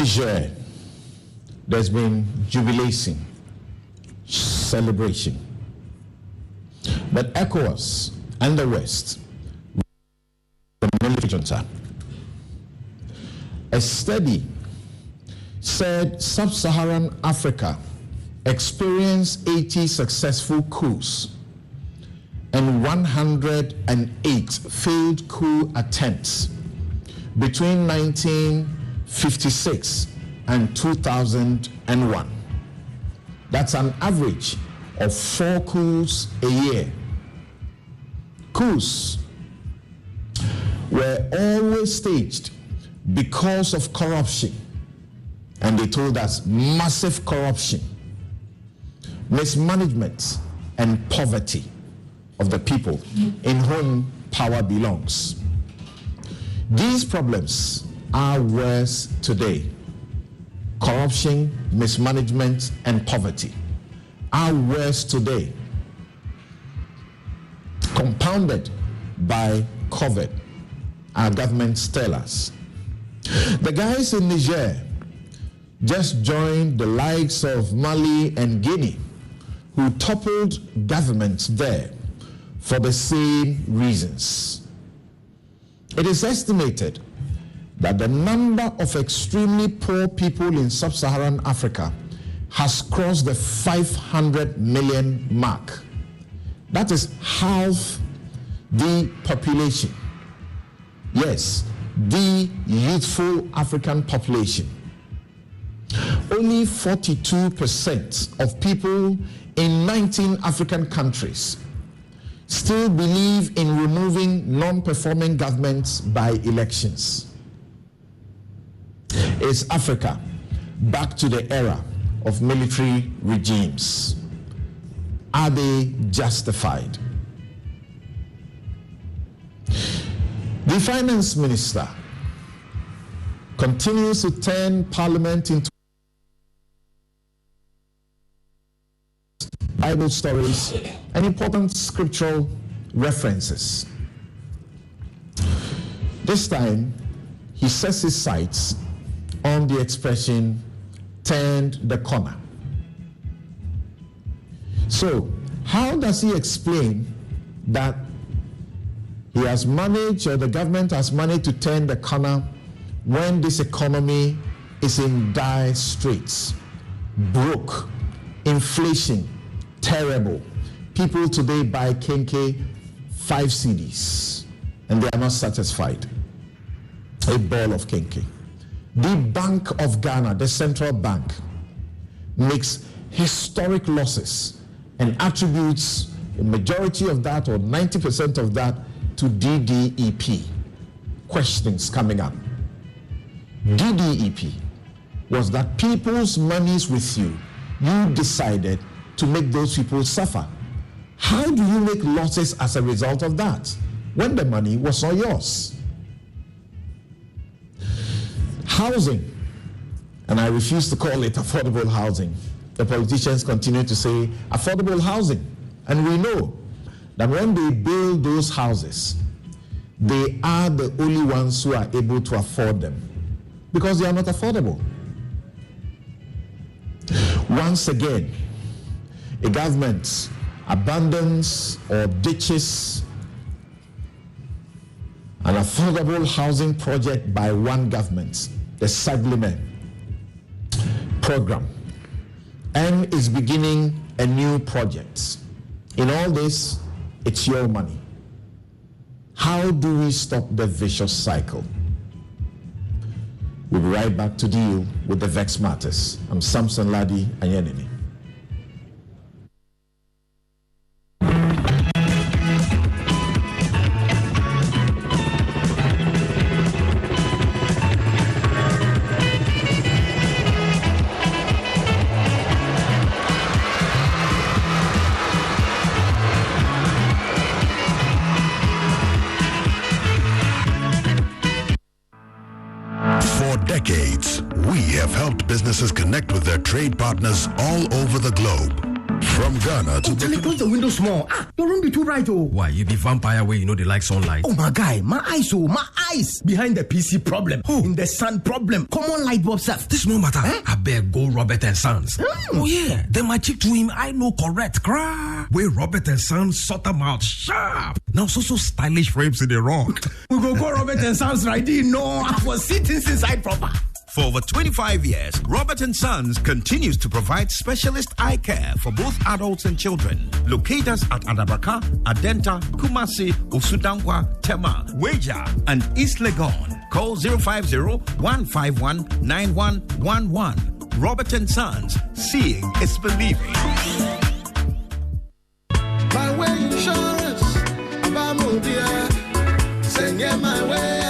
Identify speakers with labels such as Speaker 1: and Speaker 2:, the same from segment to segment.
Speaker 1: Niger, there's been jubilation, celebration. But ECOWAS and the West, the military junta, a study said sub-Saharan Africa experienced 80 successful coups and 108 failed coup attempts between 1956 and 2001. That's an average of 4 coups a year. Coups were always staged because of corruption, and they told us massive corruption, mismanagement, and poverty of the people in whom power belongs. These problems are worse today. Corruption, mismanagement, and poverty are worse today, compounded by COVID. Our governments tell us. The guys in Niger just joined the likes of Mali and Guinea, who toppled governments there for the same reasons. It is estimated that the number of extremely poor people in sub-Saharan Africa has crossed the 500 million mark. That is half the population. Yes, the youthful African population. Only 42% of people in 19 African countries still believe in removing non-performing governments by elections. Is Africa back to the era of military regimes? Are they justified? The finance minister continues to turn parliament into Bible stories and important scriptural references. This time, he sets his sights on the expression, turned the corner. So, how does he explain that he has managed, or the government has managed to turn the corner when this economy is in dire straits? Broke, inflation, terrible. People today buy kenke 5 cedis and they are not satisfied. A ball of kenke. The Bank of Ghana, the central bank, makes historic losses and attributes a majority of that, or 90% of that, to DDEP. Questions coming up. DDEP was that people's monies with you. You decided to make those people suffer. How do you make losses as a result of that when the money was not yours? Housing, and I refuse to call it affordable housing. The politicians continue to say affordable housing, and we know that when they build those houses, they are the only ones who are able to afford them because they are not affordable. Once again, a government abandons or ditches an affordable housing project by one government, the Saglime program, and is beginning a new project. In all this, it's your money. How do we stop the vicious cycle? We'll be right back to deal with the Vex Matters. I'm Samson Ladi Anyanini.
Speaker 2: Decades, we have helped businesses connect with their trade partners all over the globe. From Ghana to
Speaker 3: close the window small. Your room be too bright, oh.
Speaker 4: Why, you be vampire where you know they like sunlight?
Speaker 3: Oh, my guy, my eyes. Behind the PC problem. In the sun problem. Common light bulb self.
Speaker 4: This no matter. I beg go Robert and Sons. Oh yeah, then my chick to him, I know correct. Cry. Where Robert and Sons sort them out sharp. Now so stylish frames in the rock.
Speaker 3: We go Robert and Sons right in. No, I was sitting inside proper.
Speaker 5: For over 25 years, Robert & Sons continues to provide specialist eye care for both adults and children. Locate us at Adabraka, Adenta, Kumasi, Usudankwa, Tema, Weja, and East Legon. Call 050-151-9111. Robert & Sons, seeing is believing.
Speaker 6: My way insurance, Bamobia, send my way,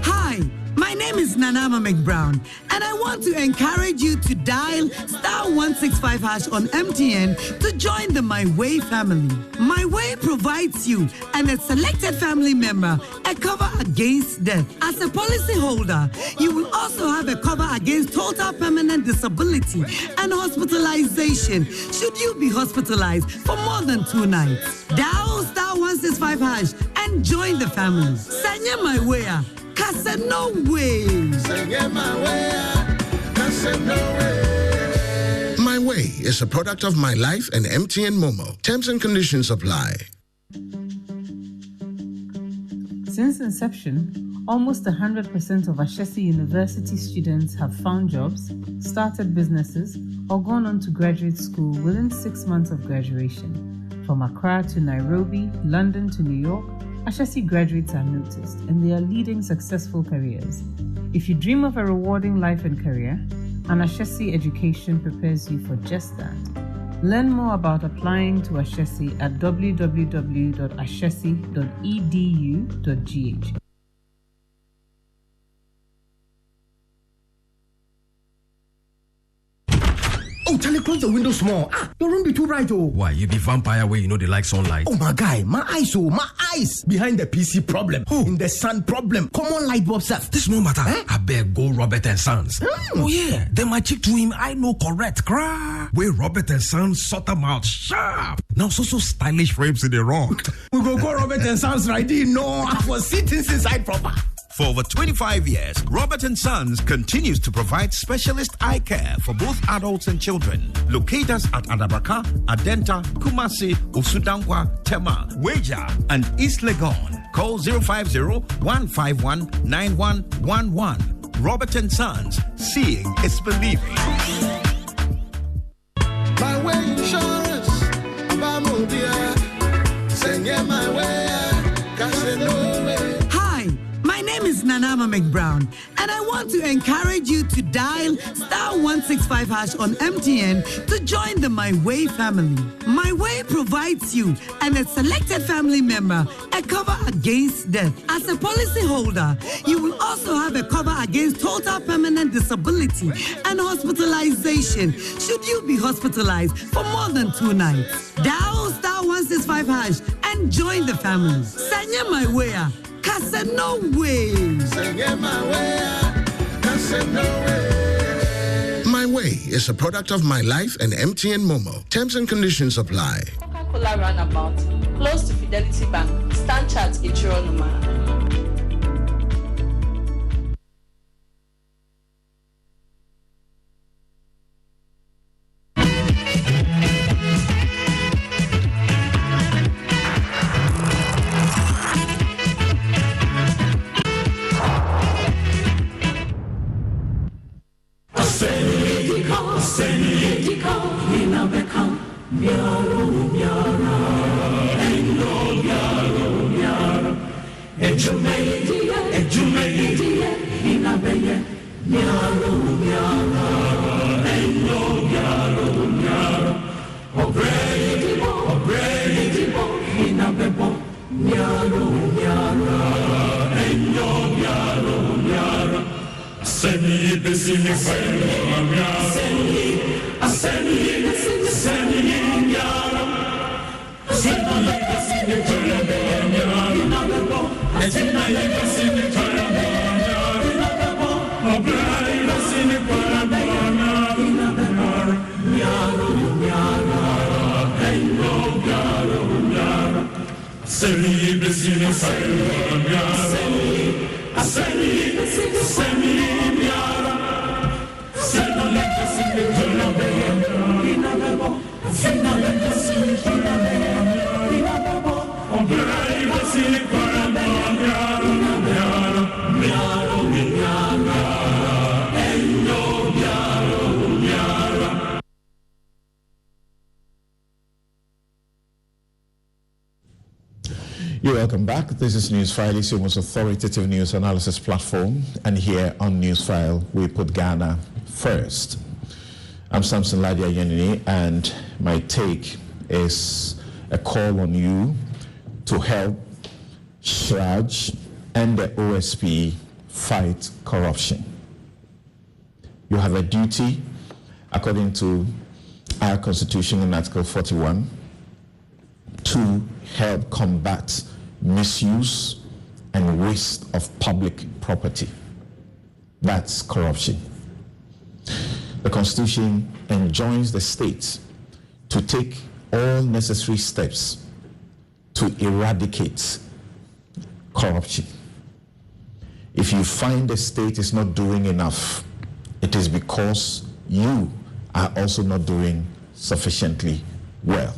Speaker 7: Hi, my name is Nanama McBrown, and I want to encourage you to dial *165# on MTN to join the My Way family. My Way provides you and a selected family member a cover against death. As a policyholder, you will also have a cover against total permanent disability and hospitalization should you be hospitalized for more than 2 nights. Dial *165# and join the family. Sanya My Way. Kasa no way.
Speaker 2: My Way is a product of My Life and MTN Momo. Terms and conditions apply.
Speaker 8: Since inception, almost 100% of Ashesi University students have found jobs, started businesses, or gone on to graduate school within 6 months of graduation. From Accra to Nairobi, London to New York, Ashesi graduates are noticed and they are leading successful careers. If you dream of a rewarding life and career, an Ashesi education prepares you for just that. Learn more about applying to Ashesi at www.ashesi.edu.gh.
Speaker 3: Oh, Charlie, close the window small. Your room be too bright, oh.
Speaker 4: Why, you be vampire where you know they like sunlight?
Speaker 3: Oh, my guy, my eyes. Behind the PC problem. In the sun problem. Common light bulb self.
Speaker 4: This no matter. I beg go Robert and Sons. Oh yeah, then my chick to him, I know correct. Cry. Where Robert and Sons sort them out sharp. Now so stylish frames in the rock.
Speaker 3: We go Robert and Sons right in. No, I was sitting inside proper.
Speaker 5: For over 25 years, Robert & Sons continues to provide specialist eye care for both adults and children. Locate us at Adabraka, Adenta, Kumasi, Usudankwa, Tema, Weja, and East Legon. Call 050-151-9111. Robert & Sons, seeing is believing.
Speaker 6: My way insurance, Bamobia, send my way,
Speaker 7: My name is Nanama McBrown, and I want to encourage you to dial *165# on MTN to join the My Way family. My Way provides you and a selected family member a cover against death. As a policyholder, you will also have a cover against total permanent disability and hospitalization should you be hospitalized for more than 2 nights. Dial *165# and join the family. Sanya My Way. Kasa no way.
Speaker 2: My Way is a product of My Life and MTN Momo. Terms and conditions apply.
Speaker 9: Coca-Cola Roundabout, close to Fidelity Bank, Stanchart Ichironuma.
Speaker 6: Nyaro
Speaker 1: You're welcome back. This is Newsfile, your most authoritative news analysis platform. And here on Newsfile, we put Ghana first. I'm Samson Ladia Yenini, and my take is a call on you to help Shraj and the OSP fight corruption. You have a duty, according to our Constitution in Article 41, to help combat misuse and waste of public property. That's corruption. The Constitution enjoins the states to take all necessary steps to eradicate corruption. If you find the state is not doing enough, it is because you are also not doing sufficiently well.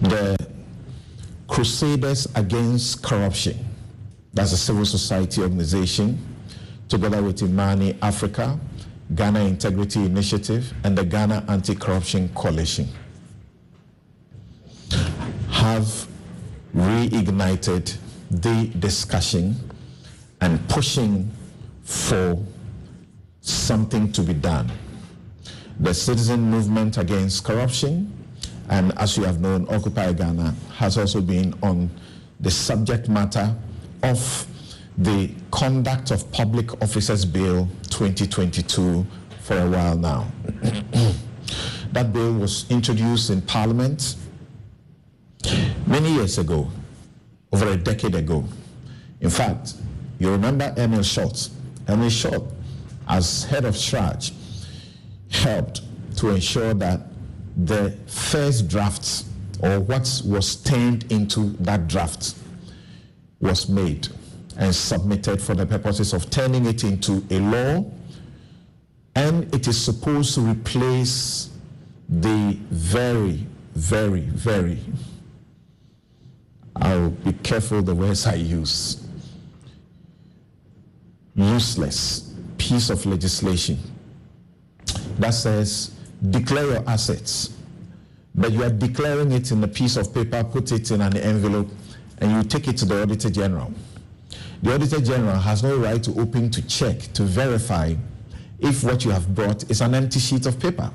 Speaker 1: The Crusaders Against Corruption, that's a civil society organization, together with Imani Africa, Ghana Integrity Initiative, and the Ghana Anti-Corruption Coalition, have reignited the discussion and pushing for something to be done. The Citizen Movement Against Corruption, and as you have known, Occupy Ghana has also been on the subject matter of the Conduct of Public Officers Bill 2022 for a while now. That bill was introduced in Parliament many years ago, over a decade ago. In fact, you remember Emil Schott. Emil Schott, as head of Shraj, helped to ensure that the first draft, or what was turned into that draft, was made and submitted for the purposes of turning it into a law, and it is supposed to replace the very, very, very, I'll be careful the words I use, useless piece of legislation that says declare your assets, but you are declaring it in a piece of paper, put it in an envelope, and you take it to the Auditor General. The Auditor General has no right to open to check, to verify if what you have brought is an empty sheet of paper.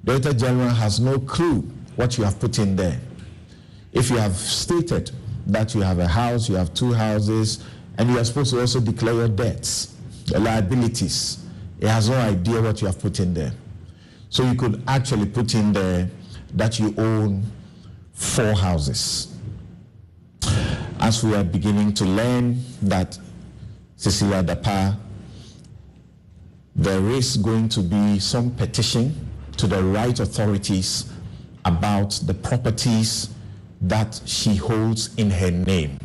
Speaker 1: The Auditor General has no clue what you have put in there. If you have stated that you have a house, you have 2 houses, and you are supposed to also declare your debts, the liabilities, it has no idea what you have put in there. So you could actually put in there that you own 4 houses. As we are beginning to learn that, Cecilia Dapa, there is going to be some petition to the right authorities about the properties that she holds in her name,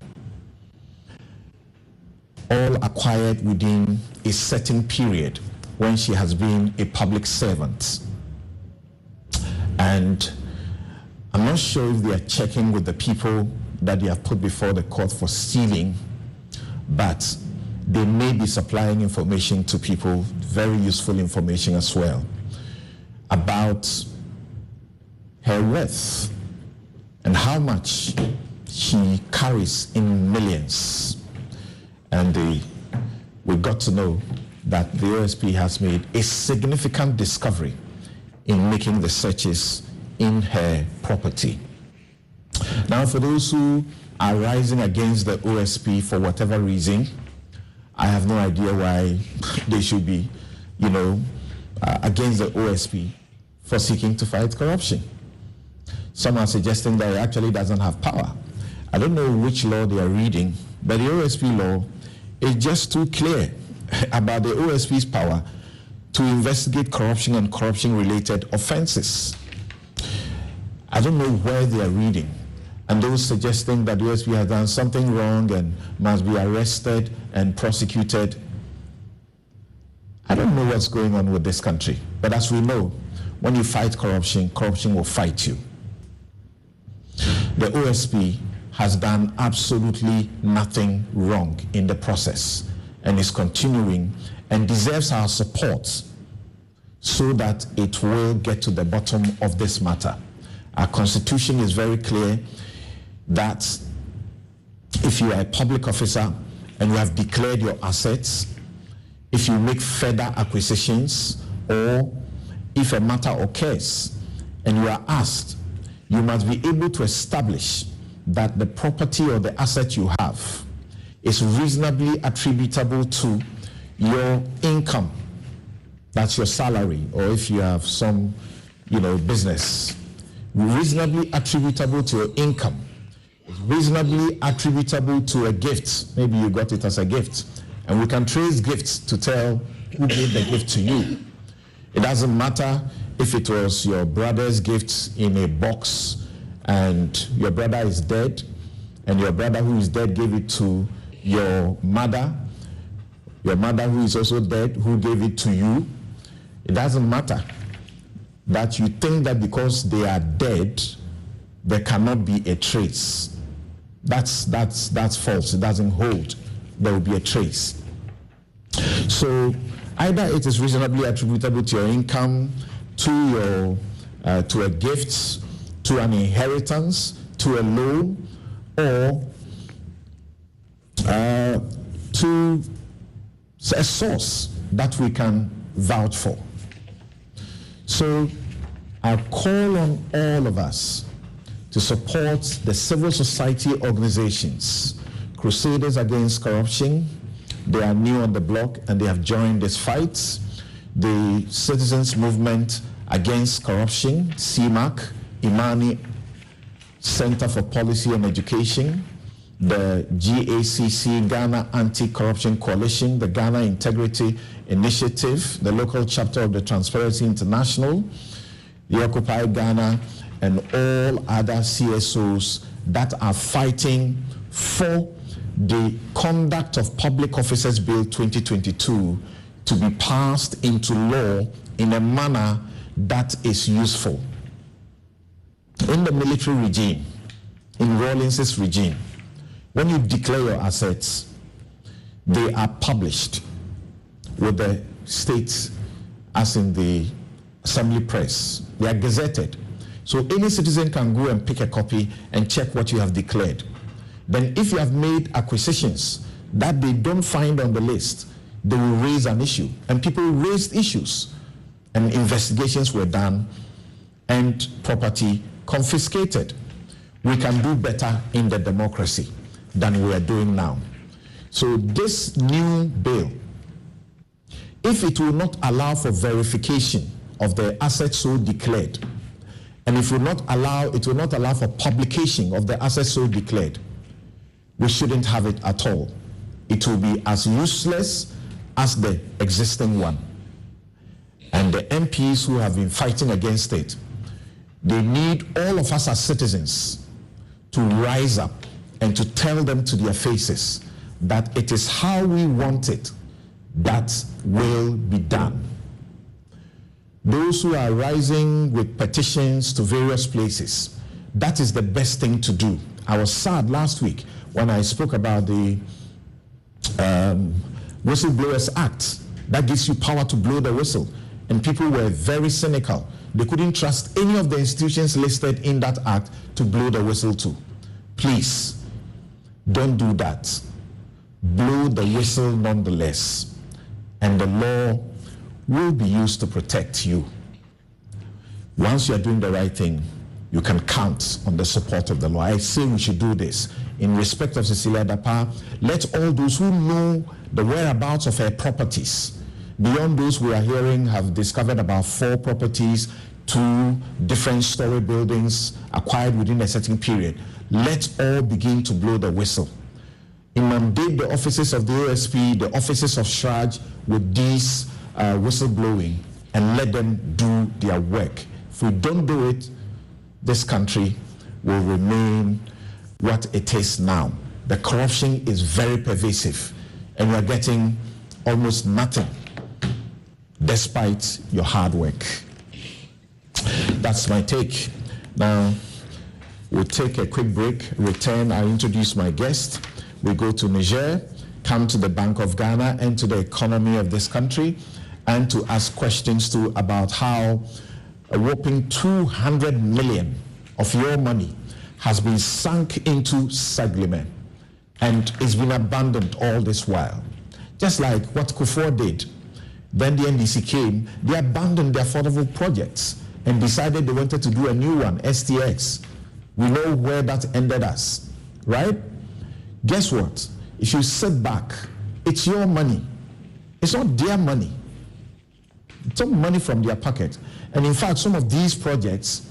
Speaker 1: all acquired within a certain period when she has been a public servant. And I'm not sure if they are checking with the people that they have put before the court for stealing, but they may be supplying information to people, very useful information as well, about her worth and how much she carries in millions. And we got to know that the OSP has made a significant discovery in making the searches in her property. Now, for those who are rising against the OSP for whatever reason, I have no idea why they should be, against the OSP for seeking to fight corruption. Some are suggesting that it actually doesn't have power. I don't know which law they are reading, but the OSP law is just too clear about the OSP's power to investigate corruption and corruption-related offenses. I don't know where they are reading. And those suggesting that the OSP has done something wrong and must be arrested and prosecuted. I don't know what's going on with this country. But as we know, when you fight corruption, corruption will fight you. The OSP has done absolutely nothing wrong in the process and is continuing and deserves our support so that it will get to the bottom of this matter. Our constitution is very clear that if you are a public officer and you have declared your assets, if you make further acquisitions, or if a matter occurs and you are asked, you must be able to establish that the property or the asset you have is reasonably attributable to your income. That's your salary, or if you have some, business. Reasonably attributable to your income. Reasonably attributable to a gift. Maybe you got it as a gift. And we can trace gifts to tell who gave the gift to you. It doesn't matter if it was your brother's gift in a box and your brother is dead, and your brother who is dead gave it to your mother who is also dead, who gave it to you. It doesn't matter that you think that because they are dead, there cannot be a trace. That's false. It doesn't hold. There will be a trace. So either it is reasonably attributable to your income, to a gift, to an inheritance, to a loan, or to a source that we can vouch for. So I call on all of us to support the civil society organizations, Crusaders Against Corruption. They are new on the block and they have joined this fight. The Citizens Movement Against Corruption, CMAC, Imani Center for Policy and Education, the GACC, Ghana Anti-Corruption Coalition, the Ghana Integrity Initiative, the local chapter of the Transparency International, the Occupy Ghana, and all other CSOs that are fighting for the Conduct of Public Officers Bill 2022 to be passed into law in a manner that is useful. In the military regime, in Rawlins's regime, when you declare your assets, they are published with the states, as in the assembly press. They are gazetted. So any citizen can go and pick a copy and check what you have declared. Then if you have made acquisitions that they don't find on the list, they will raise an issue. And people raised issues. And investigations were done and property confiscated. We can do better in the democracy than we are doing now. So this new bill, if it will not allow for verification of the assets so declared, and if it will not allow for publication of the assets so declared, we shouldn't have it at all. It will be as useless as the existing one. And the MPs who have been fighting against it, they need all of us as citizens to rise up and to tell them to their faces that it is how we want it that will be done. Those who are rising with petitions to various places, that is the best thing to do. I was sad last week when I spoke about the Whistleblowers Act that gives you power to blow the whistle. And people were very cynical. They couldn't trust any of the institutions listed in that act to blow the whistle to. Please, don't do that. Blow the whistle nonetheless. And the law will be used to protect you. Once you are doing the right thing, you can count on the support of the law. I say we should do this. In respect of Cecilia Dapa, let all those who know the whereabouts of her properties, beyond those we are hearing, have discovered about 4 properties, 2 different story buildings acquired within a certain period. Let all begin to blow the whistle. Inundate the offices of the OSP, the offices of SHRAJ with these whistleblowing, and let them do their work. If we don't do it, this country will remain what it is now. The corruption is very pervasive, and we're getting almost nothing despite your hard work. That's my take. Now, we'll take a quick break, return, I introduce my guest. We go to Niger, come to the Bank of Ghana and to the economy of this country, and to ask questions too about how a whopping 200 million of your money has been sunk into Saglime and it's been abandoned all this while. Just like what Kufuor did. Then the NDC came, they abandoned the affordable projects and decided they wanted to do a new one, STX. We know where that ended us, right? Guess what? If you sit back, it's your money. It's not their money. It's not money from their pocket. And in fact, some of these projects,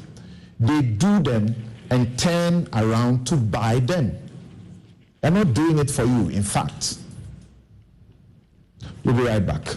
Speaker 1: they do them and turn around to buy them. They're not doing it for you, in fact. We'll be right back.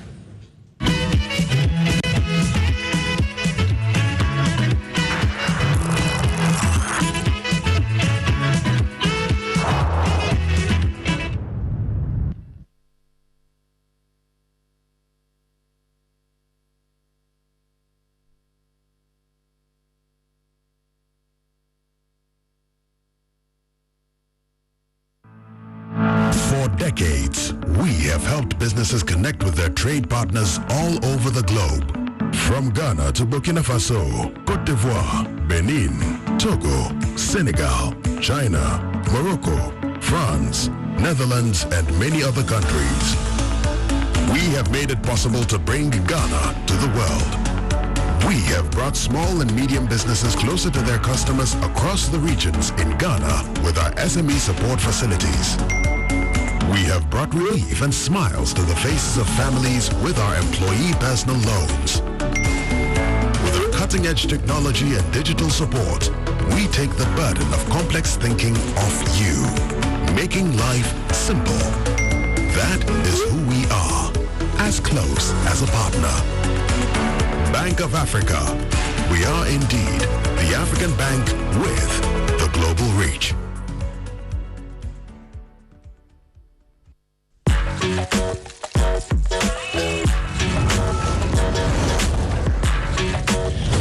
Speaker 10: For decades, we have helped businesses connect with their trade partners all over the globe. From Ghana to Burkina Faso, Côte d'Ivoire, Benin, Togo, Senegal, China, Morocco, France, Netherlands, and many other countries. We have made it possible to bring Ghana to the world. We have brought small and medium businesses closer to their customers across the regions in Ghana with our SME support facilities. We have brought relief and smiles to the faces of families with our employee personal loans. With our cutting-edge technology and digital support, we take the burden of complex thinking off you, making life simple. That is who we are, as close as a partner. Bank of Africa. We are indeed the African bank with the global reach.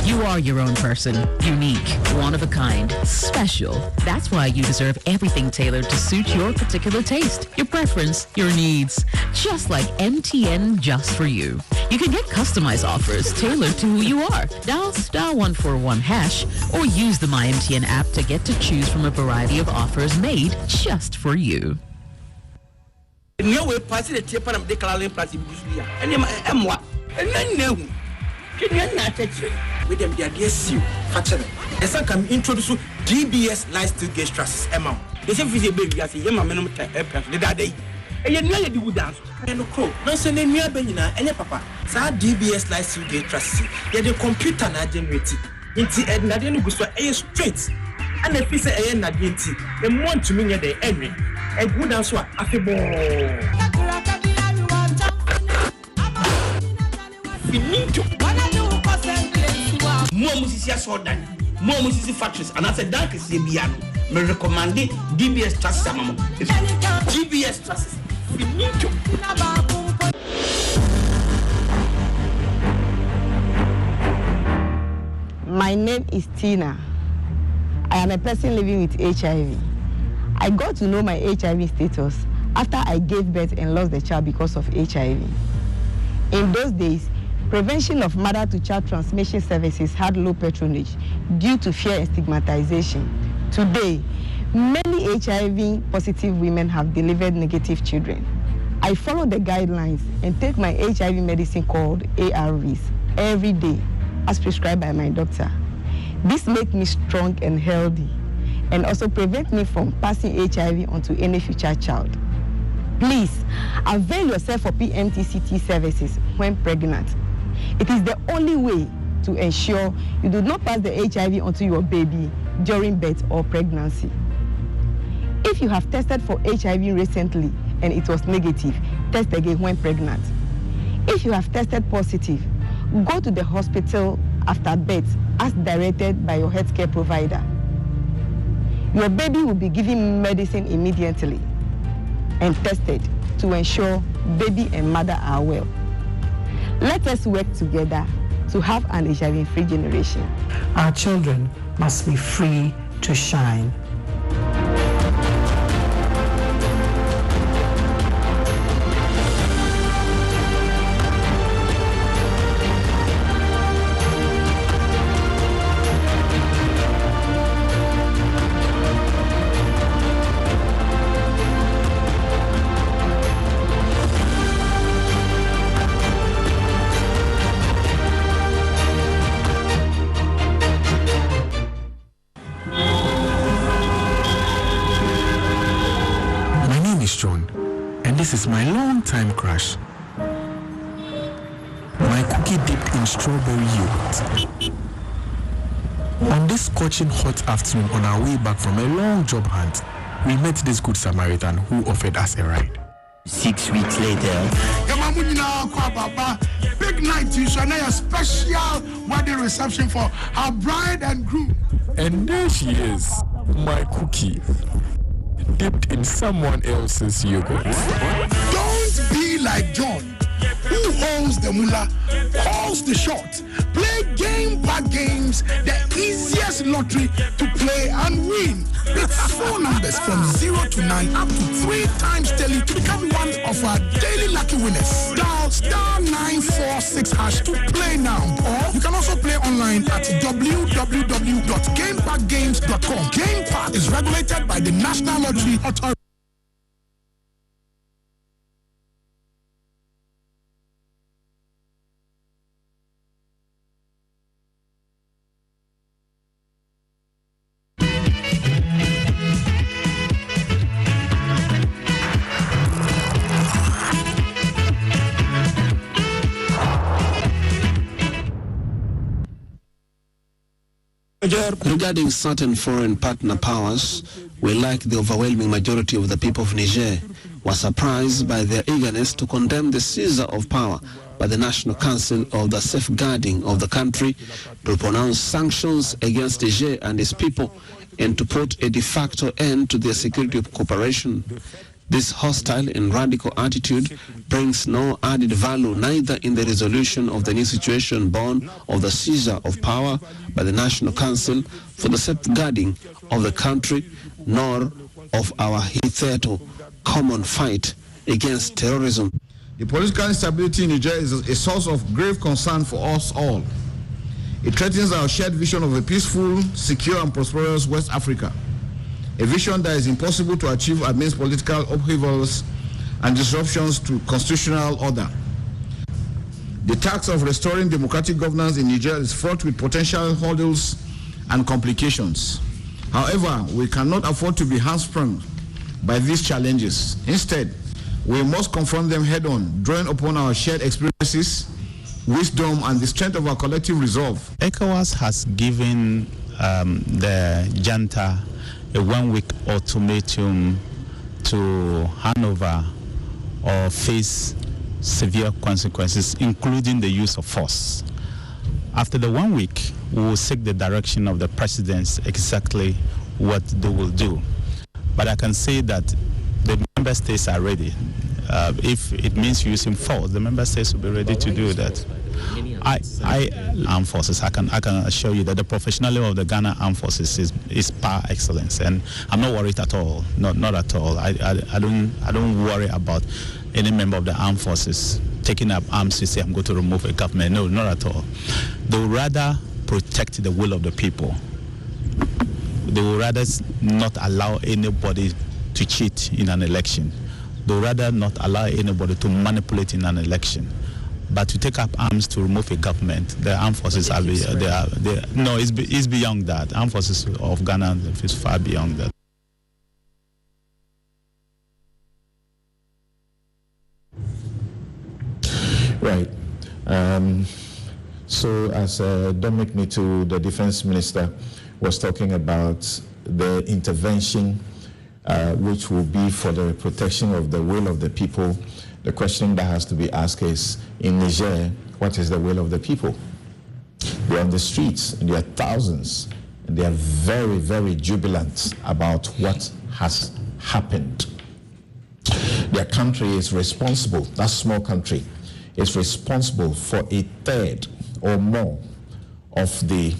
Speaker 11: You are your own person, unique, one of a kind, special. That's why you deserve everything tailored to suit your particular taste, your preference, your needs. Just like MTN Just For You. You can get customized offers tailored to who you are. Dial *141# or use the MyMTN app to get to choose from a variety of offers made just for you.
Speaker 3: With them, they are DSU. As I can introduce DBS Lifestyle Guest Trust amount. They say, baby, I say, Yama minimum the day. And you know, you dance. I know, crow. No, say, near Benina, and papa. So, DBS Lifestyle Guest Trust. Yet the computer not generated. Into Edna, then go to Straits. And the piece of air not guilty. They want to mean the enemy. And good answer, affable. We need to. More musicians saw that. More musicians factories. And I said, that is Biano. Me recommend DBS Trust. DBS Trust. We need to.
Speaker 12: My name is Tina. I am a person living with HIV. I got to know my HIV status after I gave birth and lost the child because of HIV. In those days, prevention of mother-to-child transmission services had low patronage due to fear and stigmatization. Today, many HIV-positive women have delivered negative children. I follow the guidelines and take my HIV medicine called ARVs every day, as prescribed by my doctor. This makes me strong and healthy, and also prevent me from passing HIV onto any future child. Please, avail yourself for PMTCT services when pregnant. It is the only way to ensure you do not pass the HIV onto your baby during birth or pregnancy. If you have tested for HIV recently and it was negative, test again when pregnant. If you have tested positive, go to the hospital after birth as directed by your healthcare provider. Your baby will be given medicine immediately and tested to ensure baby and mother are well. Let us work together to have an HIV-free generation.
Speaker 13: Our children must be free to shine.
Speaker 14: This is my long-time crush. My cookie dipped in strawberry yogurt. On this scorching hot afternoon on our way back from a long job hunt, we met this good Samaritan who offered us a ride.
Speaker 15: 6 weeks later,
Speaker 6: big night to Shania, special wedding reception for our bride and groom.
Speaker 14: And there she is, my cookie, dipped in someone else's yogurt.
Speaker 6: Don't be like John, who holds the mullah, calls the shot. Play game back games, the easiest lottery to play and win. It's 4 numbers from 0 to 9 up to 3 times daily to become one of our daily lucky winners. Dial *946# to play now. Or you can also play online at www.gamepackgames.com. Game Park is regulated by the National Lottery Authority.
Speaker 16: Regarding certain foreign partner powers, we, like the overwhelming majority of the people of Niger, were surprised by their eagerness to condemn the seizure of power by the National Council of the Safeguarding of the country, to pronounce sanctions against Niger and its people, and to put a de facto end to their security cooperation. This hostile and radical attitude brings no added value neither in the resolution of the new situation born of the seizure of power by the National Council for the safeguarding of the country, nor of our hitherto common fight against terrorism.
Speaker 1: The political instability in Niger is a source of grave concern for us all. It threatens our shared vision of a peaceful, secure, and prosperous West Africa. A vision that is impossible to achieve amidst political upheavals and disruptions to constitutional order. The task of restoring democratic governance in Niger is fraught with potential hurdles and complications. However, we cannot afford to be hamstrung by these challenges. Instead, we must confront them head-on, drawing upon our shared experiences, wisdom, and the strength of our collective resolve.
Speaker 17: ECOWAS has given the junta a 1-week ultimatum to hand over or face severe consequences, including the use of force. After the 1 week, we will seek the direction of the presidents exactly what they will do. But I can say that the member states are ready. If it means using force, the member states will be ready to do that. Armed forces, I can assure you that the professionalism of the Ghana Armed Forces is par excellence, and I'm not worried at all. Not at all. I don't worry about any member of the armed forces taking up arms to say I'm going to remove a government. No, not at all. They will rather protect the will of the people. They will rather not allow anybody to cheat in an election. They will rather not allow anybody to manipulate in an election. But to take up arms to remove a government, the armed forces no, it's beyond that. Armed forces of Ghana is far beyond that.
Speaker 1: Right. So as Dominic Nitu, the defense minister, was talking about the intervention which will be for the protection of the will of the people, the question that has to be asked is, in Niger, what is the will of the people? They're on the streets, and there are thousands, and they are very, very jubilant about what has happened. Their country is responsible, that small country, is responsible for a third or more of the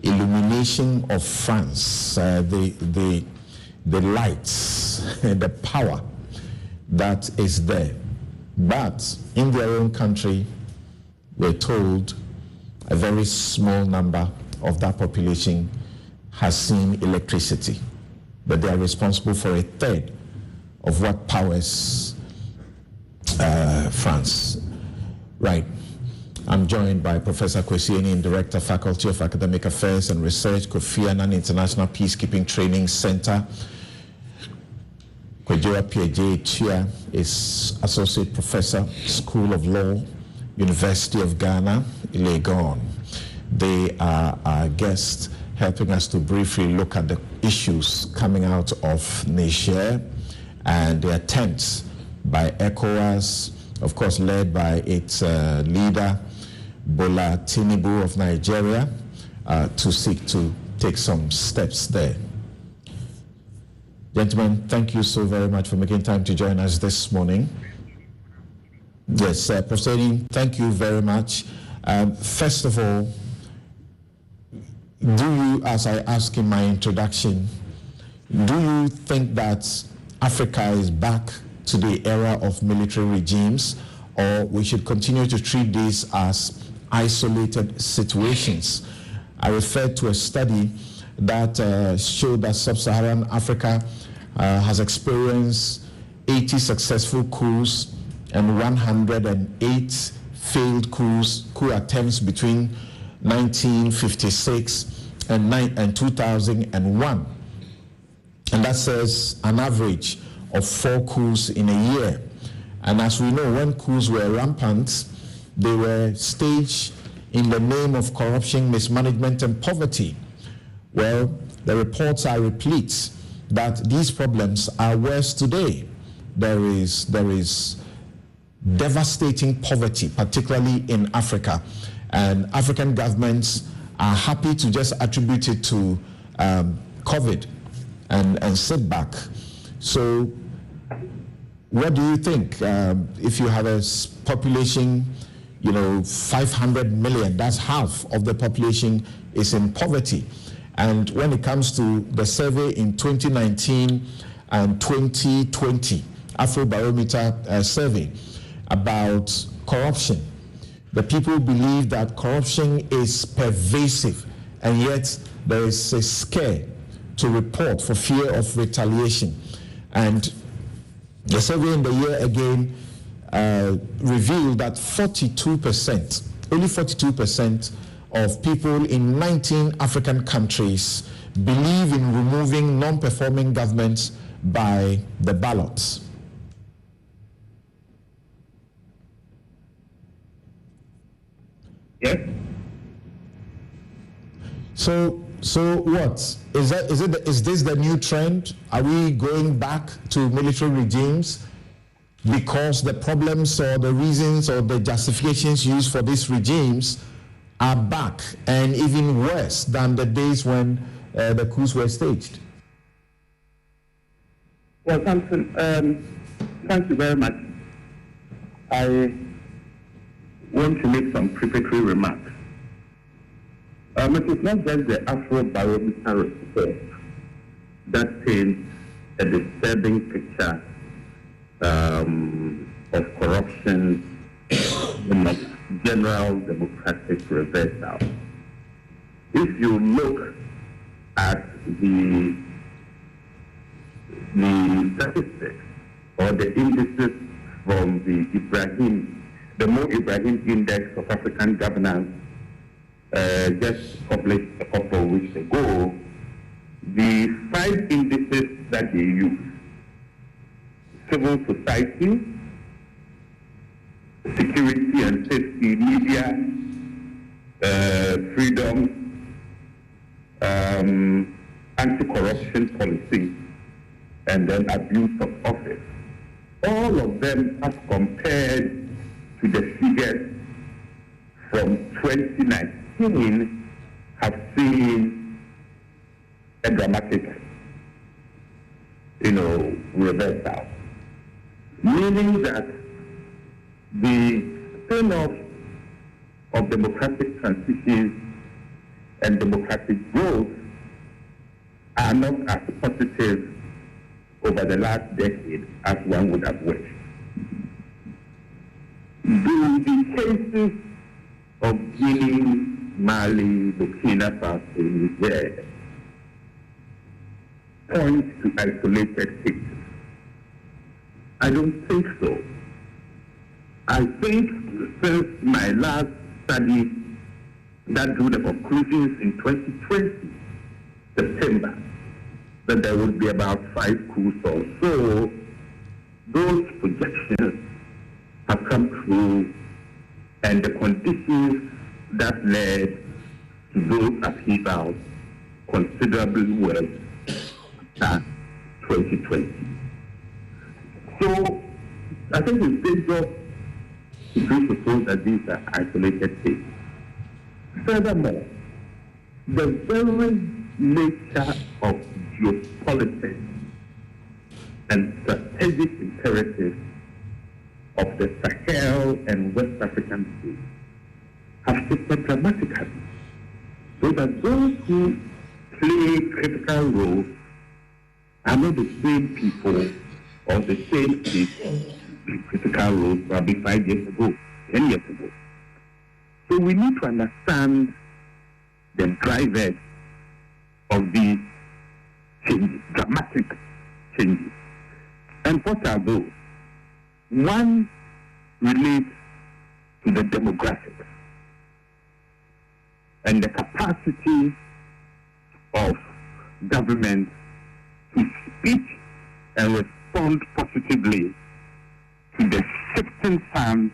Speaker 1: illumination of France, the lights and the power that is there. But in their own country, we're told a very small number of that population has seen electricity, but they are responsible for a third of what powers France. Right. I'm joined by Professor Kwesi Enin, Director, Faculty of Academic Affairs and Research, Kofi Annan International Peacekeeping Training Center. Kwejura P.J. Chia is Associate Professor, School of Law, University of Ghana, Legon. They are our guests, helping us to briefly look at the issues coming out of Niger and the attempts by ECOWAS, of course led by its leader, Bola Tinubu of Nigeria, to seek to take some steps there. Gentlemen, thank you so very much for making time to join us this morning. Yes, Professor Enin, thank you very much. First of all, do you, as I asked in my introduction, do you think that Africa is back to the era of military regimes, or we should continue to treat these as isolated situations? I referred to a study that showed that sub-Saharan Africa has experienced 80 successful coups and 108 failed coup attempts between 1956 and 2001. And that says an average of 4 coups in a year. And as we know, when coups were rampant, they were staged in the name of corruption, mismanagement, and poverty. Well, the reports are replete that these problems are worse today. There is devastating poverty, particularly in Africa. And African governments are happy to just attribute it to COVID and sit back. So what do you think? If you have a population, 500 million, that's half of the population is in poverty. And when it comes to the survey in 2019 and 2020, Afrobarometer survey about corruption, the people believe that corruption is pervasive, and yet there is a scare to report for fear of retaliation. And the survey in the year again revealed that 42%, only 42% of people in 19 African countries believe in removing non-performing governments by the ballots.
Speaker 18: Yes.
Speaker 1: So what is that? Is this the new trend? Are we going back to military regimes because the problems or the reasons or the justifications used for these regimes are back and even worse than the days when the coups were staged?
Speaker 18: Well, Samson, thank you very much. I want to make some preparatory remarks. It is not just the Afrobarometer report that paints a disturbing picture of corruption and of general democratic reversal. If you look at the statistics or the indices from the Mo Ibrahim Index of African Governance, just published a couple of weeks ago, the 5 indices that they use: civil society, security and safety, media, freedom, anti-corruption policy, and then abuse of office. All of them as compared to the figures from 2019. 2016 have seen a dramatic, reversal, meaning that the spin-off of democratic transition and democratic growth are not as positive over the last decade as one would have wished. The cases of Guinea, Mali, Burkina Faso, Niger point to isolated cases. I don't think so. I think since my last study that drew the conclusions in 2020, September, that there would be about 5 coups or so, those projections have come true, and the conditions that led to those upheavals considerably worse than 2020. So I think it's dangerous to presuppose that these are isolated cases. Furthermore, the very nature of geopolitics and strategic imperatives of the Sahel and West African states have shifted dramatically, so that those who play critical roles are not the same people or the same states in critical roles probably 5 years ago, 10 years ago. So we need to understand the drivers of these changes, dramatic changes. And what are those? One relates to the demographics and the capacity of government to speak and respond positively to the shifting sands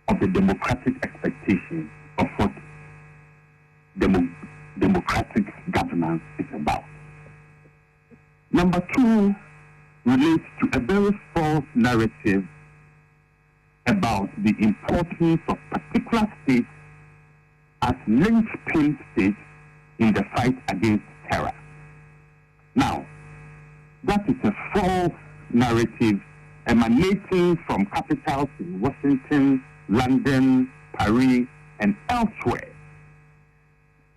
Speaker 18: of the democratic expectations of what democratic governance is about. Number two relates to a very false narrative about the importance of particular states as linchpin states in the fight against terror. Now, that is a false narrative emanating from capitals in Washington, London, Paris, and elsewhere.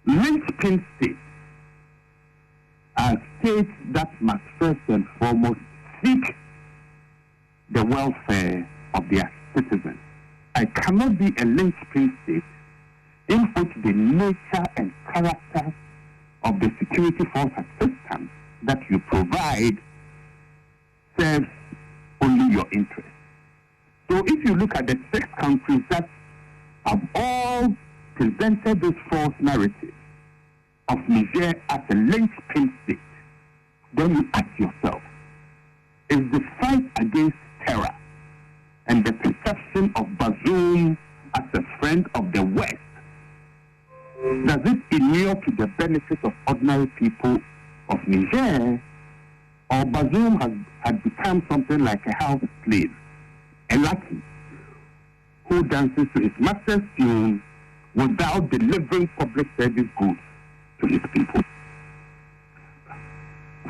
Speaker 18: Linchpin states are states that must first and foremost seek the welfare of their citizens. I cannot be a linchpin state in which the nature and character of the security force assistance that you provide serves only your interest. So if you look at the 6 countries that have all presented this false narrative of Niger as a linchpin state, then you ask yourself, is the fight against terror and the perception of Bazoum as a friend of the West, does it inure to the benefit of ordinary people of Niger, or Bazoum had become something like a house slave, a lackey, who dances to his master's tune without delivering public service goods to his people?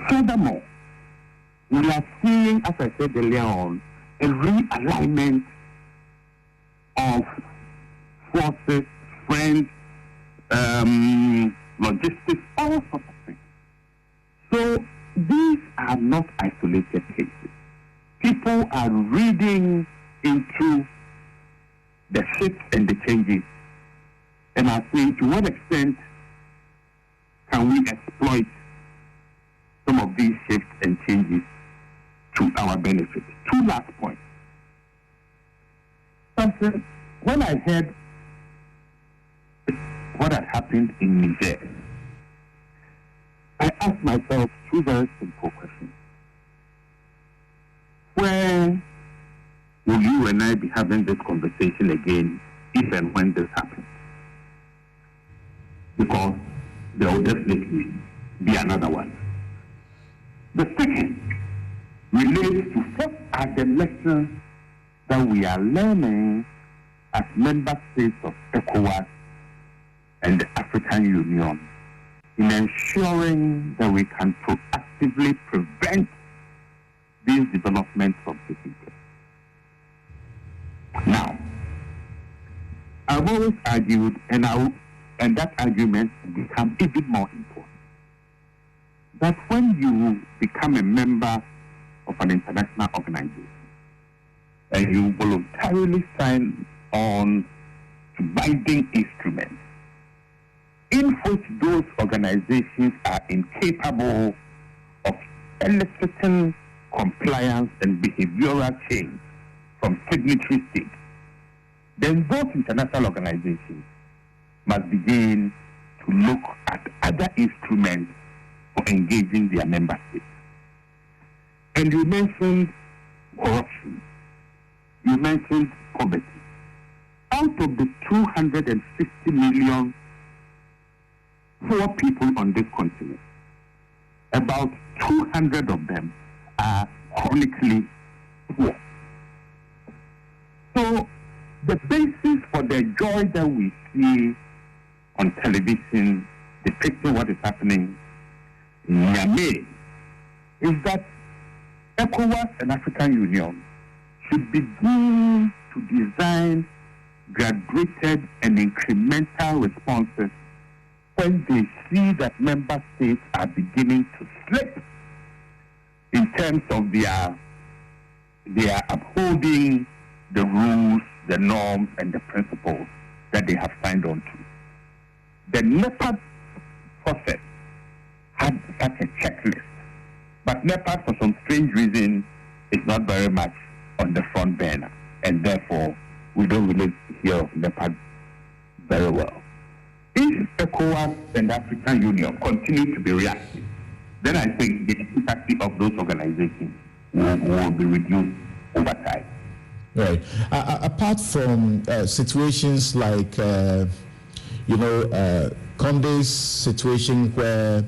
Speaker 18: Furthermore, we are seeing, as I said earlier on, a realignment of forces, friends, logistics, all sorts of things. So these are not isolated cases. People are reading into the shifts and the changes and are saying, to what extent can we exploit some of these shifts and changes to our benefit? 2 last points. Something, when I heard what had happened in Niger, I asked myself 2 very simple questions. Where will you and I be having this conversation again if and when this happens? Because there will definitely be another one. The second relates to what are the lessons that we are learning as member states of ECOWAS and the African Union in ensuring that we can proactively prevent these developments from taking place. Now, I've always argued, and that argument becomes even more important, that when you become a member of an international organization and you voluntarily sign on to binding instruments in which those organizations are incapable of eliciting compliance and behavioral change from signatory states, then those international organizations must begin to look at other instruments for engaging their member states. And you mentioned corruption. You mentioned poverty. Out of the 260 million poor people on this continent, about 200 of them are chronically poor. So the basis for the joy that we see on television depicting what is happening in Niamey is that ECOWAS and African Union should begin to design graduated and incremental responses when they see that member states are beginning to slip in terms of their upholding the rules, the norms, and the principles that they have signed on to. The NEPAD process had such a checklist, but NEPAD, for some strange reason, is not very much on the front burner, and therefore we don't really hear of NEPAD very well. If ECOWAS and the African Union continue to be reactive, then I think the efficacy of those organizations will be reduced over time.
Speaker 1: Right. Apart from situations like, Conde's situation where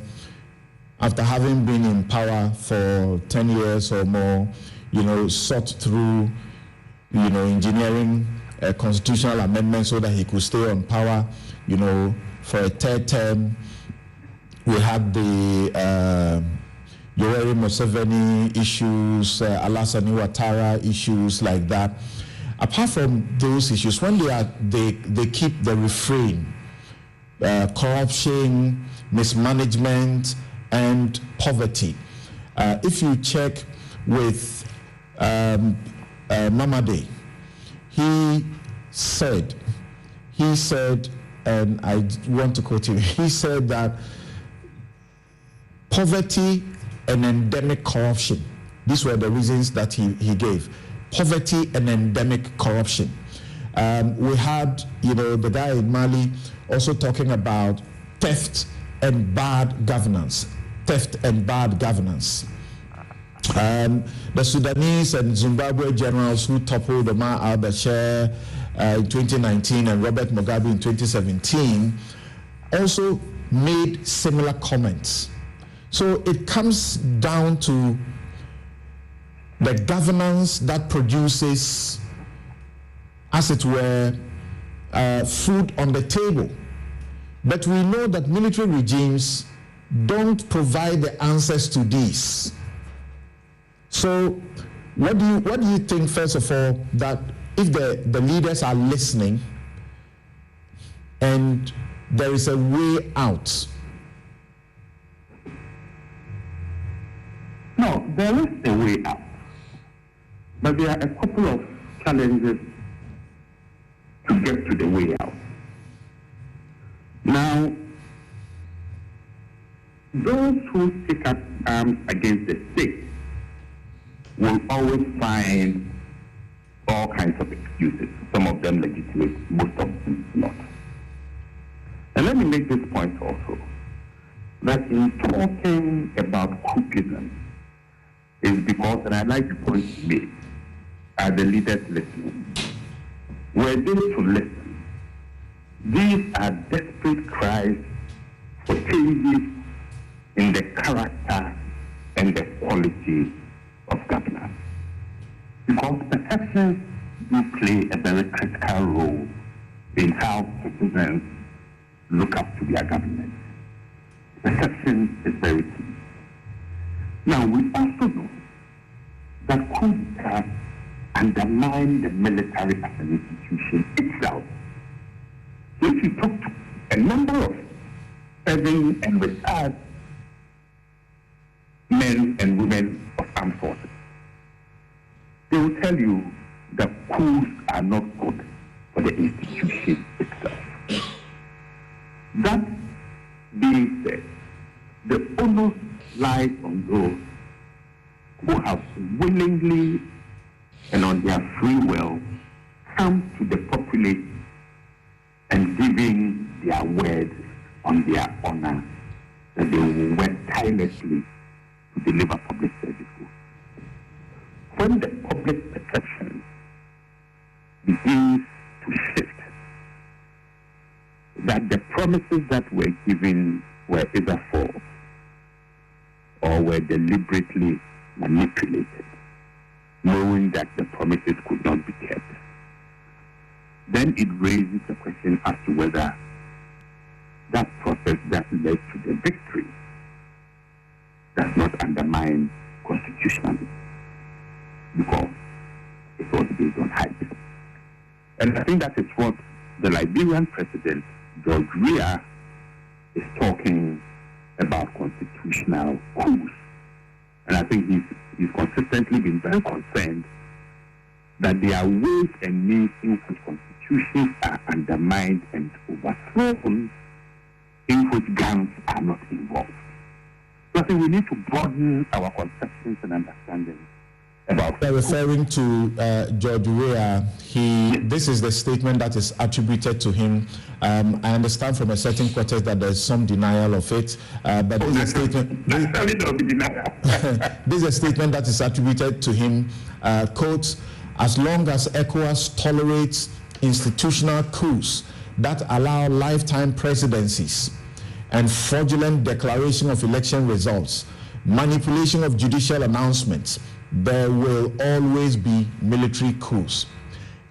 Speaker 1: after having been in power for 10 years or more, sought through, engineering a constitutional amendment so that he could stay on power, for a third term. We had the Yoweri Museveni issues, Alassane Ouattara issues like that. Apart from those issues, when they keep the refrain, corruption, mismanagement, and poverty. If you check with Mamade, he said, and I want to quote him, he said that poverty and endemic corruption, these were the reasons that he gave. Poverty and endemic corruption. We had, the guy in Mali also talking about theft and bad governance. The Sudanese and Zimbabwe generals who toppled Omar al-Bashir in 2019 and Robert Mugabe in 2017 also made similar comments. So it comes down to the governance that produces, as it were, food on the table. But we know that military regimes don't provide the answers to these. So what do you think, first of all, that if the leaders are listening and there is a way out?
Speaker 18: No, there is a way out. But there are a couple of challenges to get to the way out. Now, those who take up arms against the state will always find all kinds of excuses, some of them legitimate, most of them not. And let me make this point also, that in talking about coupism is because, and I like the point you made, are the leaders listening? Were they to listen? These are desperate cries for changes in the character and the quality of governance. Because perceptions do play a very critical role in how citizens look up to their government. Perception is very key. Now, we also know that coup d'etat undermine the military as an institution itself. So if you talk to a number of serving and retired men and women of armed forces, they will tell you that coups are not good for the institution itself. That being said, the onus lies on those who have willingly and on their free will come to the populace and giving their word on their honor that they will work tirelessly to deliver public service goods. When the public perception begins to shift, that the promises that were given were either false or were deliberately manipulated, knowing that the promises could not be kept, then it raises the question as to whether that process that led to the victory does not undermine constitutionally, because it was based on hype. And I think that is what the Liberian president, George Weah, is talking about constitutional coups. And I think he's consistently been very concerned that there are ways and means in which constitutions are undermined and overthrown, in which gangs are not involved. So I think we need to broaden our conceptions and understanding about.
Speaker 1: Referring to George Weah, this is the statement that is attributed to him. I understand from a certain quarter that there's some denial of it, but this is a statement. This is a statement that is attributed to him. Quote: "As long as ECOWAS tolerates institutional coups that allow lifetime presidencies and fraudulent declaration of election results, manipulation of judicial announcements, there will always be military coups.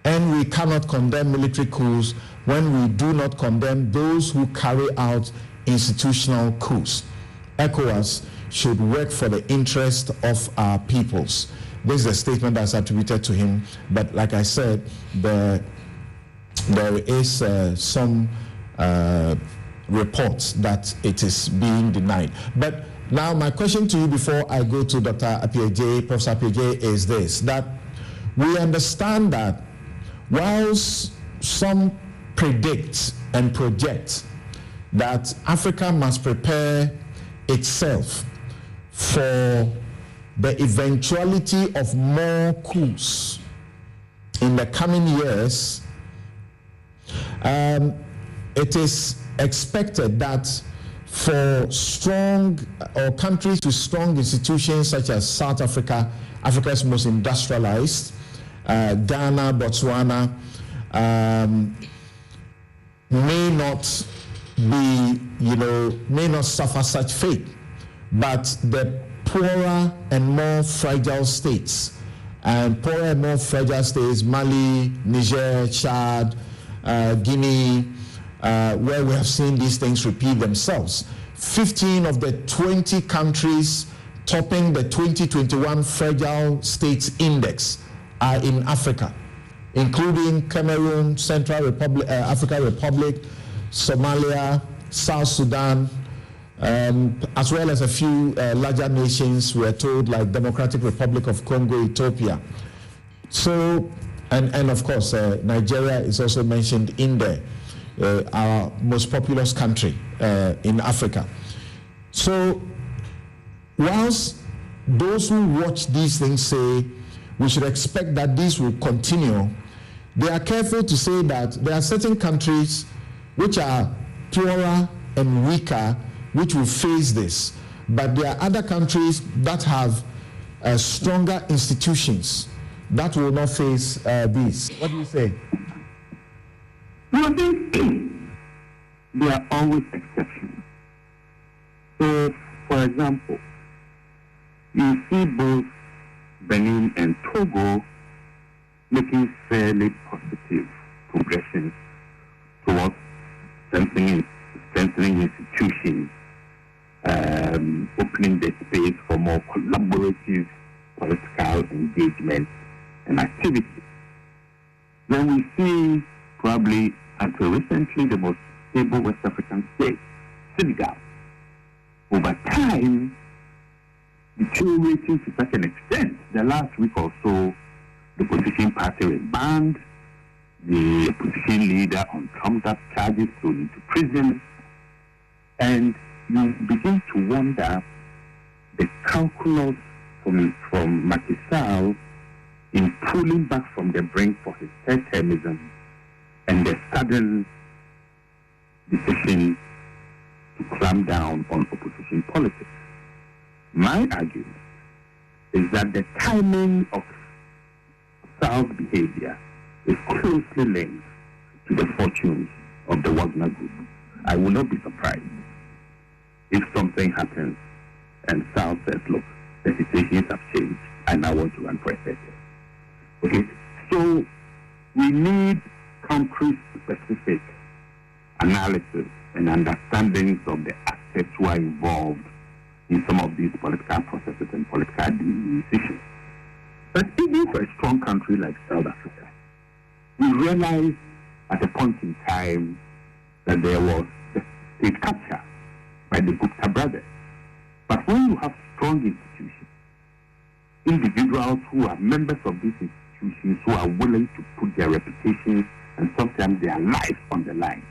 Speaker 1: And we cannot condemn military coups when we do not condemn those who carry out institutional coups. ECOWAS should work for the interest of our peoples." This is a statement that's attributed to him, but like I said, there is some reports that it is being denied. But now my question to you before I go to Dr. Appiagyei, Professor Appiagyei, is this: that we understand that whilst some predict and project that Africa must prepare itself for the eventuality of more coups in the coming years, it is expected that for strong or countries with strong institutions such as South Africa, Africa's most industrialized, Ghana, Botswana, may not suffer such fate, but the poorer and more fragile states, Mali, Niger, Chad, Guinea, where we have seen these things repeat themselves. 15 of the 20 countries topping the 2021 Fragile States Index are in Africa, including Cameroon, Central Republic, African Republic, Somalia, South Sudan, as well as a few larger nations, we're told, like Democratic Republic of Congo, Ethiopia. So, and of course, Nigeria is also mentioned in there, our most populous country in Africa. So, whilst those who watch these things say we should expect that this will continue, they are careful to say that there are certain countries which are poorer and weaker which will face this, but there are other countries that have stronger institutions that will not face this. What do you say?
Speaker 18: I think there are always exceptions. So, for example, you see both Benin and Togo making fairly positive progression towards strengthening strengthening institutions, opening the space for more collaborative political engagement and activity. Then we see probably until recently the most stable West African state, Senegal, over time deteriorating to such an extent. The last week or so, the opposition party was banned, the opposition leader on trumped-up charges thrown into prison, and you begin to wonder the calculus from Macky Sall in pulling back from the brink for his third-termism and the sudden decision to clamp down on opposition politics. My argument is that the timing of Sall's behavior is closely linked to the fortunes of the Wagner Group. I will not be surprised if something happens and Sall says, look, the situations have changed, I now want to run for a second. Okay, so we need concrete, specific analysis and understandings of the actors who are involved in some of these political processes and political decisions. But even for a strong country like South Africa, we realized at a point in time that there was the state capture by the Gupta brothers. But when you have strong institutions, individuals who are members of these institutions who are willing to put their reputations and sometimes their lives on the line,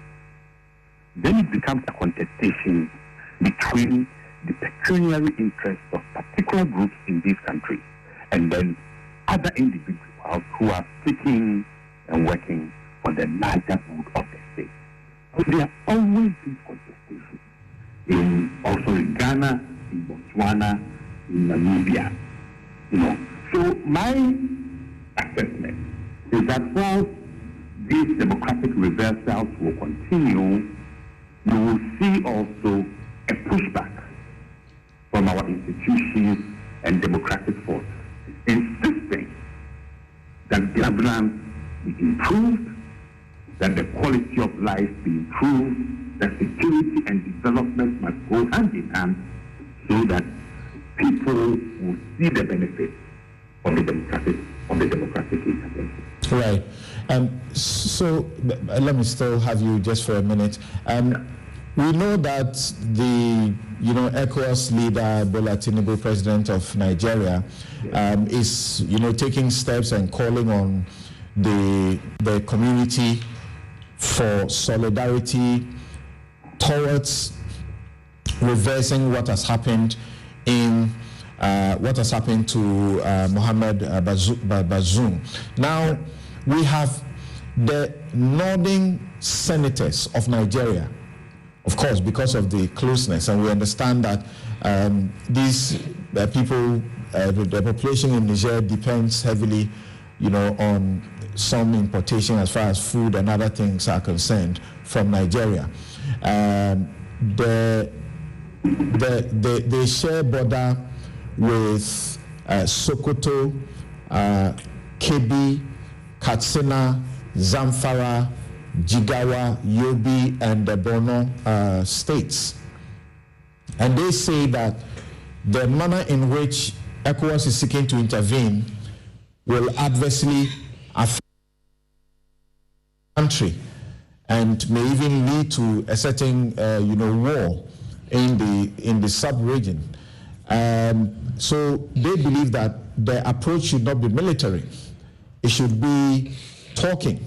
Speaker 18: then it becomes a contestation between the pecuniary interests of particular groups in these countries and then other individuals who are seeking and working for the larger good of the state. So there are always these contestations, also in Ghana, in Botswana, in Namibia. So my assessment is that while these democratic reversals will continue, you will see also a pushback from our institutions and democratic forces, insisting that governance be improved, that the quality of life be improved, that security and development must go hand in hand so that people will see the benefits of the democratic intervention.
Speaker 1: Right. So let me still have you just for a minute. We know that the ECOWAS leader Bola Tinubu, president of Nigeria, is taking steps and calling on the community for solidarity towards reversing what has happened to Mohamed Bazoum. Now we have the northern senators of Nigeria, of course, because of the closeness, and we understand that these people, the population in Niger depends heavily, on some importation as far as food and other things are concerned from Nigeria. They share border with Sokoto, Kebbi, Katsina, Zamfara, Jigawa, Yobe, and the Borno states. And they say that the manner in which ECOWAS is seeking to intervene will adversely affect the country and may even lead to a certain, war in the sub-region. So they believe that the approach should not be military. It should be talking.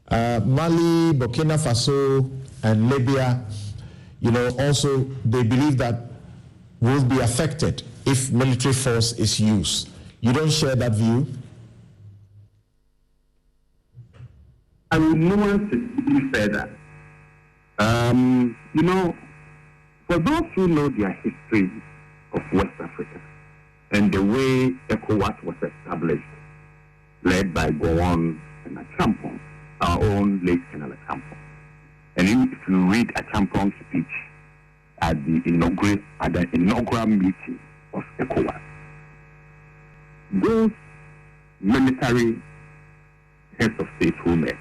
Speaker 1: Mali, Burkina Faso, and Libya, also they believe that will be affected if military force is used. You don't share that view?
Speaker 18: I will nuance it even further. For those who know their history of West Africa and the way ECOWAS was established, led by Gowon and Achampong, our own late Colonel Achampong. And if you read Achampong's speech at the inaugural meeting of ECOWAS, those military heads of state who met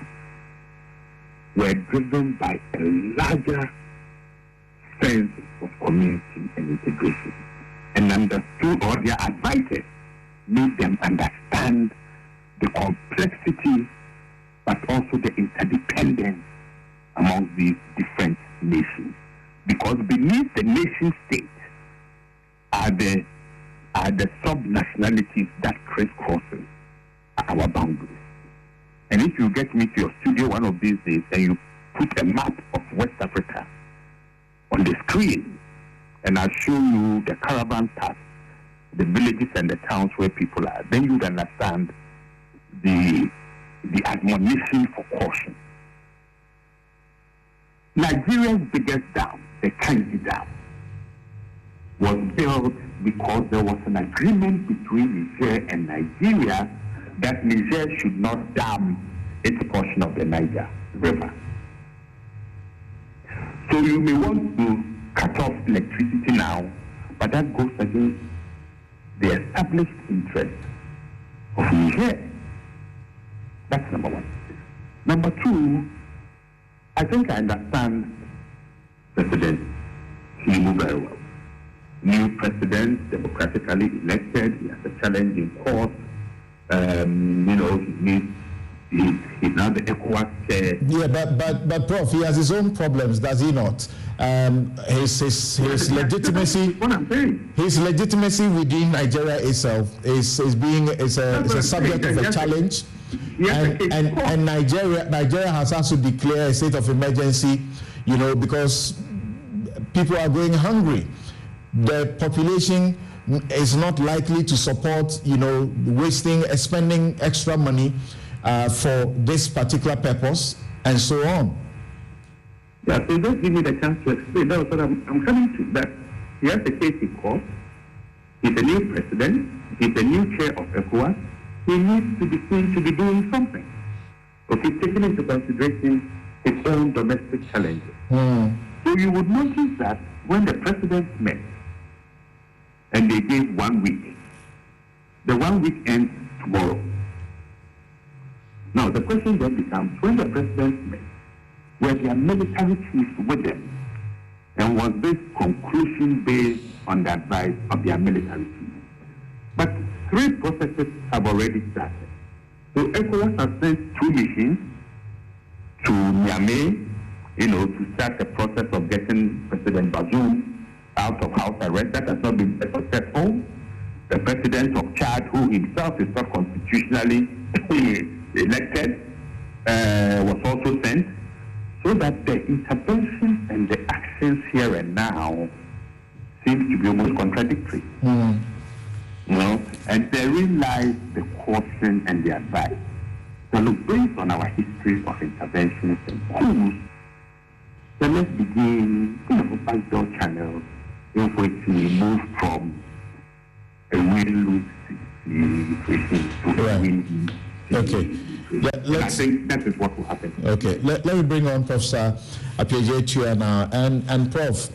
Speaker 18: were driven by a larger of community and integration, and understood, or their advisors made them understand the complexity, but also the interdependence among these different nations. Because beneath the nation state are the sub-nationalities that crisscrosses our boundaries. And if you get me to your studio one of these days and you put a map of West Africa on the screen, and I'll show you the caravan paths, the villages and the towns where people are, then you'd understand the admonition for caution. Nigeria's biggest dam, the Kanji Dam, was built because there was an agreement between Niger and Nigeria that Niger should not dam its portion of the Niger River. So you may want to cut off electricity now, but that goes against the established interest of Niger. That's number one. Number two, I think I understand President Tinubu very well. New president, democratically elected, he has a challenge in court. He's now the ECOWAS chair.
Speaker 1: Yeah, but Prof, he has his own problems, does he not? His legitimacy.
Speaker 18: What I'm saying.
Speaker 1: His legitimacy within Nigeria itself is a subject of a challenge. And Nigeria has also declared a state of emergency, because people are going hungry. The population is not likely to support, spending extra money for this particular purpose, and so on.
Speaker 18: Yeah, so just give me the chance to explain. That's what I'm coming to. That he has a case in court. He's a new president. He's a new chair of ECOWAS. He needs to be seen to be doing something. So he's taking into consideration his own domestic challenges. So you would notice that when the presidents met and they gave 1 week, the 1 week ends tomorrow. Now the question then becomes, when the presidents met, were their military chiefs with them? And was this conclusion based on the advice of their military chiefs? But 3 processes have already started. So ECOWAS has sent 2 missions to Niamey, to start the process of getting President Bazoum out of house arrest. That has not been successful. The president of Chad, who himself is not constitutionally elected, was also sent. So that the interventions and the actions here and now seem to be almost contradictory. And therein lies the caution and the advice. So look, based on our history of interventions and coups, then let's begin, backdoor channels in which we move from a win-lose situation to a win-win.
Speaker 1: Okay.
Speaker 18: I think that is what will happen.
Speaker 1: Okay. Let me bring on Professor Appiah now. And Prof,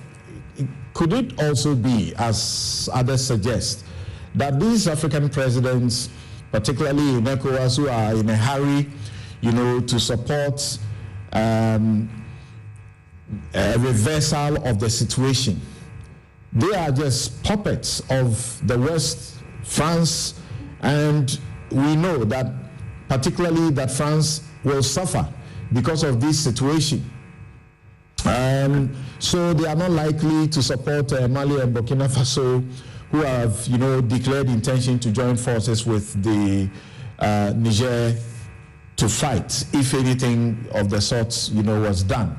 Speaker 1: could it also be, as others suggest, that these African presidents, particularly in ECOWAS, who are in a hurry, to support a reversal of the situation, they are just puppets of the West, France, and we know that particularly that France will suffer because of this situation. So they are not likely to support Mali and Burkina Faso, who have, declared intention to join forces with the Niger to fight, if anything of the sort, was done.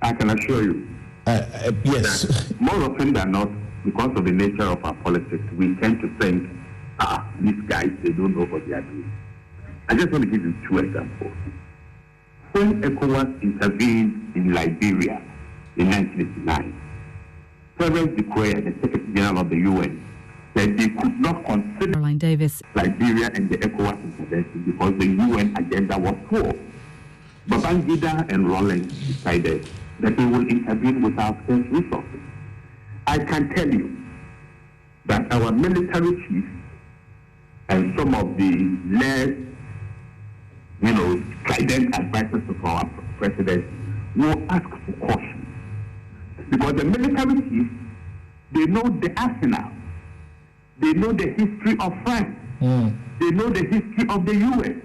Speaker 18: I can assure you.
Speaker 1: Yes.
Speaker 18: That more often than not, because of the nature of our politics, we tend to think, these guys, they don't know what they are doing. I just want to give you 2 examples. When ECOWAS intervened in Liberia in 1989, Florence declared, the Secretary General of the UN, that they could not consider Liberia and the ECOWAS intervention because the UN agenda was poor. Babangida and Rawlings decided that they will intervene without scarce resources. I can tell you that our military chiefs and some of the less, strident advisors of our president will ask for caution. Because the military chiefs, they know the arsenal. They know the history of France. They know the history of the U.S.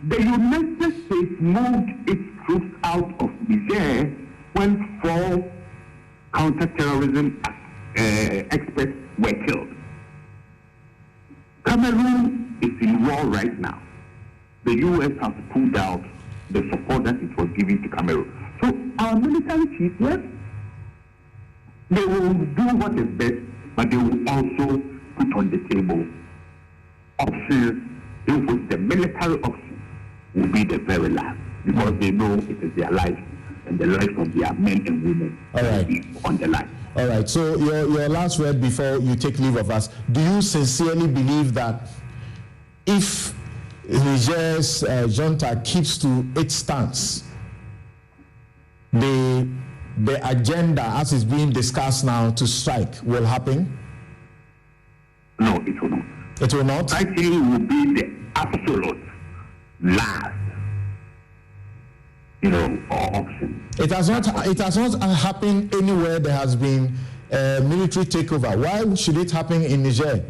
Speaker 18: The United States moved its troops out of Niger when 4 counter-terrorism experts were killed. Cameroon is in war right now. The U.S. has pulled out the support that it was giving to Cameroon. So our military chiefs, yes, they will do what is best, but they will also put on the table options in which the military option will be the very last, because they know it is their life and the life of their men and women on the line.
Speaker 1: All right, so your last word before you take leave of us. Do you sincerely believe that if Niger's junta keeps to its stance, the agenda as is being discussed now to strike will happen?
Speaker 18: No, it will not.
Speaker 1: It will not?
Speaker 18: Striking will be the absolute last, option.
Speaker 1: It has not happened anywhere there has been a military takeover. Why should it happen in Niger?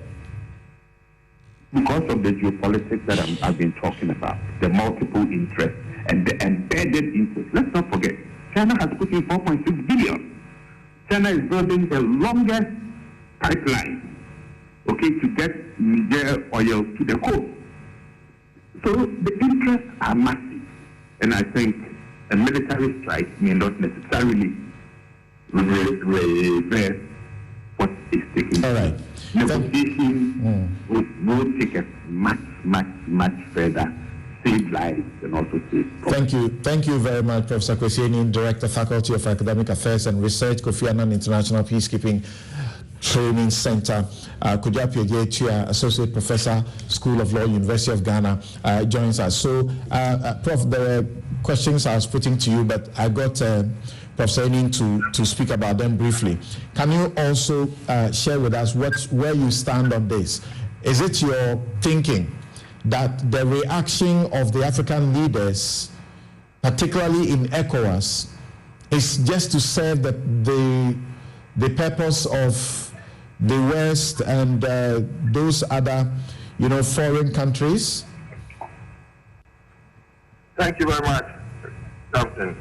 Speaker 18: Because of the geopolitics that I've been talking about, the multiple interests and the embedded interests. Let's not forget, China has put in 4.6 billion. China is building the longest pipeline, to get Niger oil to the coast. So the interests are massive, and I think a military strike may not necessarily reverse what is taking place.
Speaker 1: All right.
Speaker 18: Negotiation will take us much further, save lives and also save profit.
Speaker 1: Thank you very much, Professor Kwesieni, Director, Faculty of Academic Affairs and Research, Kofi Annan International Peacekeeping Training Center. Kujapi Egetua, Associate Professor, School of Law, University of Ghana, joins us. So, Prof, there were questions I was putting to you, but I got Professor Enin to speak about them briefly. Can you also share with us where you stand on this? Is it your thinking that the reaction of the African leaders, particularly in ECOWAS, is just to serve the purpose of the West and those other, foreign countries?
Speaker 19: Thank you very much, Captain.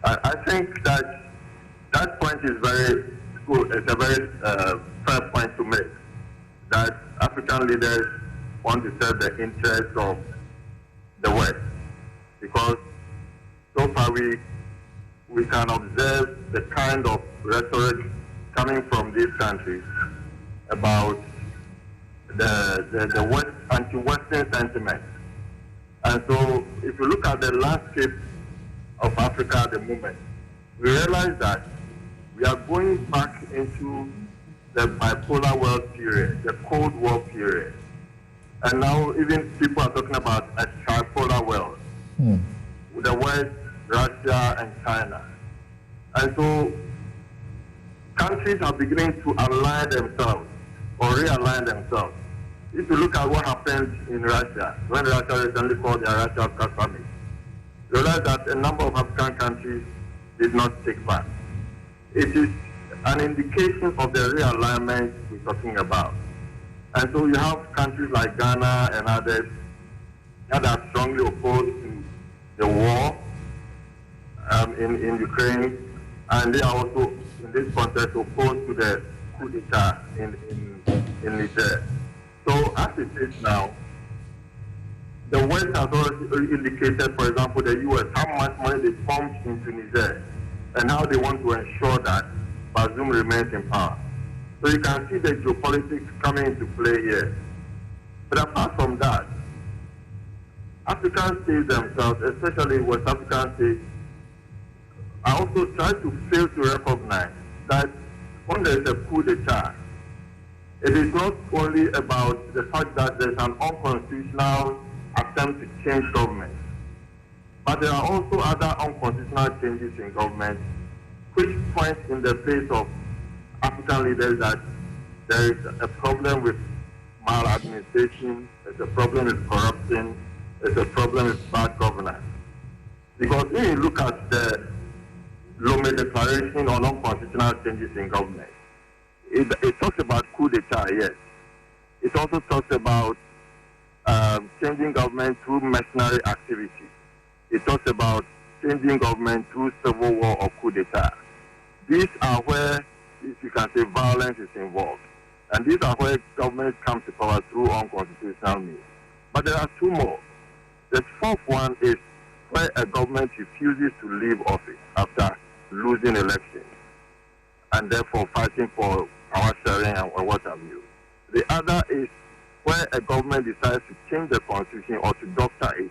Speaker 19: I think that point is very good. It's a very fair point to make, that African leaders want to serve the interests of the West, because so far we can observe the kind of rhetoric coming from these countries about the West, anti-Western sentiment. And so if you look at the landscape of Africa at the moment, we realize that we are going back into the bipolar world period, the Cold War period. And now even people are talking about a tripolar world, with the West, Russia, and China. And so countries are beginning to align themselves or realign themselves. If you look at what happened in Russia, when Russia recently called their Russia summit, you realize that a number of African countries did not take part. It is an indication of the realignment we're talking about. And so you have countries like Ghana and others that are strongly opposed to the war in Ukraine, and they are also, in this context, opposed to the coup d'etat in Niger. So as it is now, the West has already indicated, for example, the U.S., how much money they pumped into Niger and how they want to ensure that Bazoum remains in power. So you can see the geopolitics coming into play here. But apart from that, African states themselves, especially West African states, are also trying to fail to recognize that when there is a coup d'etat, it is not only about the fact that there's an unconstitutional attempt to change government, but there are also other unconstitutional changes in government which point in the face of African leaders that there is a problem with maladministration, there's a problem with corruption, there's a problem with bad governance. Because when you look at the Lomé Declaration on unconstitutional changes in government. It talks about coup d'etat, yes. It also talks about changing government through mercenary activity. It talks about changing government through civil war or coup d'etat. These are where, if you can say, violence is involved. And these are where government comes to power through unconstitutional means. But there are two more. The fourth one is where a government refuses to leave office after losing elections and therefore fighting for power sharing and what have you. The other is where a government decides to change the constitution or to doctor it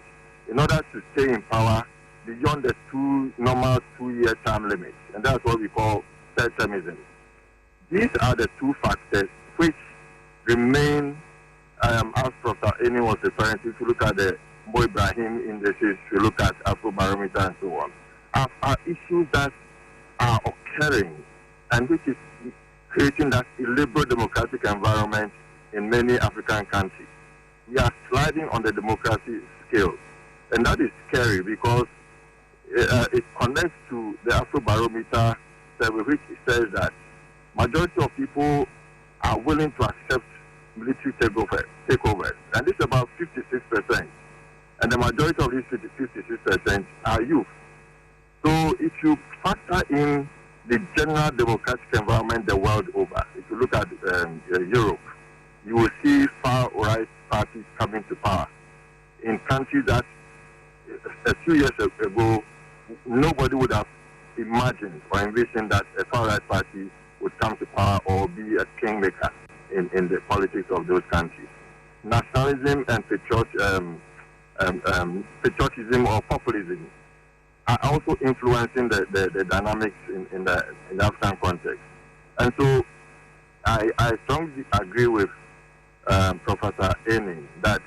Speaker 19: in order to stay in power beyond the normal 2-year term limit. And that's what we call third-termism. These are the two factors which remain, as Professor Eni was referring to, if you look at the Mo Ibrahim indices, if you look at Afrobarometer and so on, are issues that are occurring and which is creating that illiberal democratic environment in many African countries. We are sliding on the democracy scale, and that is scary because it connects to the Afrobarometer survey, which says that majority of people are willing to accept military takeovers, and this is about 56%, and the majority of these 56% are youth. So if you factor in the general democratic environment the world over, if you look at Europe, you will see far-right parties coming to power in countries that a few years ago nobody would have imagined or envisioned that a far-right party would come to power or be a kingmaker in the politics of those countries. Nationalism and patriotism or populism are also influencing the dynamics in the African context. And so I strongly agree with Professor Eni that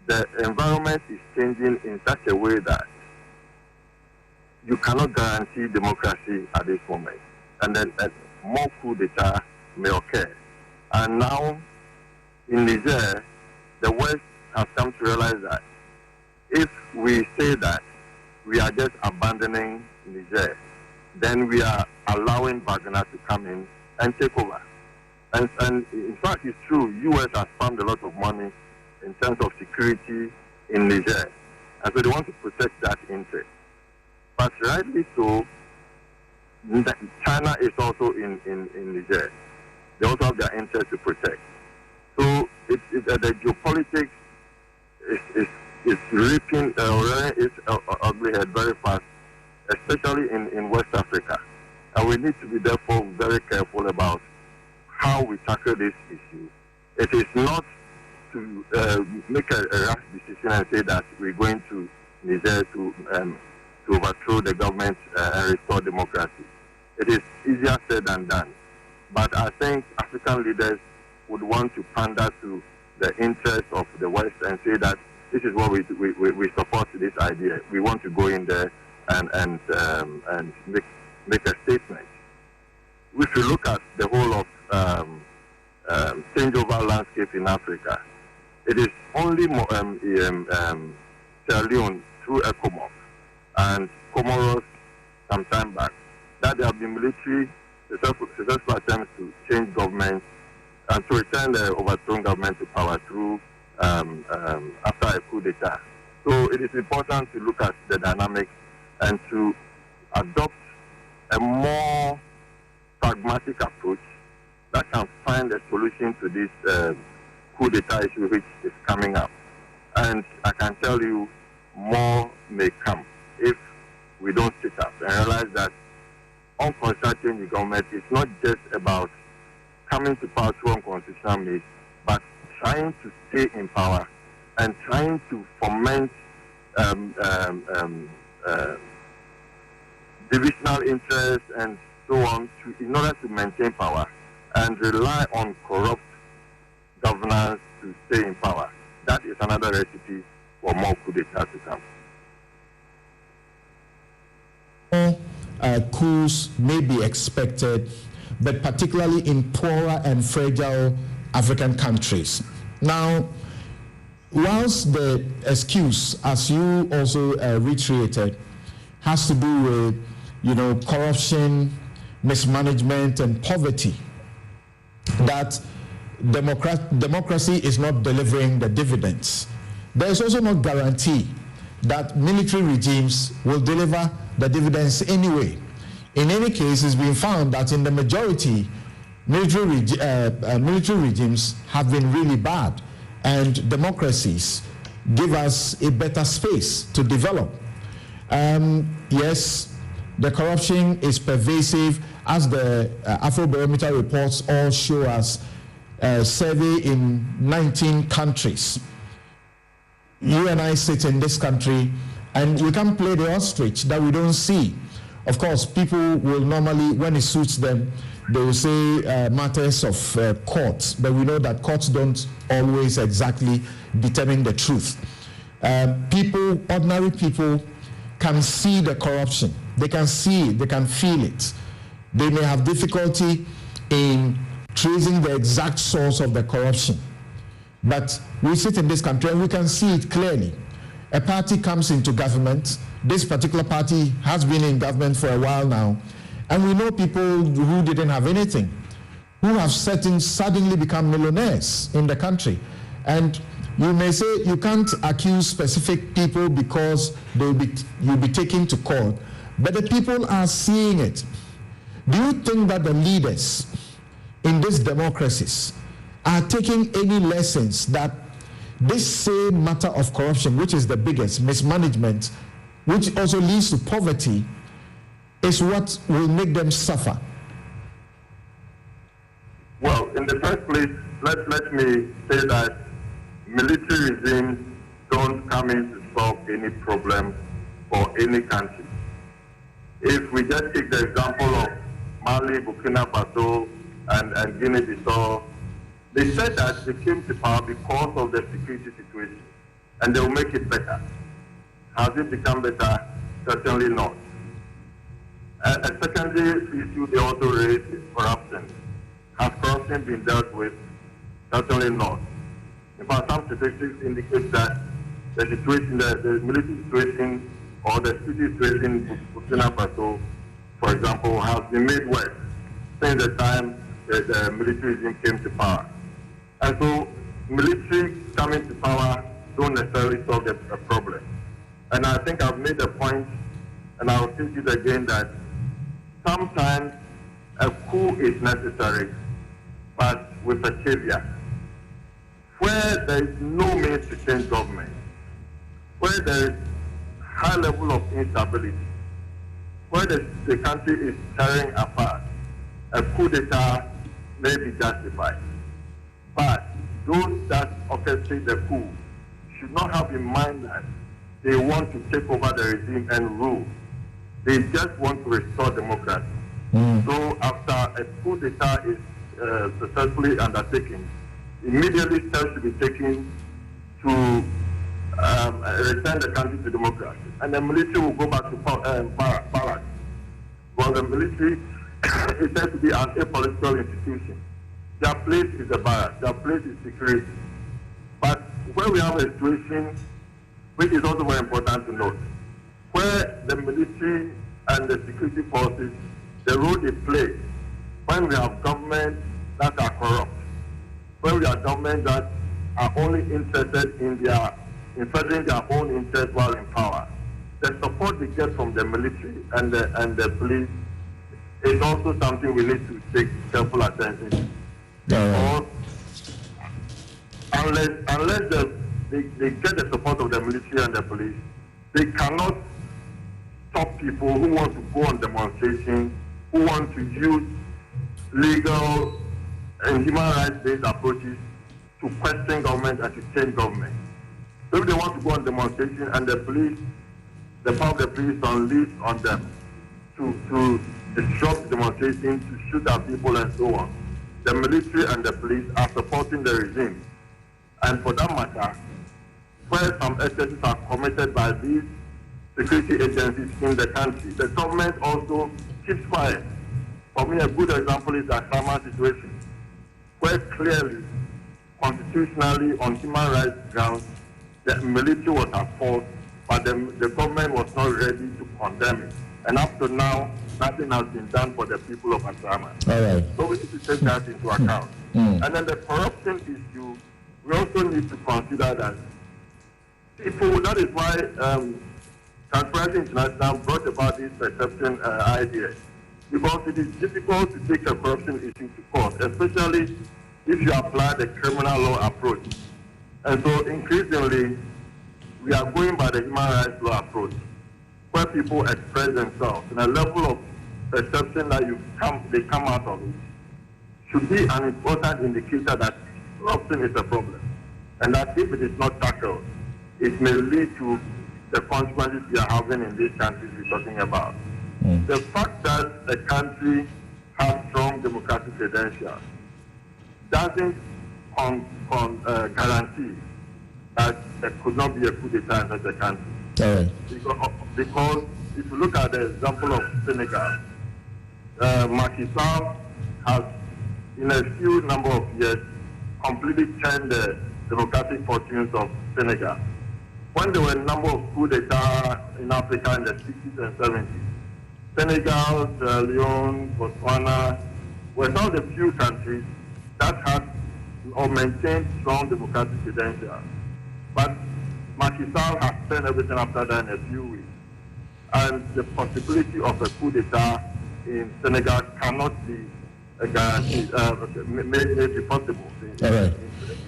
Speaker 19: the environment is changing in such a way that you cannot guarantee democracy at this moment. And then more coup d'etat may occur. And now in Niger, the West has come to realize that if we say that we are just abandoning Niger, then we are allowing Wagner to come in and take over. And in fact, it's true, U.S. has found a lot of money in terms of security in Niger. And so they want to protect that interest. But rightly so, China is also in Niger. They also have their interest to protect. So the geopolitics is reaping its ugly head very fast, especially in West Africa. And we need to be therefore very careful about how we tackle this issue. It is not to make a rash decision and say that we're going to Niger to overthrow the government and restore democracy. It is easier said than done. But I think African leaders would want to pander to the interests of the West and say that this is what we support this idea. We want to go in there and make a statement. If you look at the whole of changeover landscape in Africa, it is only Sierra Leone through ECOMOG and Comoros some time back that there have been military successful attempts to change government and to return the overthrown government to power through after a coup d'etat. So it is important to look at the dynamics and to adopt a more pragmatic approach that can find a solution to this coup d'etat issue which is coming up. And I can tell you more may come if we don't sit up and realize that unconstitutional change in government is not just about coming to power through unconstitutional means, but trying to stay in power and trying to foment divisional interests and so on in order to maintain power and rely on corrupt governance to stay in power. That is another recipe for more coup d'etat to come.
Speaker 1: Coups may be expected, but particularly in poorer and fragile African countries. Now, whilst the excuse, as you also reiterated, has to do with corruption, mismanagement, and poverty, that democracy is not delivering the dividends. There is also no guarantee that military regimes will deliver the dividends anyway. In any case, it's been found that in the majority, military regimes have been really bad, and democracies give us a better space to develop. Yes, the corruption is pervasive, as the Afrobarometer reports all show us. Survey in 19 countries. You and I sit in this country, and we can play the ostrich that we don't see. Of course, people will normally, when it suits them, they will say matters of courts, but we know that courts don't always exactly determine the truth. Ordinary people can see the corruption. They can see it, they can feel it. They may have difficulty in tracing the exact source of the corruption. But we sit in this country and we can see it clearly. A party comes into government. This particular party has been in government for a while now. And we know people who didn't have anything, who have suddenly become millionaires in the country. And you may say you can't accuse specific people because you'll be taken to court. But the people are seeing it. Do you think that the leaders in these democracies are taking any lessons that this same matter of corruption, which is the biggest, mismanagement, which also leads to poverty, is what will make them suffer?
Speaker 19: Well, in the first place, let me say that military regimes don't come in to solve any problem for any country. If we just take the example of Mali, Burkina Faso, and Guinea-Bissau, they said that they came to power because of the security situation, and they will make it better. Has it become better? Certainly not. A secondary issue they also raised is corruption. Has corruption been dealt with? Certainly not. In fact, some statistics indicate that the situation, the military situation or the security situation in Burkina Faso, for example, has been made worse since the time that the military regime came to power. And so military coming to power don't necessarily solve the problem. And I think I've made the point, and I'll say it again, that sometimes a coup is necessary, but with a caveat. Where there is no means to change government, where there is high level of instability, where the country is tearing apart, a coup d'etat may be justified. But those that orchestrate the coup should not have in mind that they want to take over the regime and rule. They just want to restore democracy. So after a coup d'etat is successfully undertaken, immediately steps to be taken to return the country to democracy. And the military will go back to barracks. Well, the military is said to be an apolitical institution. Their place is the barracks, their place is security. But where we have a situation, which is also very important to note, where the military and the security forces, the role they play, when we have governments that are corrupt, when we have governments that are only interested in furthering their own interests while in power, the support they get from the military and the police is also something we need to take careful attention to. Because unless they get the support of the military and the police, they cannot stop people who want to go on demonstrations, who want to use legal and human rights-based approaches to question government and to change government. So if they want to go on demonstration and the police, the power of the police unleashed on them to disrupt demonstrations, to shoot at people and so on, the military and the police are supporting the regime. And for that matter, where some excesses are committed by these security agencies in the country, the government also keeps quiet. For me, a good example is the Asama situation, where clearly, constitutionally, on human rights grounds, the military was at fault, but the government was not ready to condemn it. And up to now, nothing has been done for the people of Asama.
Speaker 1: All right.
Speaker 19: So we need to take that into account. And then the corruption issue, we also need to consider that people, that is why Transparency International brought about this perception idea. Because it is difficult to take a corruption issue to court, especially if you apply the criminal law approach. And so increasingly, we are going by the human rights law approach, where people express themselves in a level of perception that they come out of it, should be an important indicator that corruption is a problem. And that if it is not tackled, it may lead to the consequences we are having in these countries we're talking about. The fact that a country has strong democratic credentials doesn't guarantee that there could not be a coup d'etat in such a country. Because if you look at the example of Senegal, Macky Sall has, in a few number of years, completely changed the democratic fortunes of Senegal. When there were a number of coups d'etat in Africa in the 60s and 70s, Senegal, Sierra Leone, Botswana were some of the few countries that had or maintained strong democratic credentials. But Macky Sall has turned everything after that in a few weeks. And the possibility of a coup d'etat in Senegal cannot be guaranteed, made it possible.
Speaker 1: All right.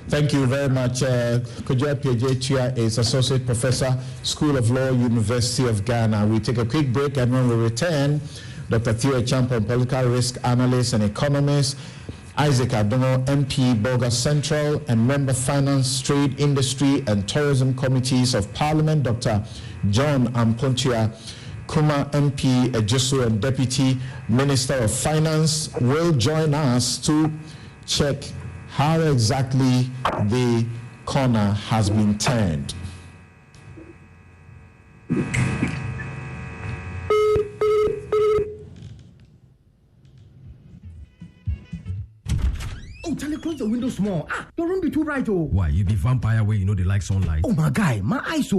Speaker 1: Thank you very much. Kujia Piejetua is Associate Professor, School of Law, University of Ghana. We take a quick break, and when we return, Dr. Theo Champion, Political Risk Analyst and Economist, Isaac Adono, MP, Boga Central, and Member Finance, Trade, Industry, and Tourism Committees of Parliament, Dr. John Ampontia Kuma, MP, Ejosu, and Deputy Minister of Finance will join us to check how exactly the corner has been turned.
Speaker 20: Oh, Charlie, close the window small. Your room be too bright, oh.
Speaker 4: Why, you be vampire where you know they like sunlight?
Speaker 20: Oh, my guy, my eyes.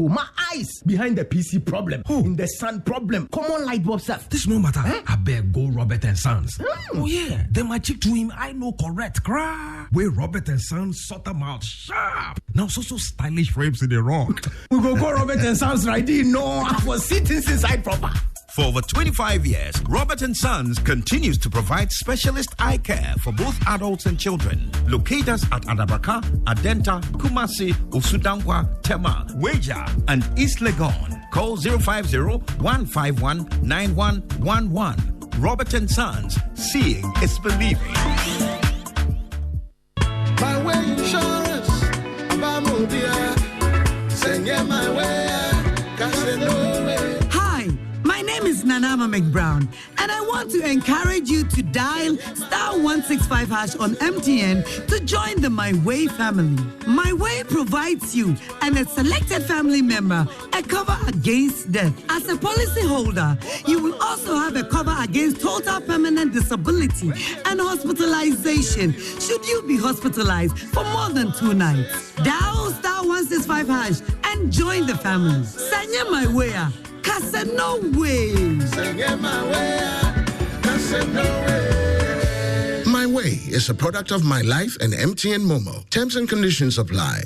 Speaker 20: Behind the PC problem. In the sun problem. Common light bulb stuff.
Speaker 4: This no matter. I beg go Robert and Sons. Oh, yeah. Then my chick to him, I know correct. Cry. Where Robert and Sons sort them out sharp. Now, so stylish frames in the rock.
Speaker 20: We go Robert and Sons right in. No, I was sitting inside proper.
Speaker 5: For over 25 years, Robert & Sons continues to provide specialist eye care for both adults and children. Locate us at Adabraka, Adenta, Kumasi, Usudankwa, Tema, Weja, and East Legon. Call 050-151-9111. Robert & Sons, seeing is believing.
Speaker 6: My way insurance, Abamobia, send my way,
Speaker 7: My name is Nanama McBrown, and I want to encourage you to dial *165# on MTN to join the My Way family. My Way provides you and a selected family member a cover against death. As a policyholder, you will also have a cover against total permanent disability and hospitalization should you be hospitalized for more than 2 nights. Dial *165# and join the family. Sanya My Way. No way.
Speaker 2: My Way is a product of My Life and MTN Momo. Terms and conditions apply.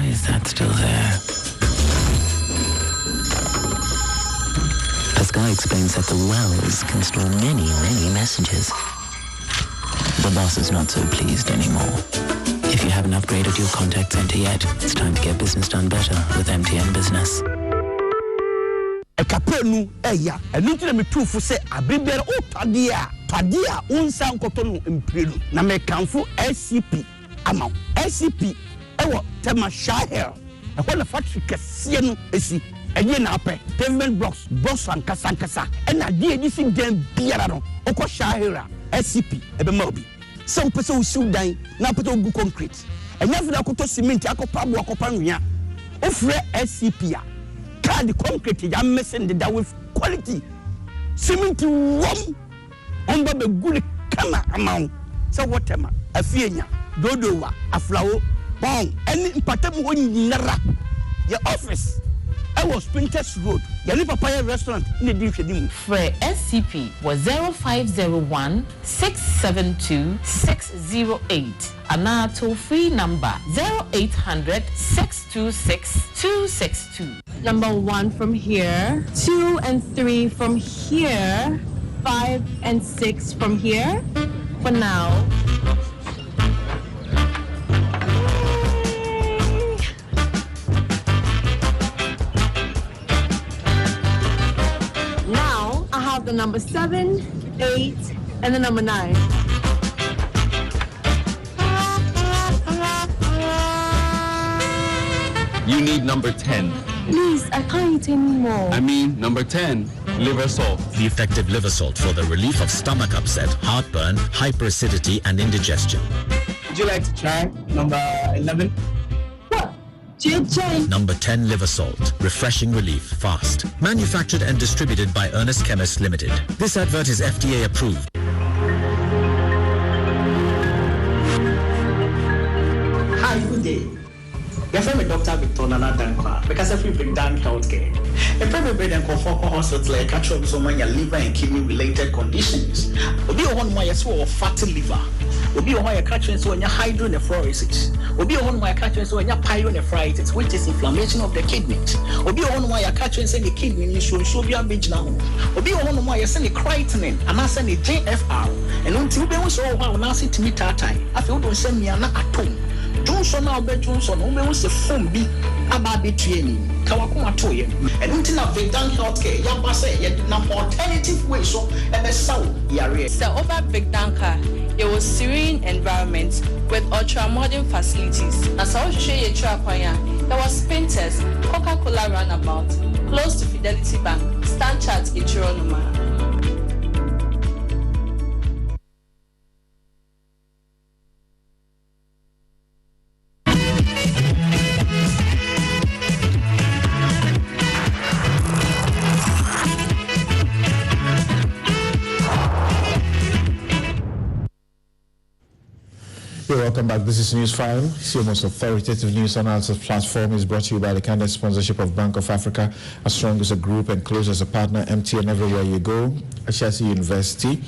Speaker 21: Is that still there? Pascal explains that the wells can store many, many messages. The boss is not so pleased anymore. If you haven't upgraded your contact center yet, it's time to get business done better with MTN Business.
Speaker 20: Kapenu eya enutire me tufu se abribere o padia unsa nkoto no emprelu na me kanfo SCP ama SCP ewo tema shahel e ho na factory kese no esi ɛyɛ na apɛ pavement blocks ankasa ɛna deɛ ɛdi si dan biara no ɔkɔ Shahira SCP ɛbɛma obi sɛ wopɛ sɛ wosiw dan na wopɛ sɛ wogu concrete ɛnyɛ afei akɔtɔ cement akɔpa abo akɔpa nwea wofrɛ SCP a car the concrete ya messing the with quality cement wom on ba be good kama amount so whatever afienya dodowa aflawo bon any patam ho nyinara your office I was Princess Road yani papaya restaurant in the division
Speaker 11: for SCP was 0501 672 608 and toll free number 0800 626 262.
Speaker 9: Number 1 from here, 2 and 3 from here, 5 and 6 from here. For now. Now I have the number 7, 8, and the number 9.
Speaker 8: You need number 10.
Speaker 9: Please, I can't eat anymore.
Speaker 8: I mean, number 10, liver salt.
Speaker 22: The effective liver salt for the relief of stomach upset, heartburn, hyperacidity, and indigestion.
Speaker 3: Would you like to try number 11?
Speaker 9: What? JJ.
Speaker 22: Number 10 liver salt. Refreshing relief, fast. Manufactured and distributed by Ernest Chemists Limited. This advert is FDA approved.
Speaker 23: Hi, good day. Your friend Dr. Victor Nana Dankwa, because every big Dan healthcare. A private bed and comfort hospital like catch up someone your liver and kidney related conditions. Obi one why you fatty liver. Obi one why you catch when you hydronephrosis. Obi one why you catch when you pyelonephritis, which is inflammation of the kidney. Obi one why you catch when the kidney should be a big now. Obi one why you send the creatinine and I send the JFR. And until we also how now sit me tatai. I feel don't send me an atom. Johnson now be Johnson, who was a phone be about training. Kawakuma to you. And until now, they done healthcare. Yabase, yet an alternative way so and a sound.
Speaker 9: So over Big Danka, it was serene environment with ultra modern facilities. As I was showing you there was Painters, Coca-Cola Runabout, close to Fidelity Bank, Stand Chat Ichironuma.
Speaker 1: Welcome back. This is News 5. It's your most authoritative news analysis platform. Is brought to you by the candid sponsorship of Bank of Africa, as strong as a group and close as a partner. MTN everywhere you go. Ashesi University,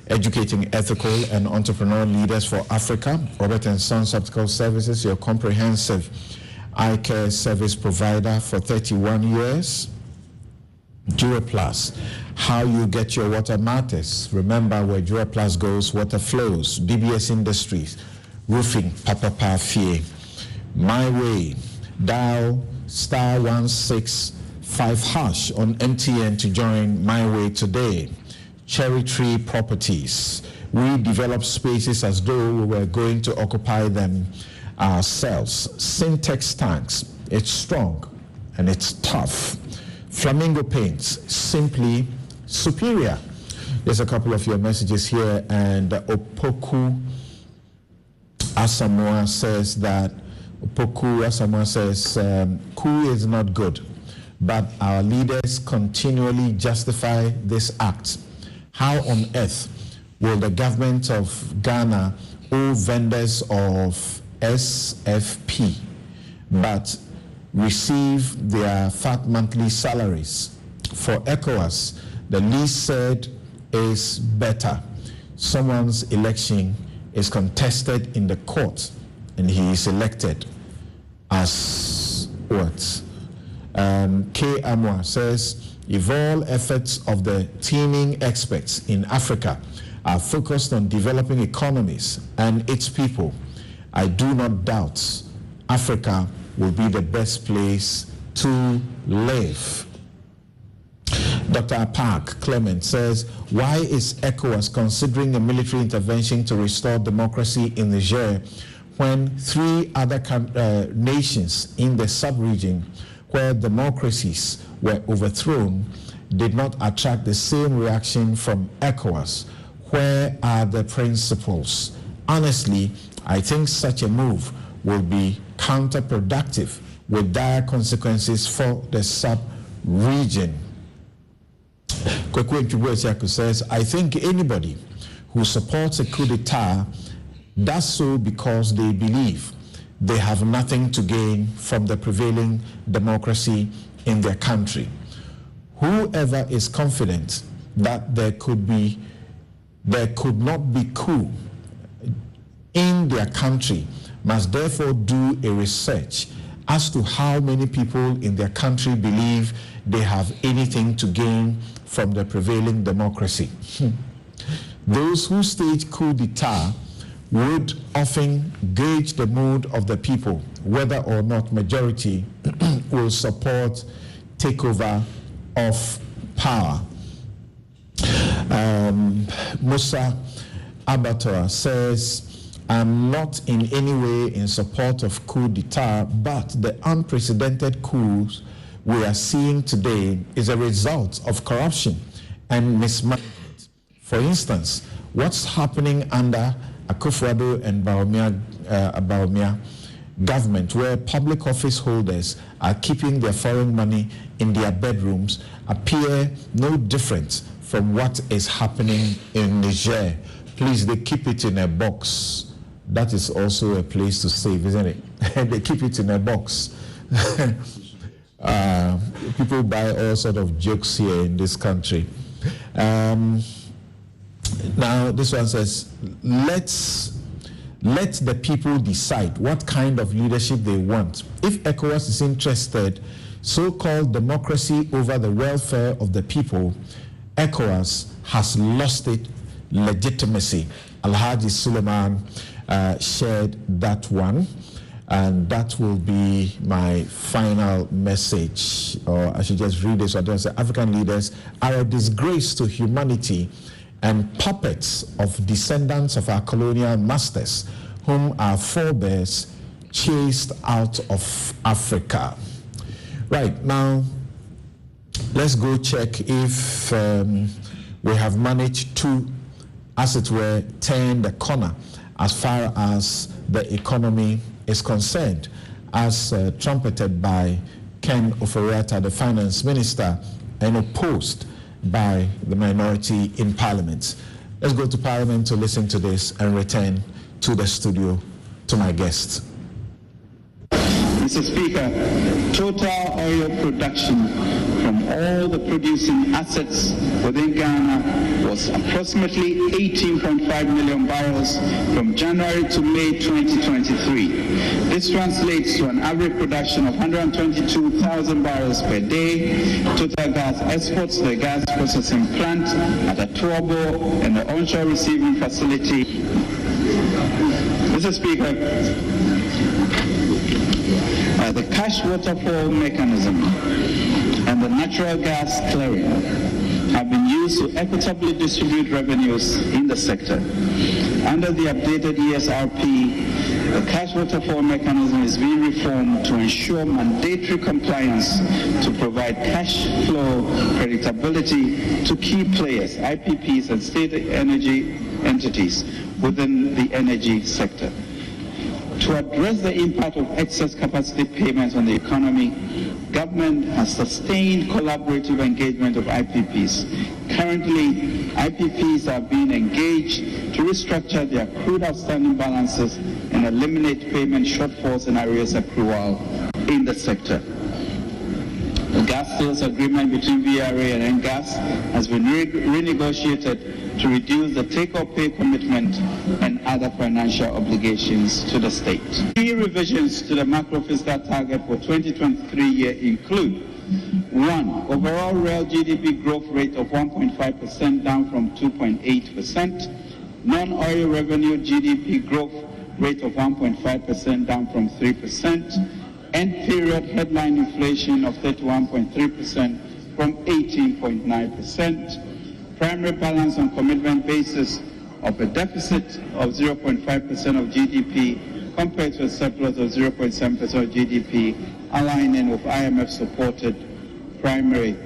Speaker 1: educating ethical and entrepreneurial leaders for Africa. Robert & Sons Optical Services, your comprehensive eye care service provider for 31 years. Duraplus, how you get your water matters. Remember, where Duraplus goes, water flows. DBS Industries, roofing, Papa Fie. My Way, dial *165# on MTN to join My Way today. Cherry Tree Properties, we develop spaces as though we were going to occupy them ourselves. Syntex tanks, it's strong and it's tough. Flamingo Paints, simply superior. There's a couple of your messages here, and Opoku Asamoah says that coup is not good, but our leaders continually justify this act. How on earth will the government of Ghana owe vendors of SFP but receive their fat monthly salaries? For ECOWAS, the least said is better. Someone's election is contested in the court and he is elected as what? K. Amwa says, if all efforts of the teaming experts in Africa are focused on developing economies and its people, I do not doubt Africa will be the best place to live. Dr. Park Clement says, why is ECOWAS considering a military intervention to restore democracy in Niger when 3 other nations in the sub-region where democracies were overthrown did not attract the same reaction from ECOWAS? Where are the principles? Honestly, I think such a move will be counterproductive with dire consequences for the sub-region. Kwekwe Nchubuesiaku says, I think anybody who supports a coup d'etat does so because they believe they have nothing to gain from the prevailing democracy in their country. Whoever is confident that there could not be coup in their country must therefore do a research as to how many people in their country believe they have anything to gain from the prevailing democracy. Those who stage coup d'etat would often gauge the mood of the people, whether or not majority will support takeover of power. Musa Abatora says, I'm not in any way in support of coup d'etat, but the unprecedented coups we are seeing today is a result of corruption and mismanagement. For instance, what's happening under Akufo-Addo and Bawumia government, where public office holders are keeping their foreign money in their bedrooms, appear no different from what is happening in Niger. Please, they keep it in a box. That is also a place to save, isn't it? They keep it in a box. People buy all sort of jokes here in this country. Now, this one says, let the people decide what kind of leadership they want. If ECOWAS is interested, so-called democracy over the welfare of the people, ECOWAS has lost its legitimacy. Alhaji Suleiman shared that one, and that will be my final message. Or I should just read this. So I don't say African leaders are a disgrace to humanity and puppets of descendants of our colonial masters, whom our forebears chased out of Africa. Right, now let's go check if we have managed to, as it were, turn the corner as far as the economy is concerned, as trumpeted by Ken Ofori-Atta, the finance minister, and opposed by the minority in Parliament. Let's go to Parliament to listen to this and return to the studio to my guests.
Speaker 10: Mr. Speaker, total oil production from all the producing assets within Ghana was approximately 18.5 million barrels from January to May 2023. This translates to an average production of 122,000 barrels per day. Total gas exports to the gas processing plant at Atuabo and the onshore receiving facility. Mr. Speaker, the cash waterfall mechanism and the natural gas clearing have been used to equitably distribute revenues in the sector. Under the updated ESRP, the cash waterfall mechanism is being reformed to ensure mandatory compliance to provide cash flow predictability to key players, IPPs and state energy entities within the energy sector. To address the impact of excess capacity payments on the economy, government has sustained collaborative engagement of IPPs. Currently, IPPs are being engaged to restructure their accrued outstanding balances and eliminate payment shortfalls and arrears accrual in the sector. The gas sales agreement between VRA and NGAS has been renegotiated to reduce the take-or-pay commitment and other financial obligations to the state. Key revisions to the macro-fiscal target for 2023 year include: 1. Overall real GDP growth rate of 1.5% down from 2.8%. Non-oil revenue GDP growth rate of 1.5% down from 3%. End period headline inflation of 31.3% from 18.9%. Primary balance on commitment basis of a deficit of 0.5% of GDP compared to a surplus of 0.7% of GDP, aligning with IMF-supported primary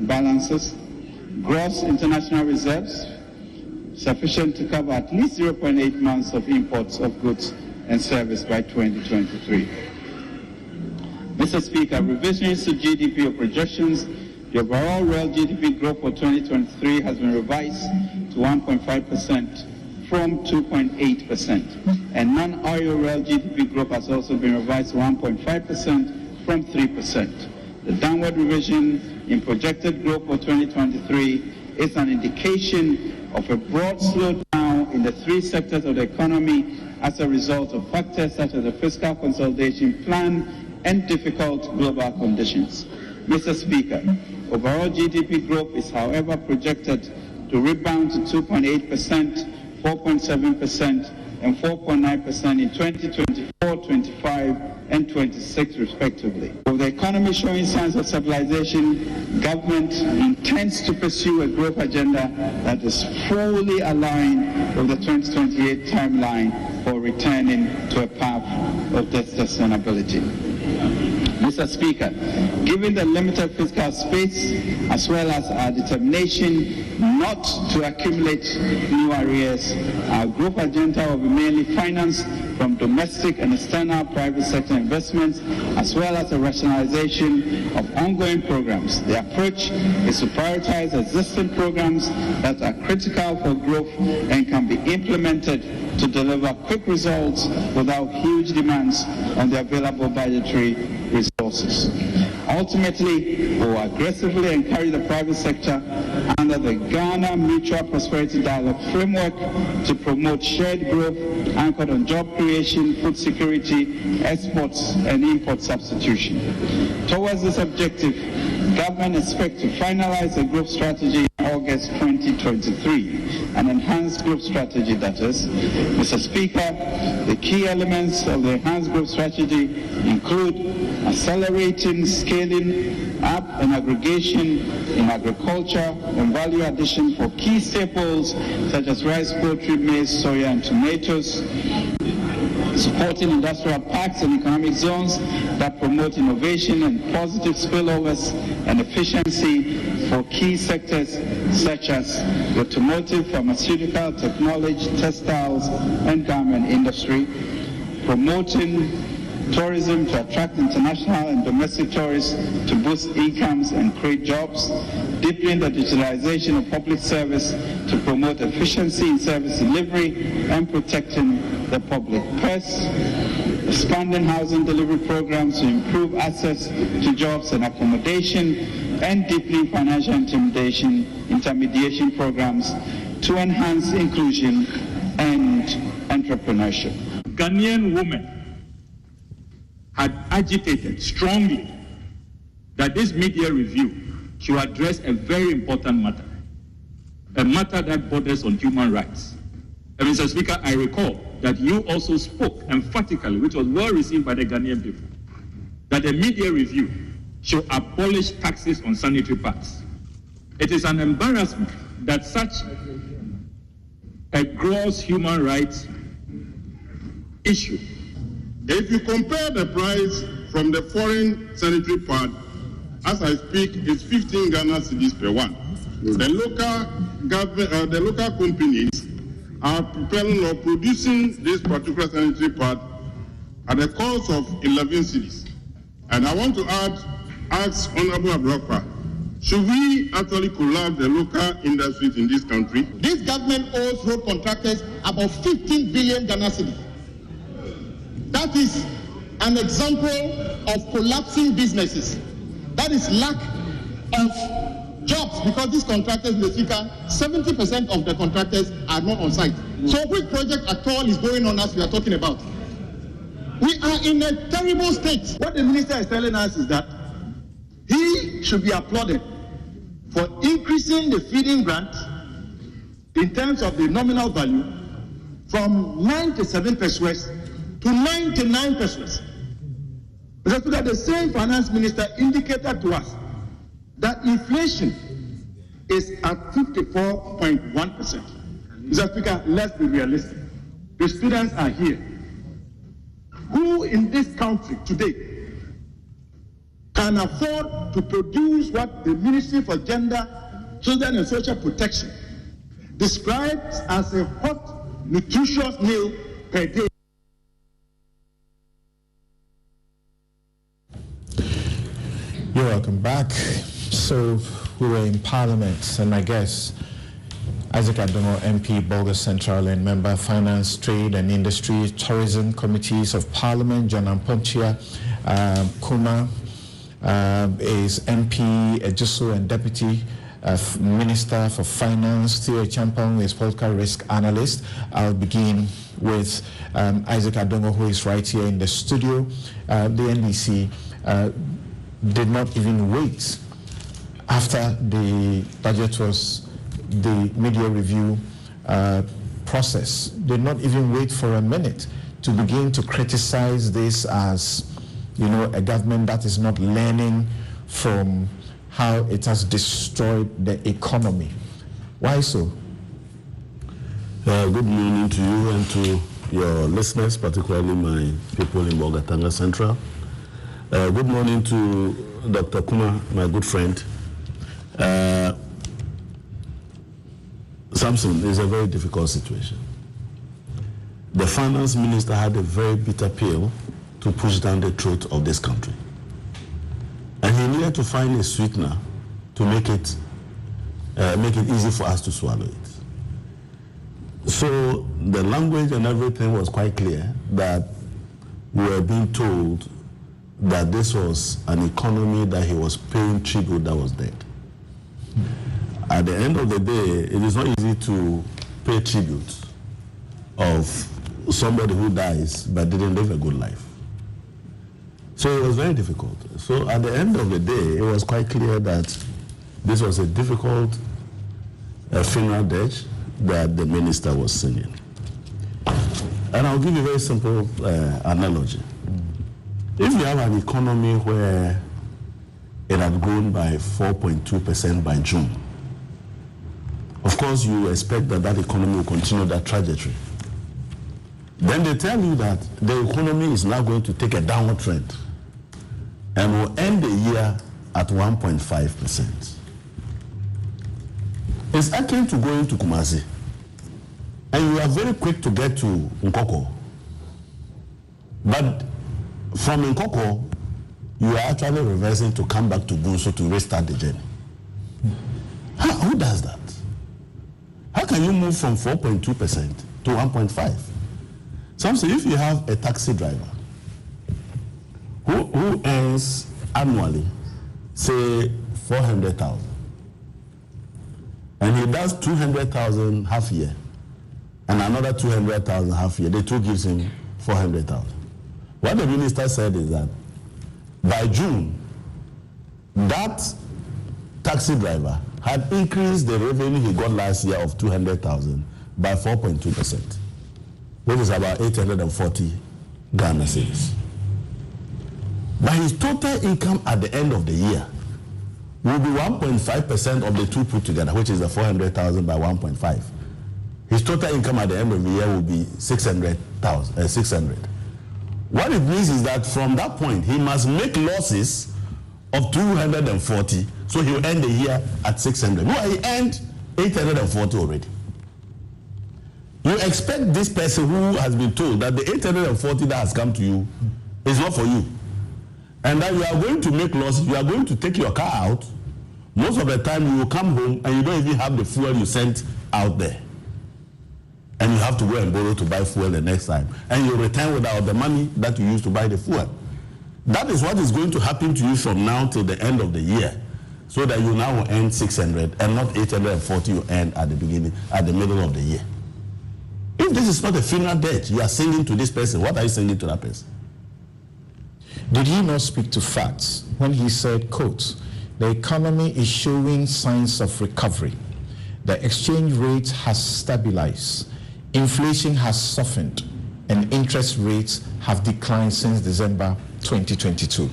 Speaker 10: balances. Gross international reserves sufficient to cover at least 0.8 months of imports of goods and service by 2023. Mr. Speaker, revisions to GDP or projections, the overall real GDP growth for 2023 has been revised to 1.5% from 2.8%, and non-oil real GDP growth has also been revised to 1.5% from 3%. The downward revision in projected growth for 2023 is an indication of a broad slowdown in the three sectors of the economy as a result of factors such as the fiscal consolidation plan and difficult global conditions. Mr. Speaker, overall GDP growth is, however, projected to rebound to 2.8%, 4.7%, and 4.9% in 2024, 25, and 26, respectively. With the economy showing signs of stabilization, government intends to pursue a growth agenda that is fully aligned with the 2028 timeline for returning to a path of sustainability. Mr. Speaker, given the limited fiscal space as well as our determination not to accumulate new arrears, our growth agenda will be mainly financed from domestic and external private sector investments as well as the rationalization of ongoing programs. The approach is to prioritize existing programs that are critical for growth and can be implemented to deliver quick results without huge demands on the available budgetary resources. Ultimately, we will aggressively encourage the private sector under the Ghana Mutual Prosperity Dialogue framework to promote shared growth anchored on job creation, food security, exports, and import substitution. Towards this objective, government expects to finalize a growth strategy in August 2023, an enhanced growth strategy that is. Mr. Speaker, the key elements of the enhanced growth strategy include accelerating, scaling up and aggregation in agriculture and value addition for key staples such as rice, poultry, maize, soya, and tomatoes, supporting industrial parks and economic zones that promote innovation and positive spillovers and efficiency for key sectors such as the automotive, pharmaceutical, technology, textiles, and garment industry, promoting tourism to attract international and domestic tourists to boost incomes and create jobs, deepening the digitalization of public service to promote efficiency in service delivery and protecting the public purse, expanding housing delivery programs to improve access to jobs and accommodation, and deepening financial intermediation programs to enhance inclusion and entrepreneurship.
Speaker 12: Ghanaian women had agitated strongly that this media review should address a very important matter, a matter that borders on human rights. And Mr. Speaker, I recall that you also spoke emphatically, which was well received by the Ghanaian people, that the media review should abolish taxes on sanitary pads. It is an embarrassment that such a gross human rights issue.
Speaker 13: If you compare the price from the foreign sanitary pad, as I speak, it's 15 Ghana cedis per one. The local companies are preparing or producing this particular sanitary pad at a cost of 11 cedis. And I want to ask Honorable Abropa, should we actually collapse the local industries in this country?
Speaker 15: This government owes road contractors about 15 billion Ghana cedis. That is an example of collapsing businesses. That is lack of jobs because these contractors, Mr. Speaker, 70% of the contractors are not on site. So which project at all is going on as we are talking about? We are in a terrible state. What the minister is telling us is that he should be applauded for increasing the feeding grant in terms of the nominal value from 97 pesos to 99 pesos. Mr. Speaker, the same finance minister indicated to us that inflation is at 54.1%. Mr. Speaker, let's be realistic. The students are here. who in this country today can afford to produce what the Ministry for Gender, Children and Social Protection describes as a hot, nutritious meal per day.
Speaker 1: You're welcome back. So we were in Parliament, and I guess Isaac Adongo, MP, Bolga Central, and member Finance, Trade and Industry, Tourism Committees of Parliament, John Amponchia Kuma is MP, Ejuso, and Deputy Minister for Finance. Theo Champong is Political Risk Analyst. I'll begin with Isaac Adongo, who is right here in the studio. The NDC did not even wait after the budget was the media review process. Did not even wait for a minute to begin to criticize this as, a government that is not learning from how it has destroyed the economy. Why so?
Speaker 14: Good morning to you and to your listeners, particularly my people in Bolgatanga Central. Good morning to Dr. Kuma, my good friend. Samson, is a very difficult situation. The finance minister had a very bitter pill to push down the throat of this country. And he needed to find a sweetener to make it easy for us to swallow it. So the language and everything was quite clear that we were being told that this was an economy that he was paying tribute that was dead. At the end of the day, it is not easy to pay tribute of somebody who dies but didn't live a good life. So it was very difficult. So at the end of the day, it was quite clear that this was a difficult funeral dirge that the minister was singing. And I'll give you a very simple analogy. If you have an economy where it had grown by 4.2% by June, of course you expect that that economy will continue that trajectory. Then they tell you that the economy is now going to take a downward trend and will end the year at 1.5%. It's akin to going to Kumasi, and you are very quick to get to Nkoko. But from Nkoko, you are actually reversing to come back to Bunso to restart the journey. Who does that? How can you move from 4.2% to 1.5%? Some say if you have a taxi driver who earns annually, say 400,000, and he does 200,000 half year, and another 200,000 half year, the two gives him 400,000. What the minister said is that by June, that taxi driver had increased the revenue he got last year of 200,000 by 4.2%, which is about 840 Ghana cedis. But his total income at the end of the year will be 1.5% of the two put together, which is the 400,000 by 1.5. His total income at the end of the year will be 600. What it means is that from that point, he must make losses of 240, so he'll end the year at 600. No, he earned 840 already. You expect this person who has been told that the 840 that has come to you is not for you, and that you are going to make losses, you are going to take your car out. Most of the time you will come home and you don't even have the fuel you sent out there. And you have to go and borrow to buy fuel the next time. And you return without the money that you used to buy the fuel. That is what is going to happen to you from now till the end of the year. So that you now will earn 600 and not 840 you earned at the beginning, at the middle of the year. If this is not a funeral dirge, you are singing to this person, what are you singing to that person?
Speaker 1: Did he not speak to facts when he said, quote, the economy is showing signs of recovery. The exchange rate has stabilized. Inflation has softened, and interest rates have declined since December 2022.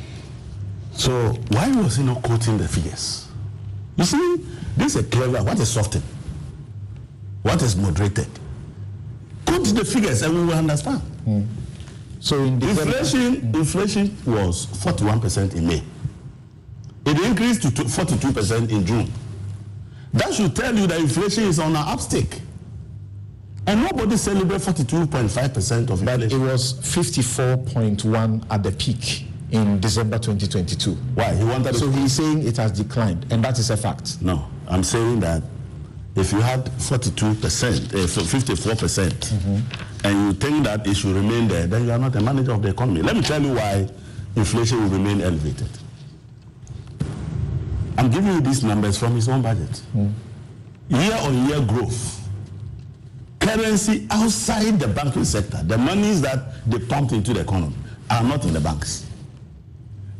Speaker 14: So why was he not quoting the figures? You see, this is a clever, what is softened? What is moderated? Quote the figures and we will understand.
Speaker 1: So in
Speaker 14: inflation was 41% in May. It increased to 42% in June. That should tell you that inflation is on an upstick. And nobody celebrates 42.5% of inflation.
Speaker 1: But it was 54.1 at the peak in December 2022.
Speaker 14: Why?
Speaker 1: So he's saying it has declined, and that is a fact.
Speaker 14: No, I'm saying that if you had 42%, 54%, and you think that it should remain there, then you are not a manager of the economy. Let me tell you why inflation will remain elevated. I'm giving you these numbers from his own budget. Year-on-year growth. Currency outside the banking sector, the monies that they pumped into the economy, are not in the banks.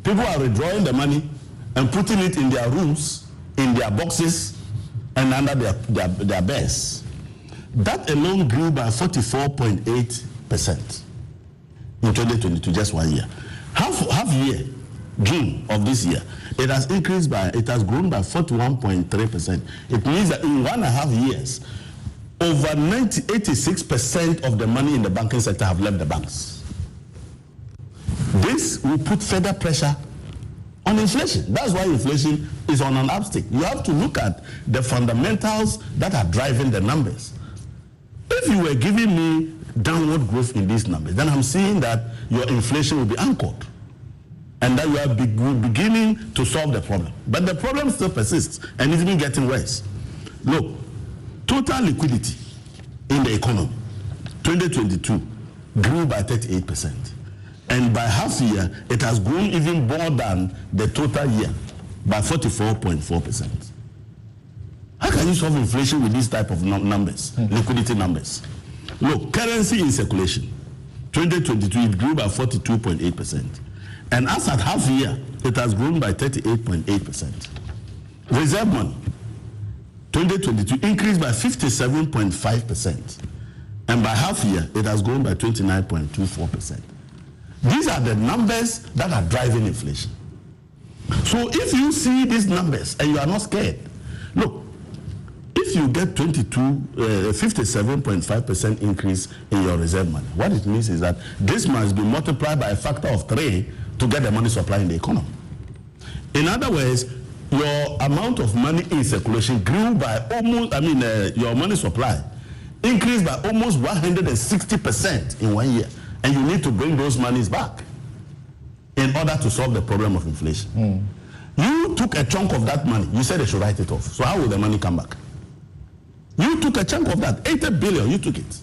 Speaker 14: People are withdrawing the money and putting it in their rooms, in their boxes, and under their beds. That alone grew by 44.8% in 2022, just 1 year. Half year, June of this year, it has grown by 41.3%. It means that in 1.5 years, over 86% of the money in the banking sector have left the banks. This will put further pressure on inflation. That's why inflation is on an upstick. You have to look at the fundamentals that are driving the numbers. If you were giving me downward growth in these numbers, then I'm seeing that your inflation will be anchored and that you are beginning to solve the problem. But the problem still persists and it's been getting worse. Look, total liquidity in the economy, 2022, grew by 38%. And by half year, it has grown even more than the total year, by 44.4%. How can you solve inflation with these type of numbers, liquidity numbers? Look, currency in circulation, 2022, it grew by 42.8%. And as at half year, it has grown by 38.8%. Reserve money, 2022, increased by 57.5%. And by half year, it has grown by 29.24%. These are the numbers that are driving inflation. So if you see these numbers and you are not scared, look, if you get 57.5% increase in your reserve money, what it means is that this must be multiplied by a factor of 3 to get the money supply in the economy. In other words, your amount of money in circulation grew by almost, your money supply increased by almost 160% in 1 year. And you need to bring those monies back in order to solve the problem of inflation. You took a chunk of that money. You said they should write it off. So how will the money come back? You took a chunk of that, 80 billion, you took it.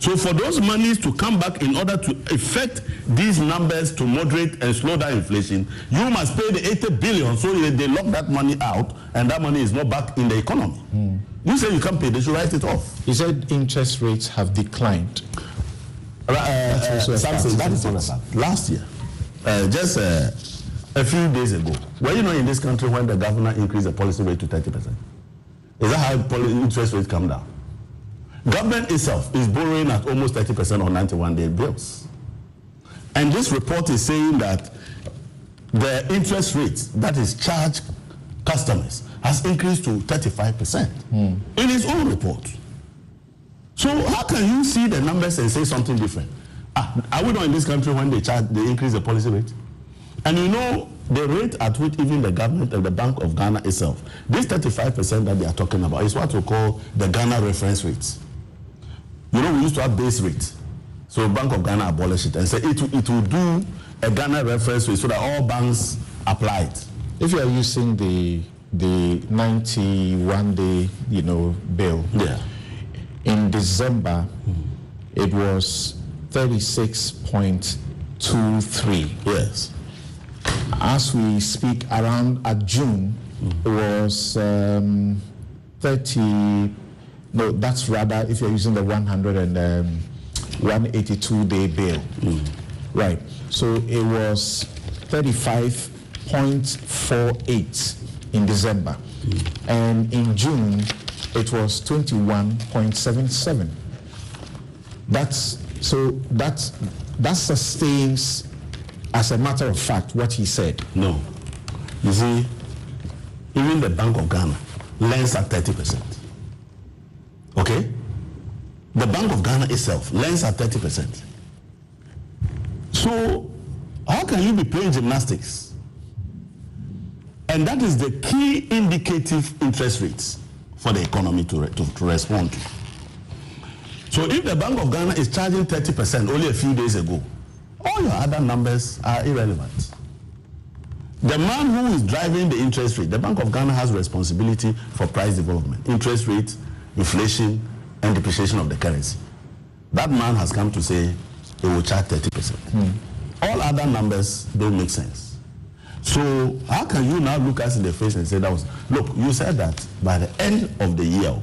Speaker 14: So for those monies to come back in order to effect these numbers to moderate and slow down inflation, you must pay the 80 billion so they lock that money out and that money is not back in the economy. You say you can't pay, they should write it off.
Speaker 1: You said interest rates have declined.
Speaker 14: Something that is not a fact. Last year, just a few days ago, were you not in this country when the governor increased the policy rate to 30%? Is that how interest rates come down? Government itself is borrowing at almost 30% on 91-day bills. And this report is saying that the interest rates that is charged customers has increased to 35% in its own report. So how can you see the numbers and say something different? Are we not in this country when they increase the policy rate? And you know the rate at which even the government and the Bank of Ghana itself, this 35% that they are talking about is what we call the Ghana reference rates. You know, we used to have base rates. So Bank of Ghana abolished it and said it will do a Ghana reference rate so that all banks apply it.
Speaker 1: If you are using the 91-day, bill, in December, it was 36.23.
Speaker 14: Yes.
Speaker 1: As we speak, at June, it was 30. No, that's rather if you're using the 182-day bill. Right. So it was 35.48 in December. And in June, it was 21.77. That sustains, as a matter of fact, what he said.
Speaker 14: No. You see, even the Bank of Ghana lends at 30%. Okay? The Bank of Ghana itself lends at 30%. So how can you be playing gymnastics? And that is the key indicative interest rates for the economy to respond to. So if the Bank of Ghana is charging 30% only a few days ago, all your other numbers are irrelevant. The man who is driving the interest rate, the Bank of Ghana has responsibility for price development, interest rate, inflation, and depreciation of the currency. That man has come to say he will charge 30%. All other numbers don't make sense. So how can you now look us in the face and say look, you said that by the end of the year,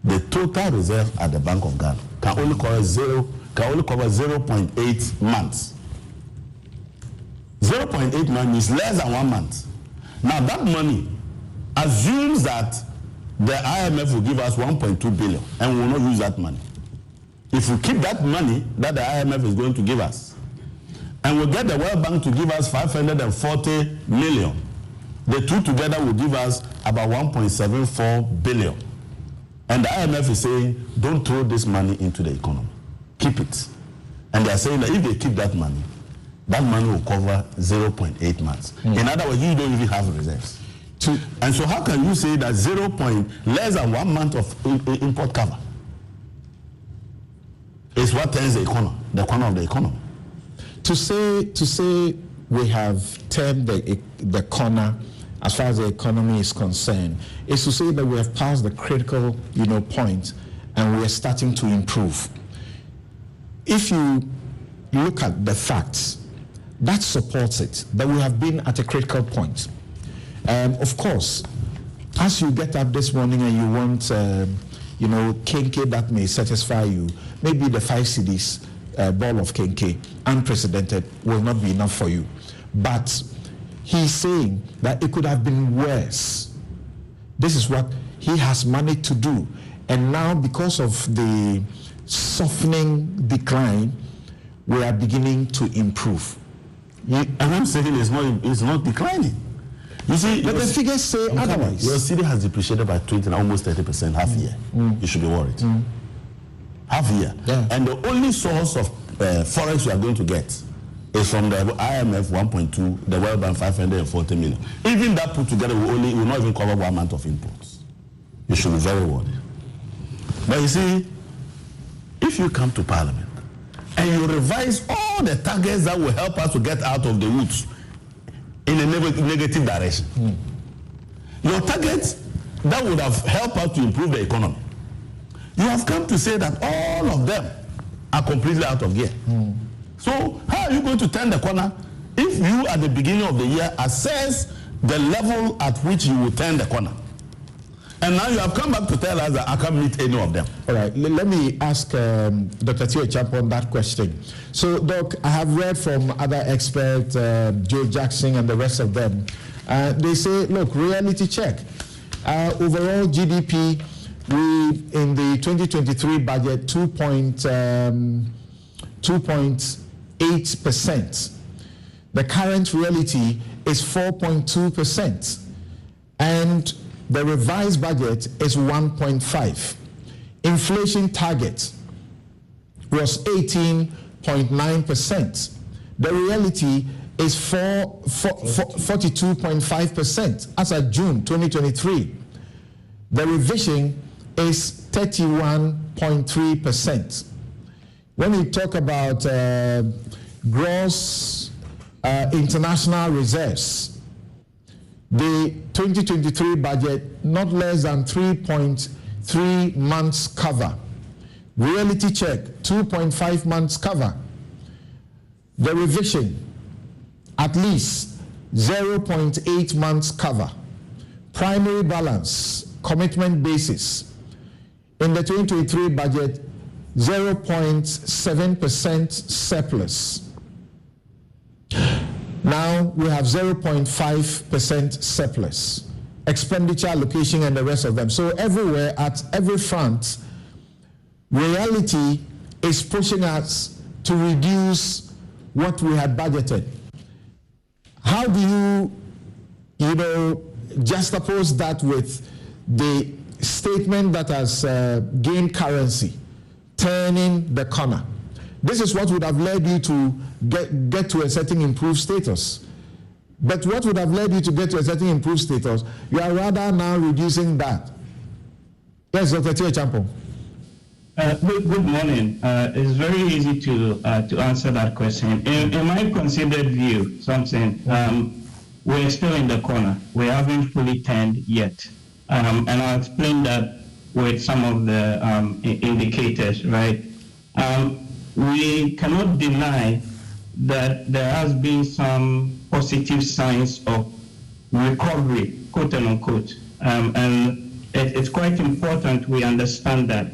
Speaker 14: the total reserve at the Bank of Ghana can only cover 0.8 months. 0.8 months means less than 1 month. Now that money assumes that the IMF will give us 1.2 billion and we will not use that money. If we keep that money that the IMF is going to give us and we'll get the World Bank to give us 540 million, the two together will give us about 1.74 billion. And the IMF is saying, don't throw this money into the economy. Keep it. And they are saying that if they keep that money will cover 0.8 months. In other words, you don't even have reserves. And so how can you say that less than 1 month of import cover is what turns the corner of the economy?
Speaker 1: To say we have turned the corner as far as the economy is concerned is to say that we have passed the critical point and we are starting to improve. If you look at the facts, that supports it, that we have been at a critical point. Of course, as you get up this morning and you want, kenke that may satisfy you, maybe the 5 cedis ball of kenke, unprecedented, will not be enough for you. But he's saying that it could have been worse. This is what he has managed to do. And now, because of the softening decline, we are beginning to improve.
Speaker 14: And I'm saying it's not declining. You see,
Speaker 1: but the figures say otherwise.
Speaker 14: Your city has depreciated by 20 and almost 30% half year. You should be worried. Half year. Yeah. And the only source of forex you are going to get is from the IMF 1.2, the World Bank 540 million. Even that put together will not even cover 1 month of imports. You should be very worried. But you see, if you come to Parliament and you revise all the targets that will help us to get out of the woods in a negative direction, your targets that would have helped us to improve the economy, you have come to say that all of them are completely out of gear. So how are you going to turn the corner if you at the beginning of the year assess the level at which you will turn the corner? And now you have come back to tell us that I can't meet any of them.
Speaker 1: All right, let me ask Dr. Theo Champon that question. So, Doc, I have read from other experts, Joe Jackson and the rest of them. They say, look, reality check. Overall GDP, we in the 2023 budget, 2.8%. The current reality is 4.2%. And the revised budget is 1.5. Inflation target was 18.9%. The reality is 42.5% as of June 2023. The revision is 31.3%. When we talk about gross international reserves, the 2023 budget, not less than 3.3 months cover. Reality check, 2.5 months cover. The revision, at least 0.8 months cover. Primary balance, commitment basis. In the 2023 budget, 0.7% surplus. Now we have 0.5% surplus, expenditure allocation and the rest of them. So everywhere, at every front, reality is pushing us to reduce what we had budgeted. How do you juxtapose that with the statement that has gained currency, turning the corner? This is what would have led you to get to a certain improved status. But what would have led you to get to a certain improved status, you are rather now reducing that. Yes, Dr. Tio Champo.
Speaker 16: Good morning. It's very easy to answer that question. In my considered view, we're still in the corner. We haven't fully turned yet. And I'll explain that with some of the indicators, right? We cannot deny that there has been some positive signs of recovery, quote unquote. And it's quite important we understand that.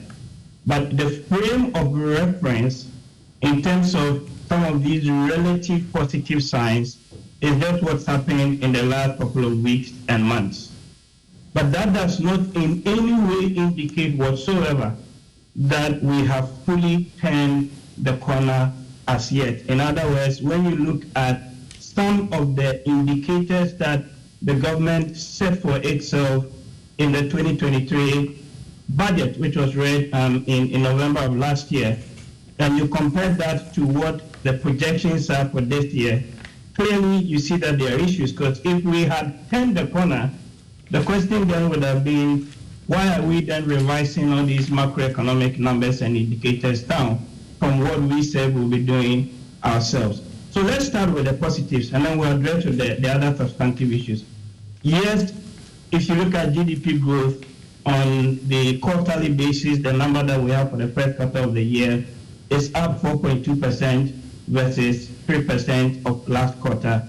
Speaker 16: But the frame of reference in terms of some of these relative positive signs is just what's happening in the last couple of weeks and months. But that does not in any way indicate whatsoever that we have fully turned the corner as yet. In other words, when you look at some of the indicators that the government set for itself in the 2023 budget, which was read in November of last year, and you compare that to what the projections are for this year, clearly you see that there are issues, because if we had turned the corner, the question then would have been, why are we then revising all these macroeconomic numbers and indicators down from what we said we'll be doing ourselves? So let's start with the positives, and then we'll address the other substantive issues. Yes, if you look at GDP growth on the quarterly basis, the number that we have for the first quarter of the year is up 4.2% versus 3% of last quarter.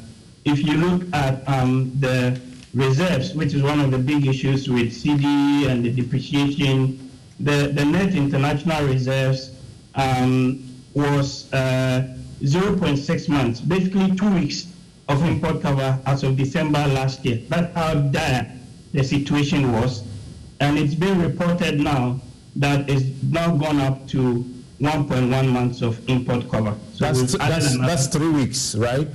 Speaker 16: If you look at the reserves, which is one of the big issues with CD and the depreciation, the net international reserves was 0.6 months, basically 2 weeks of import cover as of December last year. That's how dire the situation was. And it's been reported now that it's now gone up to 1.1 months of import cover. So
Speaker 1: that's 3 weeks, right?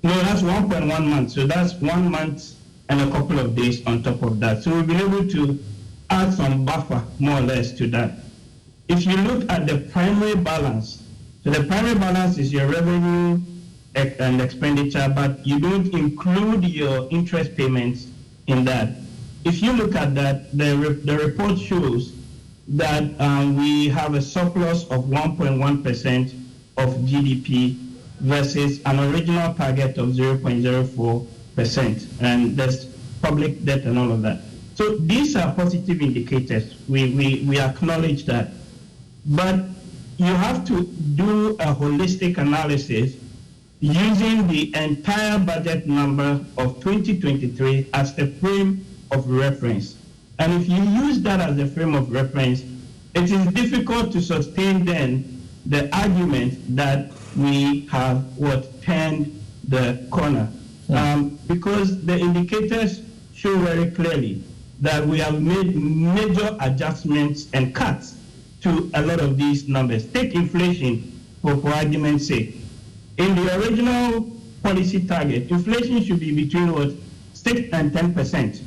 Speaker 16: No, that's 1.1 months. So that's 1 month and a couple of days on top of that. So we've been able to add some buffer, more or less, to that. If you look at the primary balance, so the primary balance is your revenue and expenditure, but you don't include your interest payments in that. If you look at that, the report shows that we have a surplus of 1.1% of GDP versus an original target of 0.04%. And there's public debt and all of that. So these are positive indicators. We acknowledge that. But you have to do a holistic analysis using the entire budget number of 2023 as the frame of reference. And if you use that as a frame of reference, it is difficult to sustain then the argument that we have turned the corner. Because the indicators show very clearly that we have made major adjustments and cuts to a lot of these numbers. Take inflation, for argument's sake. In the original policy target, inflation should be between 6 and 10%.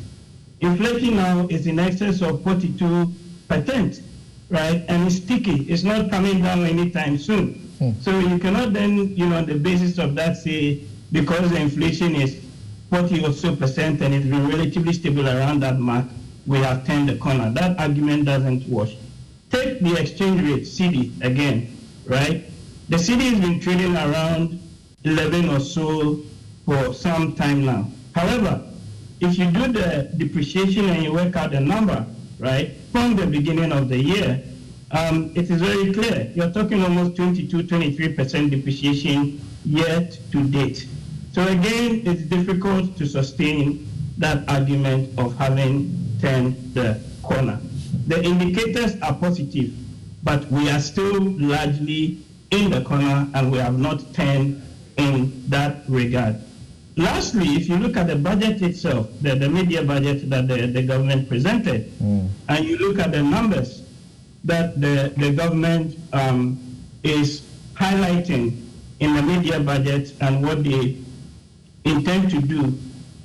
Speaker 16: Inflation now is in excess of 42%, right? And it's sticky. It's not coming down anytime soon. So you cannot then, on the basis of that, say, because the inflation is 40 or so percent and it's been relatively stable around that mark, we have turned the corner. That argument doesn't wash. Take the exchange rate, CD, again, right? The CD has been trading around 11 or so for some time now. However, if you do the depreciation and you work out the number, right, from the beginning of the year, it is very clear. You're talking almost 22-23% depreciation year to date. So again, it's difficult to sustain that argument of having turned the corner. The indicators are positive, but we are still largely in the corner and we have not turned in that regard. Lastly, if you look at the budget itself, the media budget that the government presented, and you look at the numbers that the government is highlighting in the media budget and what they intend to do,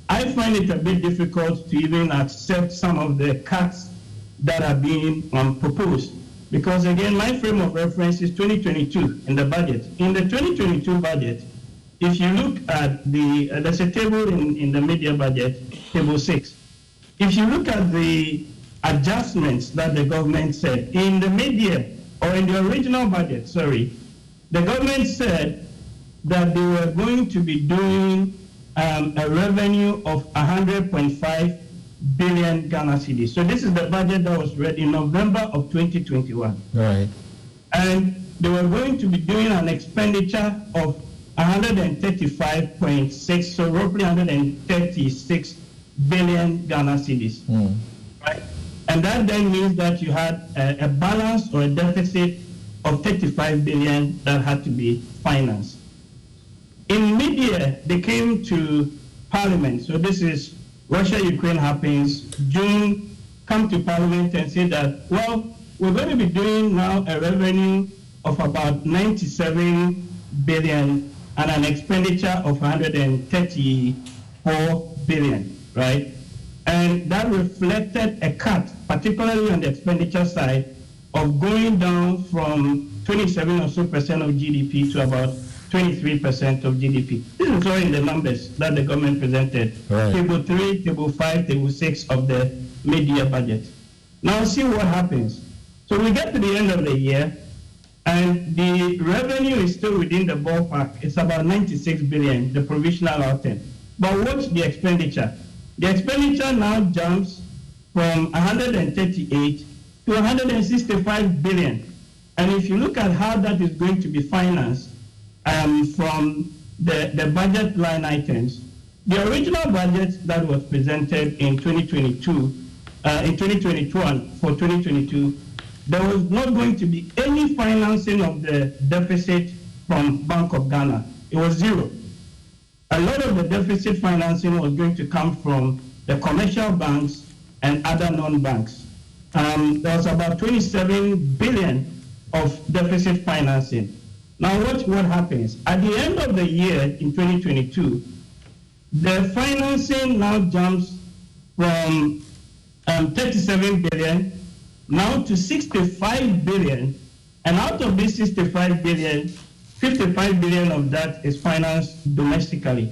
Speaker 16: I find it a bit difficult to even accept some of the cuts that are being proposed. because again, my frame of reference is 2022 in the budget. In the 2022 budget, if you look at there's a table in the media budget, table 6. If you look at the adjustments that the government said in the media, or in the original budget, sorry, the government said that they were going to be doing a revenue of 100.5 billion Ghana cedis. So this is the budget that was read in November of 2021.
Speaker 1: Right.
Speaker 16: And they were going to be doing an expenditure of 135.6, so roughly 136 billion Ghana cedis. Right? And that then means that you had a balance or a deficit of 35 billion that had to be financed. In mid-year, they came to Parliament. So this is Russia-Ukraine happens, June, come to Parliament and say that, well, we're going to be doing now a revenue of about 97 billion and an expenditure of 134 billion, right? And that reflected a cut, particularly on the expenditure side, of going down from 27% or so of GDP to about 23% of GDP. This is all in the numbers that the government presented. Right. Table 3, Table 5, Table 6 of the mid-year budget. Now see what happens. So we get to the end of the year, and the revenue is still within the ballpark. It's about 96 billion, the provisional outcome. But what's the expenditure? The expenditure now jumps from 138 to 165 billion. And if you look at how that is going to be financed from the budget line items, the original budget that was presented in 2021 for 2022, there was not going to be any financing of the deficit from Bank of Ghana. It was zero. A lot of the deficit financing was going to come from the commercial banks and other non-banks. There was about 27 billion of deficit financing. Now watch what happens. At the end of the year in 2022, the financing now jumps from 37 billion now to 65 billion. And out of this 65 billion, 55 billion of that is financed domestically.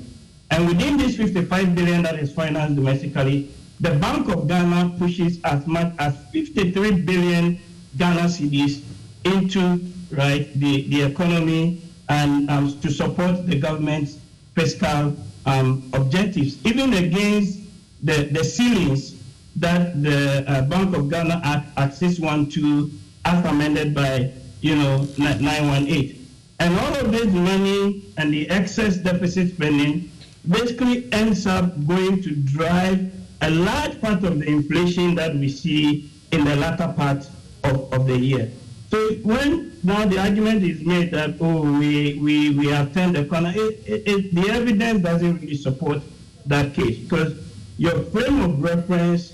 Speaker 16: And within this 55 billion that is financed domestically, the Bank of Ghana pushes as much as 53 billion Ghana cedis into the economy and to support the government's fiscal objectives, even against the ceilings that the Bank of Ghana Act 612 as amended by 918. And all of this money and the excess deficit spending basically ends up going to drive a large part of the inflation that we see in the latter part of the year. So when now the argument is made that, we have turned the corner, the evidence doesn't really support that case, because your frame of reference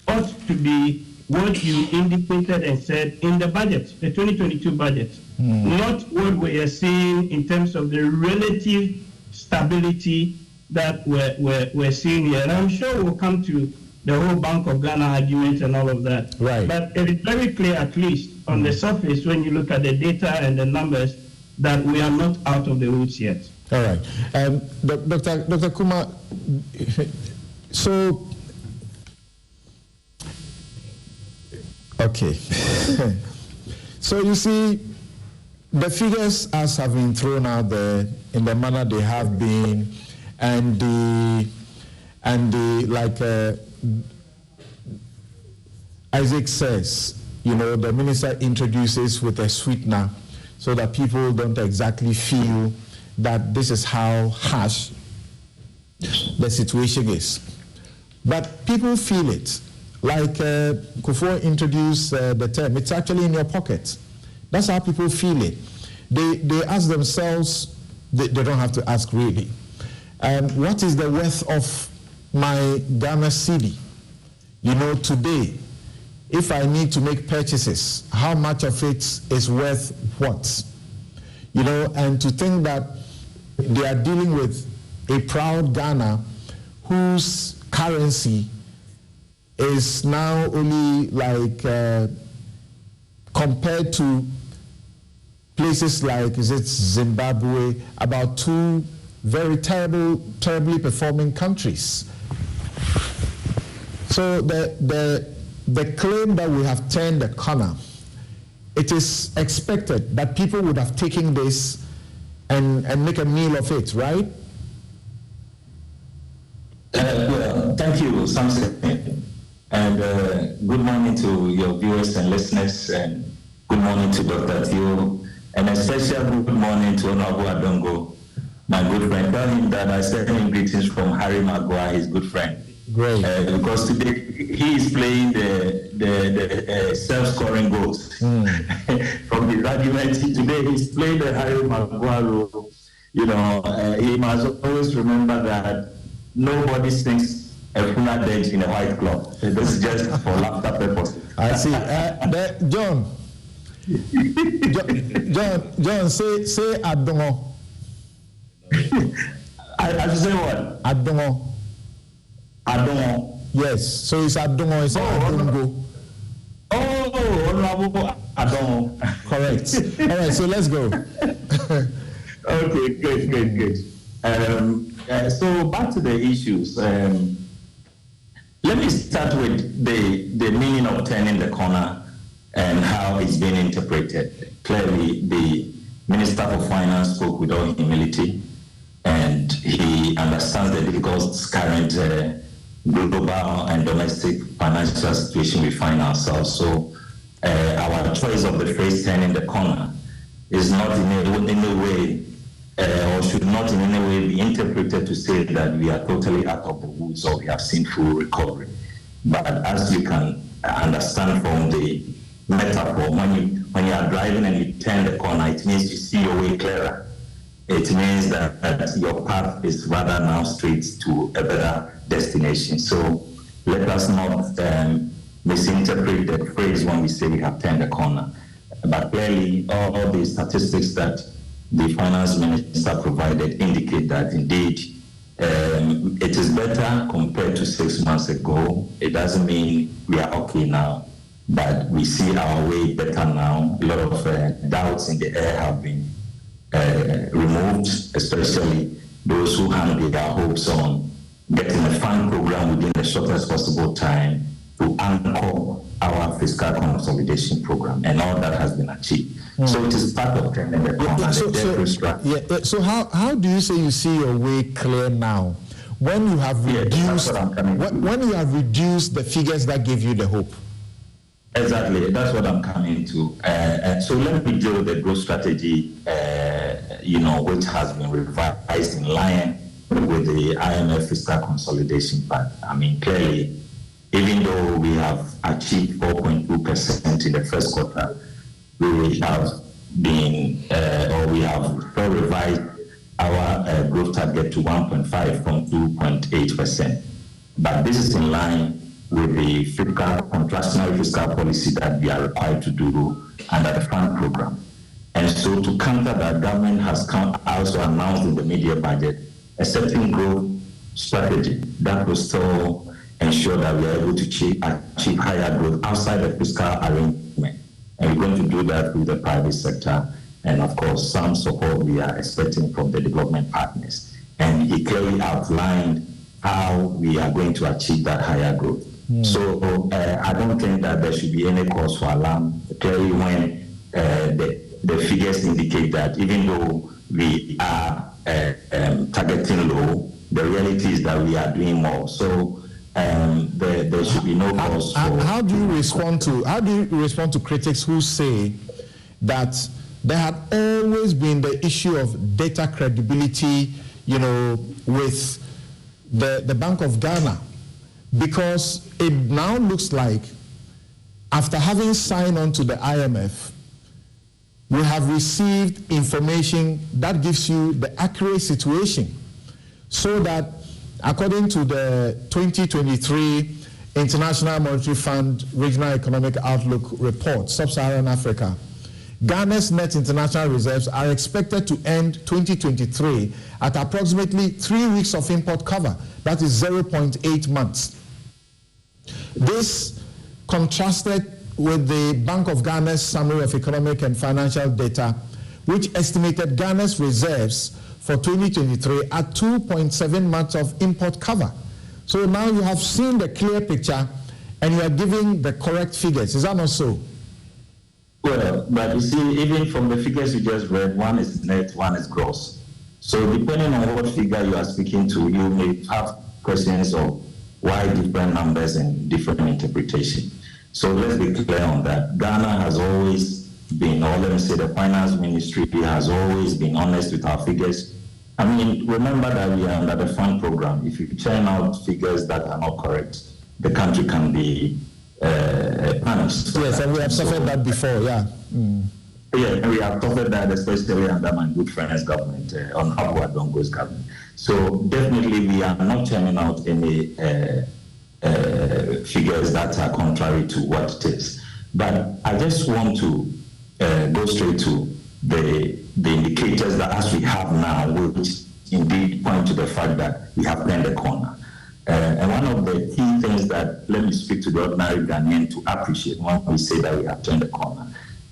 Speaker 16: ought to be what you indicated and said in the budget, the 2022 budget, not what we are seeing in terms of the relative stability that we're seeing here. And I'm sure we'll come to the whole Bank of Ghana argument and all of that. Right. But it is very clear, at least on the surface, when you look at the data and the numbers, that we are not out of the woods yet.
Speaker 1: All right. Dr. Kumar, so, okay. So you see, the figures as have been thrown out there in the manner they have been, and like Isaac says, the minister introduces with a sweetener so that people don't exactly feel that this is how harsh the situation is. But people feel it. Like Kufuor introduced the term, it's actually in your pocket. That's how people feel it. They ask themselves, they don't have to ask really, what is the worth of my Ghana cedi? Today, if I need to make purchases, how much of it is worth what? And to think that they are dealing with a proud Ghana whose currency is now only like compared to places like, is it Zimbabwe, about two very terribly performing countries. So the claim that we have turned the corner, it is expected that people would have taken this and make a meal of it, right?
Speaker 17: Well, thank you, Samson. And good morning to your viewers and listeners, and good morning to Dr. Theo, and a special good morning to Honorable Adongo, my good friend. Tell him that I send him greetings from Harry Maguire, his good friend.
Speaker 1: Great.
Speaker 17: Because today he is playing the self-scoring goals. From his argument, today he's playing the Harry Maguire role. You know, he must always remember that nobody sings a fuller dead in a white cloth. This is just for laughter purposes.
Speaker 1: I see. John, say Adongo.
Speaker 17: I should say what?
Speaker 1: Adongo.
Speaker 17: Adongo.
Speaker 1: Yes. So it's Adongo. It's Adongo.
Speaker 17: Honorable Adongo.
Speaker 1: Correct. All right. So let's go.
Speaker 17: Okay. Good. So back to the issues. Let me start with the meaning of turning the corner and how it's been interpreted. Clearly, the Minister for Finance spoke with all humility, and he understands the difficult current global and domestic financial situation we find ourselves. So our choice of the phrase turning the corner is not in any way or should not in any way be interpreted to say that we are totally out of the woods or we have seen full recovery. But as you can understand from the metaphor, when you are driving and you turn the corner, it means you see your way clearer. It means that your path is rather now straight to a better destination. So let us not misinterpret the phrase when we say we have turned the corner. But clearly, all the statistics that the finance minister provided indicate that indeed it is better compared to 6 months ago. It doesn't mean we are okay now, but we see our way better now. A lot of doubts in the air have been removed, especially those who hang their hopes on getting a fund program within the shortest possible time to anchor our fiscal consolidation program, and all that has been achieved. So it is part of turning the corner.
Speaker 1: So how do you say you see your way clear now, when you have reduced when you have reduced the figures that gave you the hope?
Speaker 17: Exactly, that's what I'm coming to. So let me deal with the growth strategy, which has been revised in line with the IMF fiscal consolidation plan. I mean, clearly, even though we have achieved 4.2% in the first quarter, we have been, we have revised our growth target to 1.5 from 2.8%. But this is in line with the contractionary fiscal policy that we are required to do under the fund program. And so to counter that, government has also announced in the media budget a certain growth strategy that will still ensure that we are able to achieve higher growth outside the fiscal arrangement. And we're going to do that with the private sector and, of course, some support we are expecting from the development partners. And he clearly outlined how we are going to achieve that higher growth. So I don't think that there should be any cause for alarm. Clearly, when the figures indicate that even though we are targeting low, the reality is that we are doing more. So there should be no cause for.
Speaker 1: How do you respond to critics who say that there had always been the issue of data credibility, with the Bank of Ghana, because it now looks like after having signed on to the IMF, we have received information that gives you the accurate situation, so that according to the 2023 International Monetary Fund Regional Economic Outlook Report, Sub-Saharan Africa, Ghana's net international reserves are expected to end 2023 at approximately 3 weeks of import cover. That is 0.8 months. This contrasted with the Bank of Ghana's Summary of Economic and Financial Data, which estimated Ghana's reserves for 2023 at 2.7 months of import cover. So now you have seen the clear picture and you are giving the correct figures. Is that not so?
Speaker 17: Well, but you see, even from the figures you just read, one is net, one is gross. So depending on what figure you are speaking to, you may have questions of why different numbers and different interpretation. So let's be clear on that. Ghana has always been, or let me say the finance ministry has always been honest with our figures. I mean, remember that we are under the fund program. If you churn out figures that are not correct, the country can be punished.
Speaker 1: Yes, and we have suffered that before, yeah.
Speaker 17: Yeah, we have suffered that, especially under my good friend's government, on Abu Adongo's government. So definitely we are not churning out any figures that are contrary to what it is. But I just want to go straight to the indicators that as we have now, which indeed point to the fact that we have turned the corner. And one of the key things that, let me speak to the ordinary Ghanaian to appreciate when we say that we have turned the corner.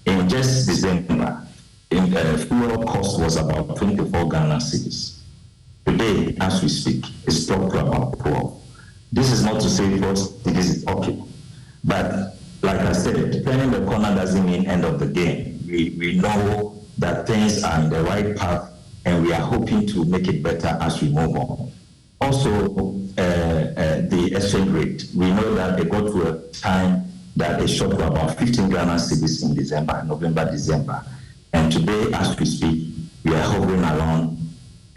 Speaker 17: In just December, fuel cost was about 24 Ghana cedis. Today, as we speak, it's dropped to about 12. This is not to say first this is okay. But like I said, turning the corner doesn't mean end of the game. We know that things are in the right path and we are hoping to make it better as we move on. Also, the exchange rate. We know that it got to a time that it shot to about 15 Ghana cedis in December, November, December. And today, as we speak, we are hovering around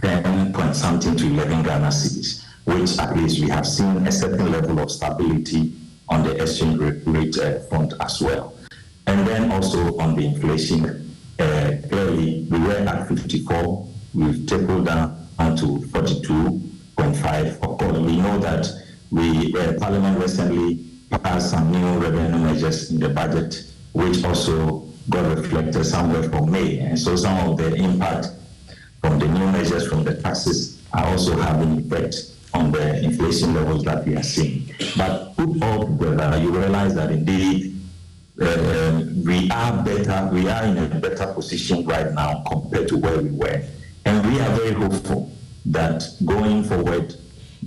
Speaker 17: 10 point something to 11 Ghana cedis, which at least we have seen a certain level of stability on the exchange rate front as well. And then also on the inflation, clearly we were at 54, we've tapered down to 42.5. Of course, we know that Parliament recently passed some new revenue measures in the budget, which also got reflected somewhere from May. And so some of the impact from the new measures from the taxes are also having effect on the inflation levels that we are seeing. But put all together, you realize that indeed we are in a better position right now compared to where we were. And we are very hopeful that going forward,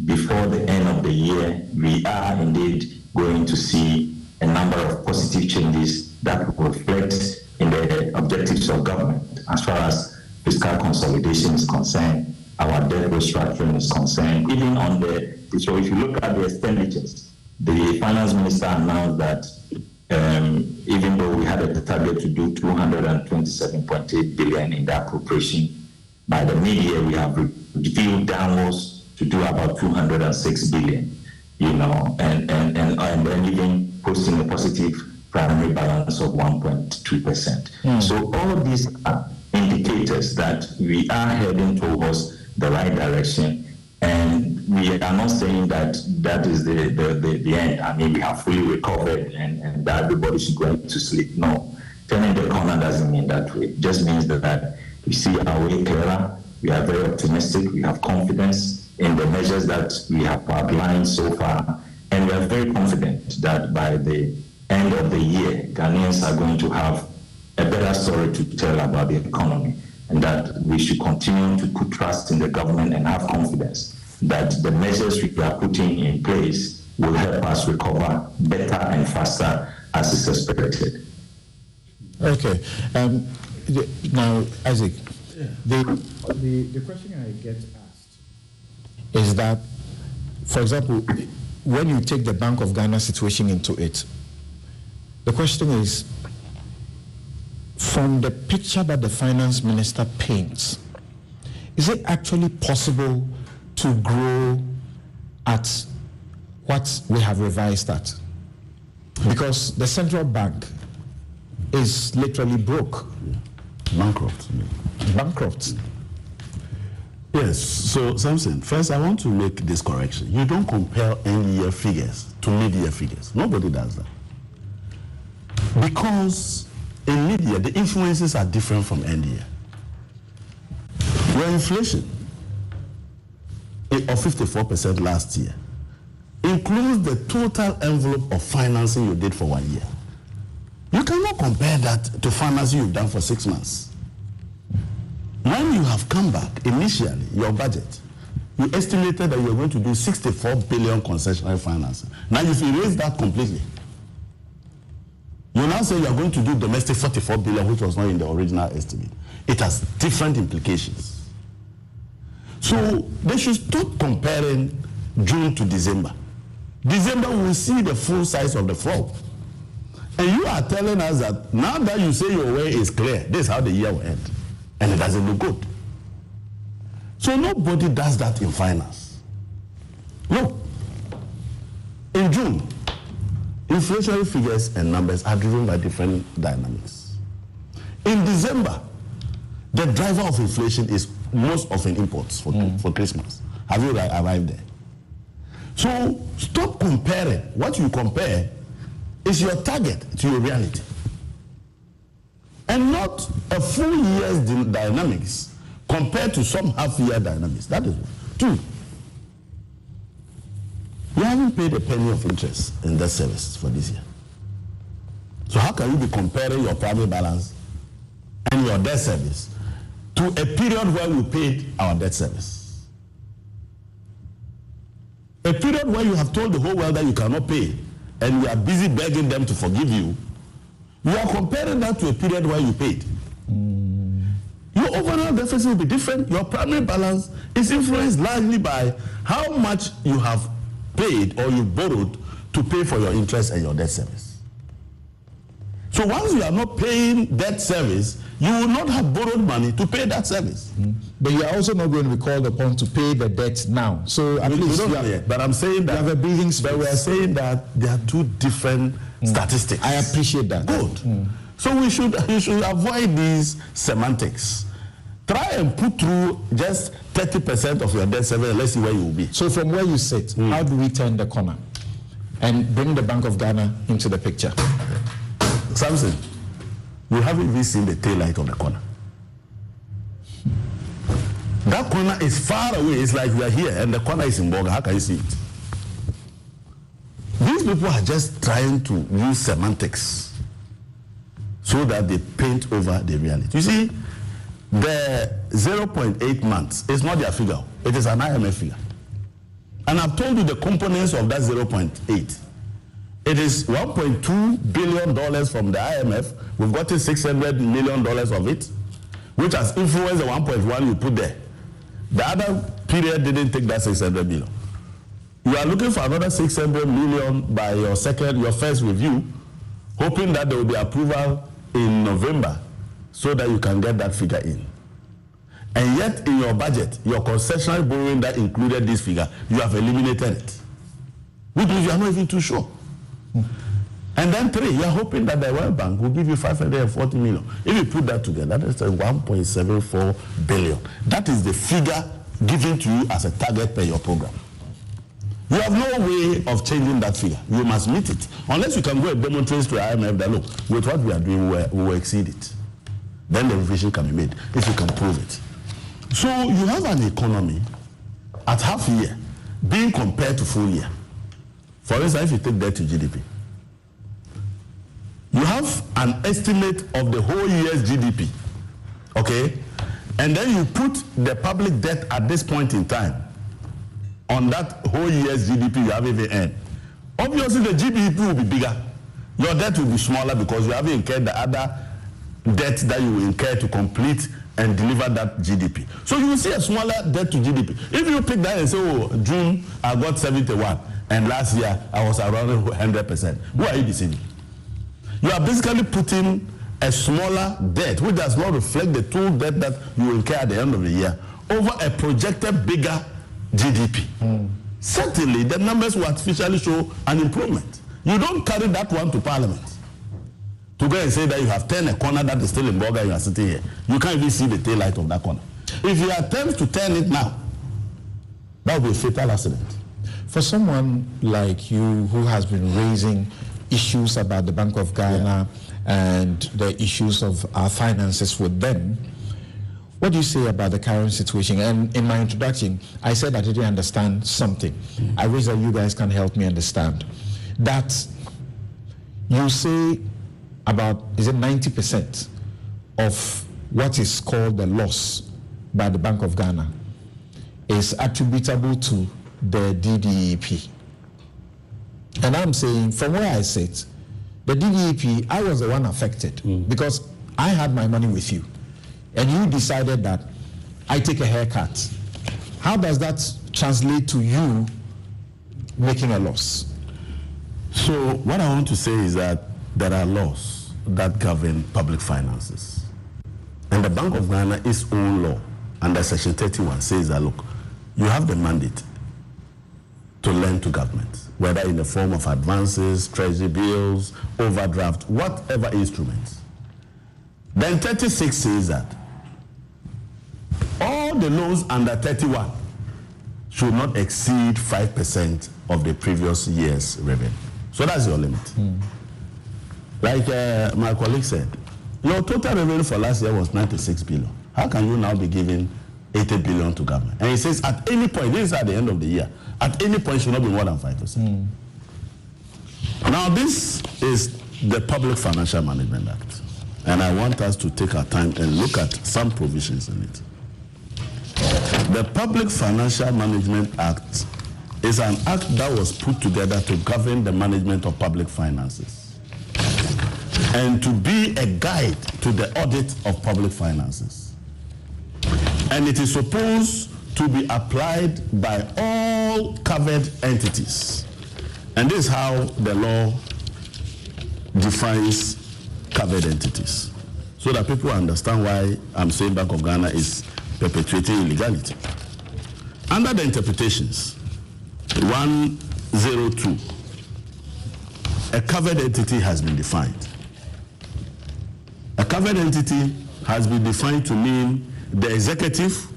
Speaker 17: before the end of the year, we are indeed going to see a number of positive changes that will reflect in the objectives of government as far as fiscal consolidation is concerned, our debt restructuring is concerned, even on so if you look at the expenditures, the finance minister announced that even though we had a target to do 227.8 billion in the appropriation, by the mid-year we have reviewed downwards to do about 206 billion, and then even posting a positive primary balance of 1.2%. So all of these are indicators that we are heading towards the right direction, and we are not saying that that is the end. I mean, we have fully recovered and that everybody should go to sleep. No, turning the corner doesn't mean that way. It just means that we see our way clearer, we are very optimistic, we have confidence in the measures that we have outlined so far, and we are very confident that by the end of the year, Ghanaians are going to have a better story to tell about the economy, and that we should continue to put trust in the government and have confidence that the measures we are putting in place will help us recover better and faster as is expected.
Speaker 1: Okay. Now, Isaac, the question I get asked is that, for example, when you take the Bank of Ghana situation into it, the question is, from the picture that the finance minister paints, is it actually possible to grow at what we have revised at? Because the central bank is literally broke. Bankrupt.
Speaker 14: Yes, so Samson, first I want to make this correction. You don't compare end-year figures to mid-year figures. Nobody does that. Because in mid-year, the influences are different from end-year. Your inflation of 54% last year includes the total envelope of financing you did for 1 year. You cannot compare that to finance you've done for 6 months. When you have come back, initially, your budget, you estimated that you were going to do 64 billion concessionary financing. Now you've erased that completely. You now say you are going to do domestic 44 billion, which was not in the original estimate. It has different implications. So they should stop comparing June to December. December will see the full size of the fraud. And you are telling us that now that you say your way is clear, this is how the year will end. And it doesn't look good. So nobody does that in finance. Look, in June, inflationary figures and numbers are driven by different dynamics. In December, the driver of inflation is most often imports for Christmas. Have you arrived there? So stop comparing. What you compare is your target to your reality. And not a full year's dynamics compared to some half-year dynamics. That is one. 2, you haven't paid a penny of interest in debt service for this year. So how can you be comparing your primary balance and your debt service to a period where we paid our debt service? A period where you have told the whole world that you cannot pay and you are busy begging them to forgive you. You are comparing that to a period where you paid. Your overall deficit will be different. Your primary balance is influenced largely by how much you have paid or you borrowed to pay for your interest and your debt service. So once you are not paying debt service, you will not have borrowed money to pay that service.
Speaker 1: But you are also not going to be called upon to pay the debt now. So at least
Speaker 14: we don't know yet. But I'm saying that
Speaker 1: you have a breathing space.
Speaker 14: But we are saying that there are two different statistics.
Speaker 1: I appreciate that.
Speaker 14: Good. So you should avoid these semantics. Try and put through just 30% of your debt service and let's see where you will be.
Speaker 1: So from where you sit, how do we turn the corner and bring the Bank of Ghana into the picture?
Speaker 14: Samson, you haven't even seen the tail light of the corner. That corner is far away. It's like we are here and the corner is in Boga. How can you see it? These people are just trying to use semantics so that they paint over the reality. You see, the 0.8 months is not their figure. It is an IMF figure. And I've told you the components of that 0.8. It is $1.2 billion from the IMF. We've gotten $600 million of it, which has influenced the 1.1 you put there. The other period didn't take that 600 million. You are looking for another 600 million by your first review, hoping that there will be approval in November so that you can get that figure in. And yet in your budget, your concessionary borrowing that included this figure, you have eliminated it. Which means you are not even too sure. And then 3, you are hoping that the World Bank will give you 540 million. If you put that together, that is 1.74 billion. That is the figure given to you as a target per your program. You have no way of changing that figure. You must meet it. Unless you can go and demonstrate to IMF that, look, with what we are doing, we will exceed it. Then the revision can be made, if you can prove it. So you have an economy at half year being compared to full year. For instance, if you take debt to GDP, you have an estimate of the whole year's GDP, okay? And then you put the public debt at this point in time on that whole year's GDP you have even earned. Obviously, the GDP will be bigger. Your debt will be smaller because you have incurred the other debt that you will incur to complete and deliver that GDP. So you will see a smaller debt to GDP. If you pick that and say, oh, June, I got 71, and last year, I was around 100%. Who are you deceiving? You are basically putting a smaller debt, which does not reflect the total debt that you will incur at the end of the year, over a projected bigger GDP. Certainly, the numbers will artificially show an improvement. You don't carry that one to Parliament to go and say that you have turned a corner that is still in Boga and you are sitting here. You can't even see the tail light of that corner. If you attempt to turn it now, that will be a fatal accident.
Speaker 1: For someone like you who has been raising issues about the Bank of Ghana and the issues of our finances with them, what do you say about the current situation? And in my introduction, I said I didn't understand something. I wish that you guys can help me understand. That you say about, is it 90% of what is called the loss by the Bank of Ghana is attributable to the DDEP. And I'm saying, from where I sit, the DDEP, I was the one affected because I had my money with you. And you decided that I take a haircut. How does that translate to you making a loss?
Speaker 14: So what I want to say is that there are laws that govern public finances. And the Bank of Ghana, its own law, under Section 31, says that, look, you have the mandate to lend to government, whether in the form of advances, treasury bills, overdraft, whatever instruments. Then 36 says that all the loans under 31 should not exceed 5% of the previous year's revenue. So that's your limit. Like my colleague said, your total revenue for last year was 96 billion. How can you now be giving 80 billion to government? And he says at any point, this is at the end of the year, at any point should not be more than 5%. Now this is the Public Financial Management Act. And I want us to take our time and look at some provisions in it. The Public Financial Management Act is an act that was put together to govern the management of public finances and to be a guide to the audit of public finances. And it is supposed to be applied by all covered entities. And this is how the law defines covered entities, so that people understand why I'm saying Bank of Ghana is perpetuating illegality. Under the interpretations, 102, a covered entity has been defined. A covered entity has been defined to mean the executive,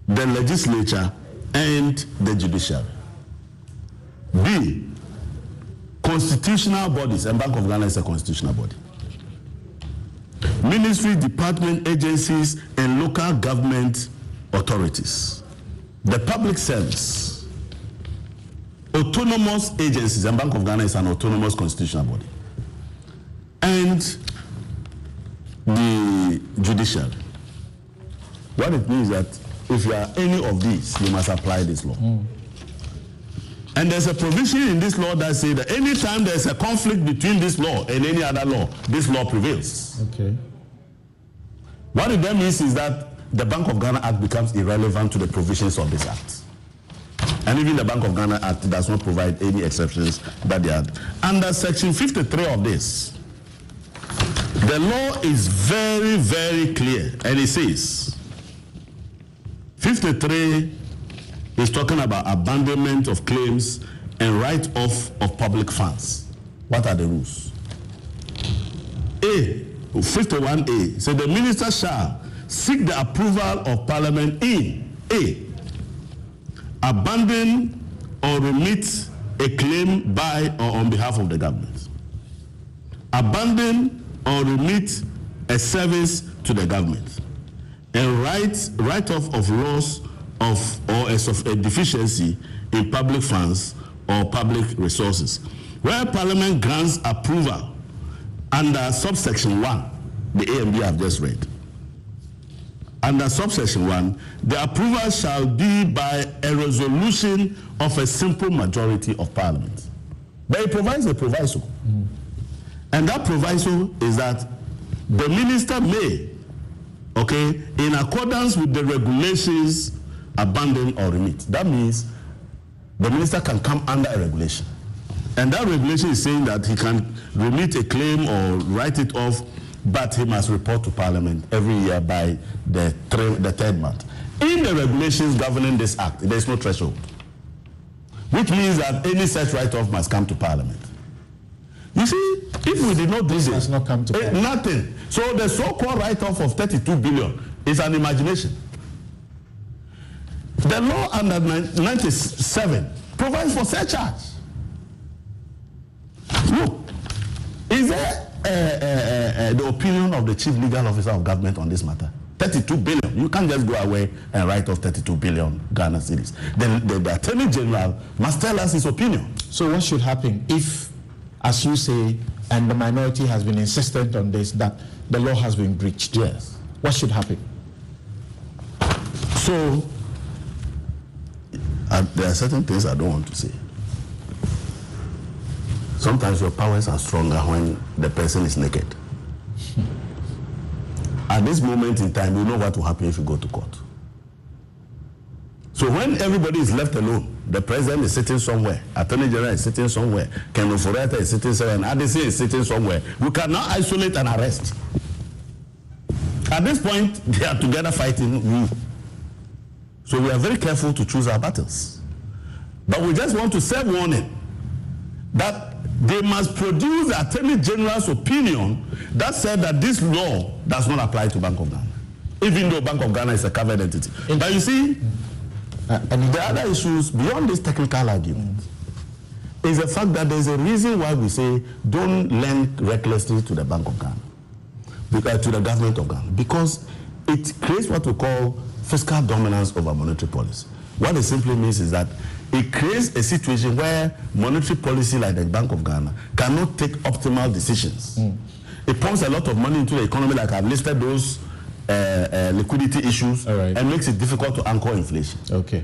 Speaker 14: the legislature, and the judiciary. B, constitutional bodies, and Bank of Ghana is a constitutional body. Ministry, department, agencies, and local government authorities. The public service, autonomous agencies, and Bank of Ghana is an autonomous constitutional body. And the judiciary. What it means that if you are any of these, you must apply this law. And there's a provision in this law that says that anytime there's a conflict between this law and any other law, this law prevails.
Speaker 1: Okay.
Speaker 14: What it then means is that the Bank of Ghana Act becomes irrelevant to the provisions of this act. And even the Bank of Ghana Act does not provide any exceptions that they had. Under Section 53 of this, the law is very, very clear. And it says, 53 is talking about abandonment of claims and write-off of public funds. What are the rules? A, 51A, so the minister shall seek the approval of Parliament in A, abandon or remit a claim by or on behalf of the government, abandon or remit a service to the government, and write-off of loss of or a deficiency in public funds or public resources. Where Parliament grants approval under subsection 1, the A and B have just read. Under subsection 1, the approval shall be by a resolution of a simple majority of Parliament. But it provides a proviso. And that proviso is that the minister may, okay, in accordance with the regulations, abandon or remit. That means the minister can come under a regulation. And that regulation is saying that he can remit a claim or write it off, but he must report to Parliament every year by the third month. In the regulations governing this act, there is no threshold, which means that any such write-off must come to Parliament. You see, if we did not do this,
Speaker 1: not come to
Speaker 14: nothing. So the so-called write-off of 32 billion is an imagination. The law under 97 provides for surcharge. Look, is there the opinion of the chief legal officer of government on this matter? 32 billion. You can't just go away and write off 32 billion Ghana cedis. The Attorney General must tell us his opinion.
Speaker 1: So what should happen if as you say, and the minority has been insistent on this, that the law has been breached.
Speaker 14: Yes.
Speaker 1: What should happen?
Speaker 14: So, there are certain things I don't want to say. Sometimes your powers are stronger when the person is naked. At this moment in time, you know what will happen if you go to court. So when everybody is left alone, the president is sitting somewhere, Attorney General is sitting somewhere, Ken Oforiatta is sitting somewhere, and ADC is sitting somewhere, we cannot isolate and arrest. At this point, they are together fighting you. So we are very careful to choose our battles. But we just want to serve warning that they must produce the Attorney General's opinion that said that this law does not apply to Bank of Ghana, even though Bank of Ghana is a covered entity. But you see, and the other issues beyond this technical argument is the fact that there's a reason why we say don't lend recklessly to the Bank of Ghana, to the government of Ghana, because it creates what we call fiscal dominance over monetary policy. What it simply means is that it creates a situation where monetary policy like the Bank of Ghana cannot take optimal decisions. It pumps a lot of money into the economy, like I've listed those liquidity issues, and makes it difficult to anchor inflation.
Speaker 1: Okay.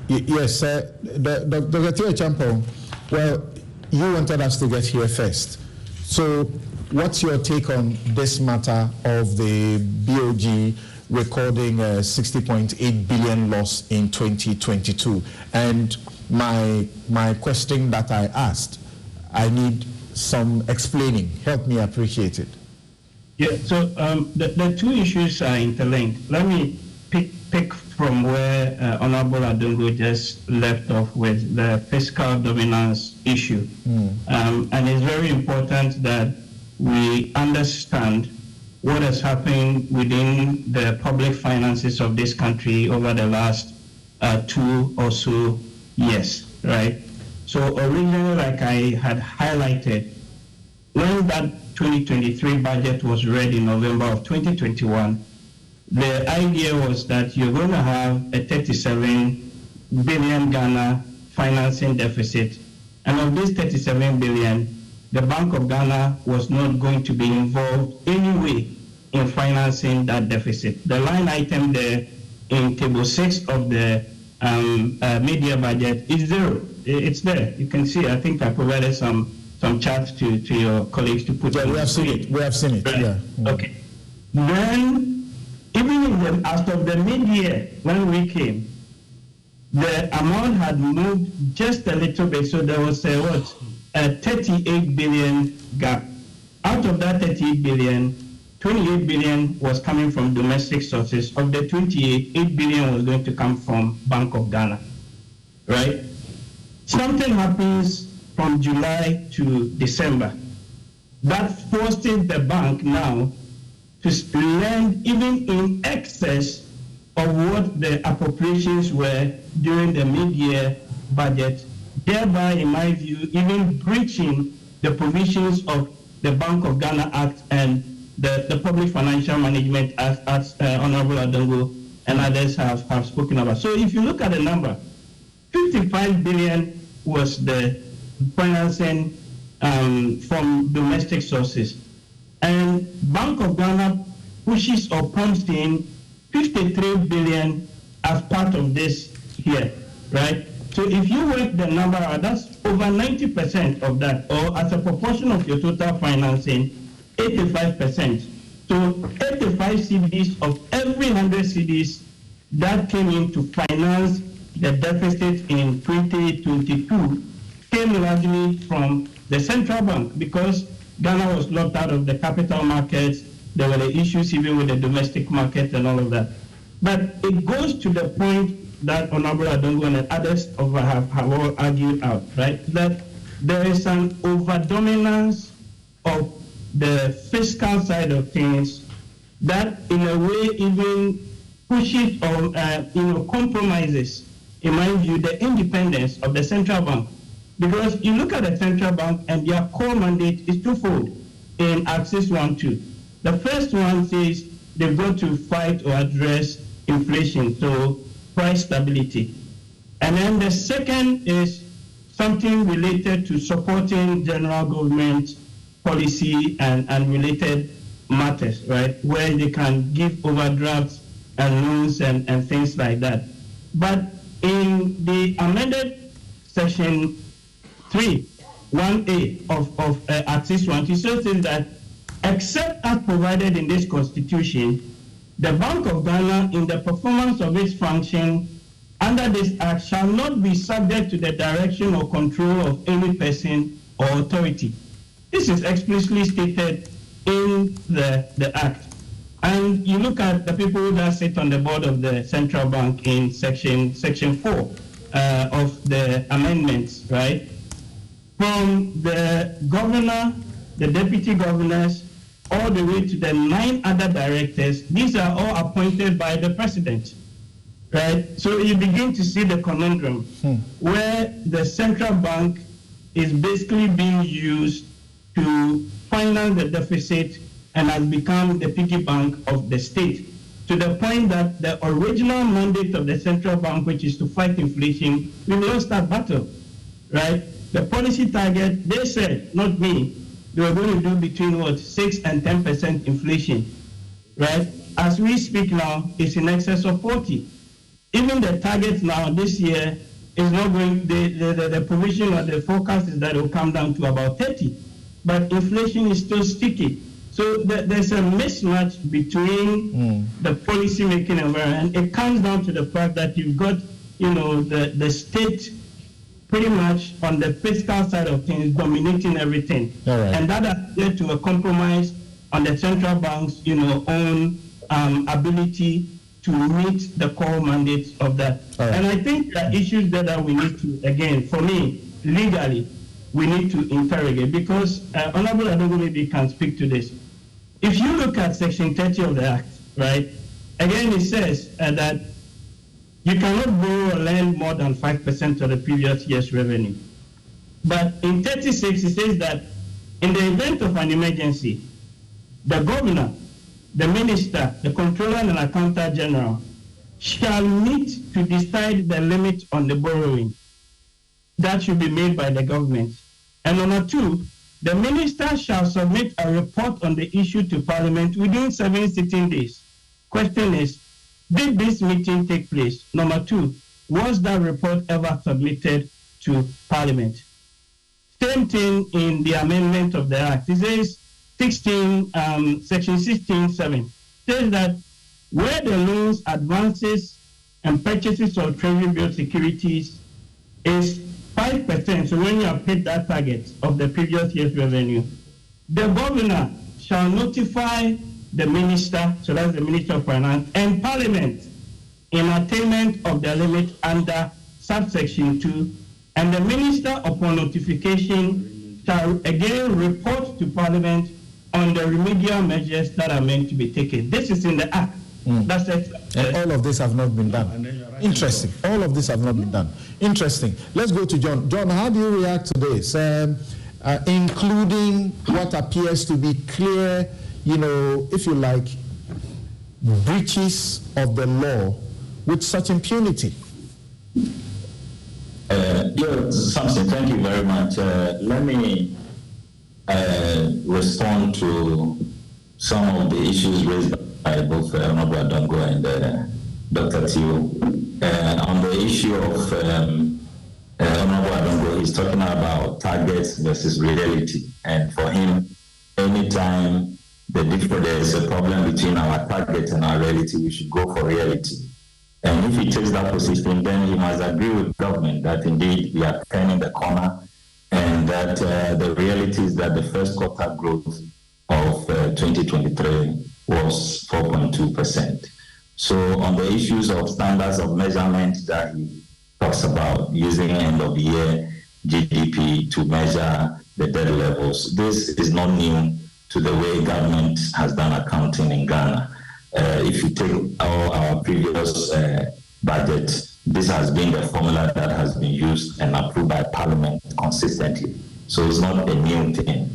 Speaker 1: Yes, Dr. Theo Champong, well, you wanted us to get here first. So what's your take on this matter of the BOG recording 60.8 billion loss in 2022? And my question that I asked, I need some explaining. Help me appreciate it.
Speaker 16: Yeah, so the two issues are interlinked. Let me pick from where Honorable Adongo just left off with the fiscal dominance issue. And it's very important that we understand what has happened within the public finances of this country over the last 2 or so years, right? So originally, like I had highlighted, when that 2023 budget was read in November of 2021, the idea was that you're going to have a 37 billion Ghana financing deficit. And of this 37 billion, the Bank of Ghana was not going to be involved anyway in financing that deficit. The line item there in table 6 of the media budget is zero. It's there. You can see, I think I provided some charts to your colleagues to put.
Speaker 1: Yeah, we have seen it. We have seen it.
Speaker 16: Right.
Speaker 1: Yeah.
Speaker 16: Okay. Then, even as of the mid-year when we came, the amount had moved just a little bit. So there was a 38 billion gap. Out of that 38 billion, 28 billion was coming from domestic sources. Of the 28, 8 billion was going to come from Bank of Ghana, right? Something happens from July to December that forces the bank now to lend even in excess of what the appropriations were during the mid-year budget, thereby, in my view, even breaching the provisions of the Bank of Ghana Act and the Public Financial Management Act, as Honorable Adongo and others have spoken about. So if you look at the number, 55 billion was the financing from domestic sources. And Bank of Ghana pushes or pumps in 53 billion as part of this here, right? So if you work the number out, that's over 90% of that, or as a proportion of your total financing, 85%. So 85 CDs of every 100 CDs that came in to finance the deficit in 2022 came largely from the central bank, because Ghana was locked out of the capital markets. There were the issues even with the domestic market and all of that. But it goes to the point that Honorable Adongo and others have all argued out, right? That there is an over-dominance of the fiscal side of things that in a way even pushes or compromises, in my view, the independence of the central bank. Because you look at the central bank and their core mandate is twofold in Axis 1-2. The first one says they've got to fight or address inflation, so price stability. And then the second is something related to supporting general government policy and related matters, right? Where they can give overdrafts and loans and things like that. But in the amended section 3(1)(a) of Act 612, it says that except as provided in this Constitution, the Bank of Ghana, in the performance of its function under this Act, shall not be subject to the direction or control of any person or authority. This is explicitly stated in the Act. And you look at the people that sit on the board of the central bank in section 4 of the amendments, right? From the governor, the deputy governors, all the way to the 9 other directors, these are all appointed by the president, right? So you begin to see the conundrum where the central bank is basically being used to finance the deficit and has become the piggy bank of the state, to the point that the original mandate of the central bank, which is to fight inflation, we've lost that battle, right? The policy target, they said, not me, they were going to do between 6 and 10% inflation, right? As we speak now, it's in excess of 40. Even the target now this year is not going, the provision or the forecast is that it will come down to about 30. But inflation is still sticky. So there's a mismatch between the policy making environment. It comes down to the fact that you've got, the state pretty much on the fiscal side of things dominating everything. Right. And that has led to a compromise on the central bank's, own ability to meet the core mandates of that. Right. And I think there are issues that we need to, again, for me, legally, we need to interrogate, because Honorable Adogo maybe can speak to this. If you look at Section 30 of the Act, right, again it says that you cannot borrow or lend more than 5% of the previous year's revenue. But in 36, it says that in the event of an emergency, the governor, the minister, the controller, and accountant general shall meet to decide the limit on the borrowing. That should be made by the government. And number 2, the minister shall submit a report on the issue to Parliament within 7 sitting days. Question is, did this meeting take place? Number 2, was that report ever submitted to Parliament? Same thing in the amendment of the Act. It says section 16(7) says that where the loans, advances, and purchases of treasury bill securities is 5%, so when you have hit that target of the previous year's revenue, the governor shall notify the minister, so that's the Minister of Finance, and Parliament in attainment of the limit under subsection 2, and the minister, upon notification, shall again report to Parliament on the remedial measures that are meant to be taken. This is in the Act. That's it.
Speaker 1: And all of this have not been done. Interesting. All of this have not been done. Interesting. Let's go to John. John, how do you react to this? Including what appears to be clear, if you like, breaches of the law with such impunity?
Speaker 17: Samson, thank you very much. Let me respond to some of the issues raised by both Honorable Adongo and Dr. Tio. On the issue of Honorable Adongo, he's talking about targets versus reality. And for him, anytime there is a problem between our target and our reality, we should go for reality. And if he takes that position, then he must agree with government that indeed we are turning the corner, and that the reality is that the first quarter growth of 2023 was 4.2%. So on the issues of standards of measurement that he talks about, using end of year GDP to measure the debt levels, this is not new to the way government has done accounting in Ghana. If you take all our previous budget, this has been the formula that has been used and approved by Parliament consistently. So it's not a new thing.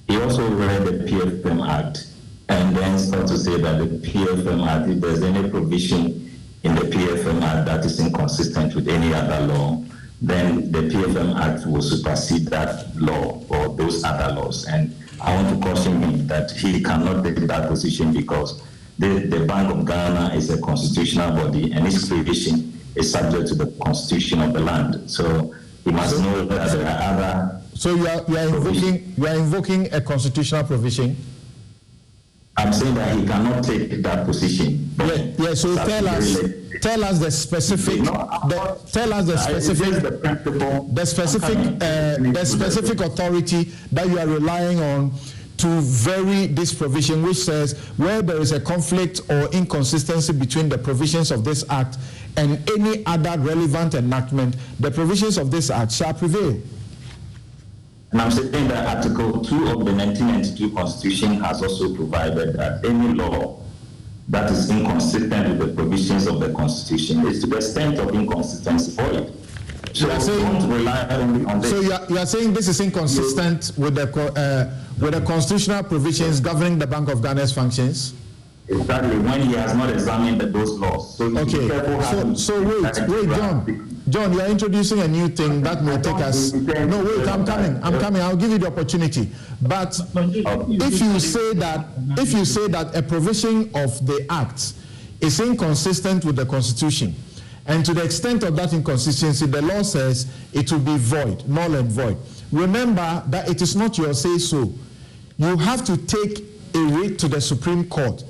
Speaker 17: He also read the PFM Act and then started to say that the PFM Act, if there's any provision in the PFM Act that is inconsistent with any other law, then the PFM Act will supersede that law or those other laws. And I want to caution him that he cannot take that position because the Bank of Ghana is a constitutional body and its creation is subject to the constitution of the land. So he must know that there are other.
Speaker 1: So you are invoking a constitutional provision.
Speaker 17: I'm saying that he cannot take that position.
Speaker 1: Yeah. So tell us the specific. The specific authority that you are relying on to vary this provision, which says where there is a conflict or inconsistency between the provisions of this act and any other relevant enactment, the provisions of this act shall prevail.
Speaker 17: And I'm saying that Article 2 of the 1992 Constitution has also provided that any law that is inconsistent with the provisions of the Constitution is to the extent of inconsistency void. So don't rely only on this.
Speaker 1: So you are saying this is inconsistent with the constitutional provisions governing the Bank of Ghana's functions?
Speaker 17: Exactly, when he has not examined those laws. So
Speaker 1: okay, so wait, John, you are introducing a new thing that may take us. No, wait, I'm coming. I'll give you the opportunity. But if you say that a provision of the Act is inconsistent with the Constitution, and to the extent of that inconsistency, the law says it will be void, null and void. Remember that it is not your say-so. You have to take a writ to the Supreme Court,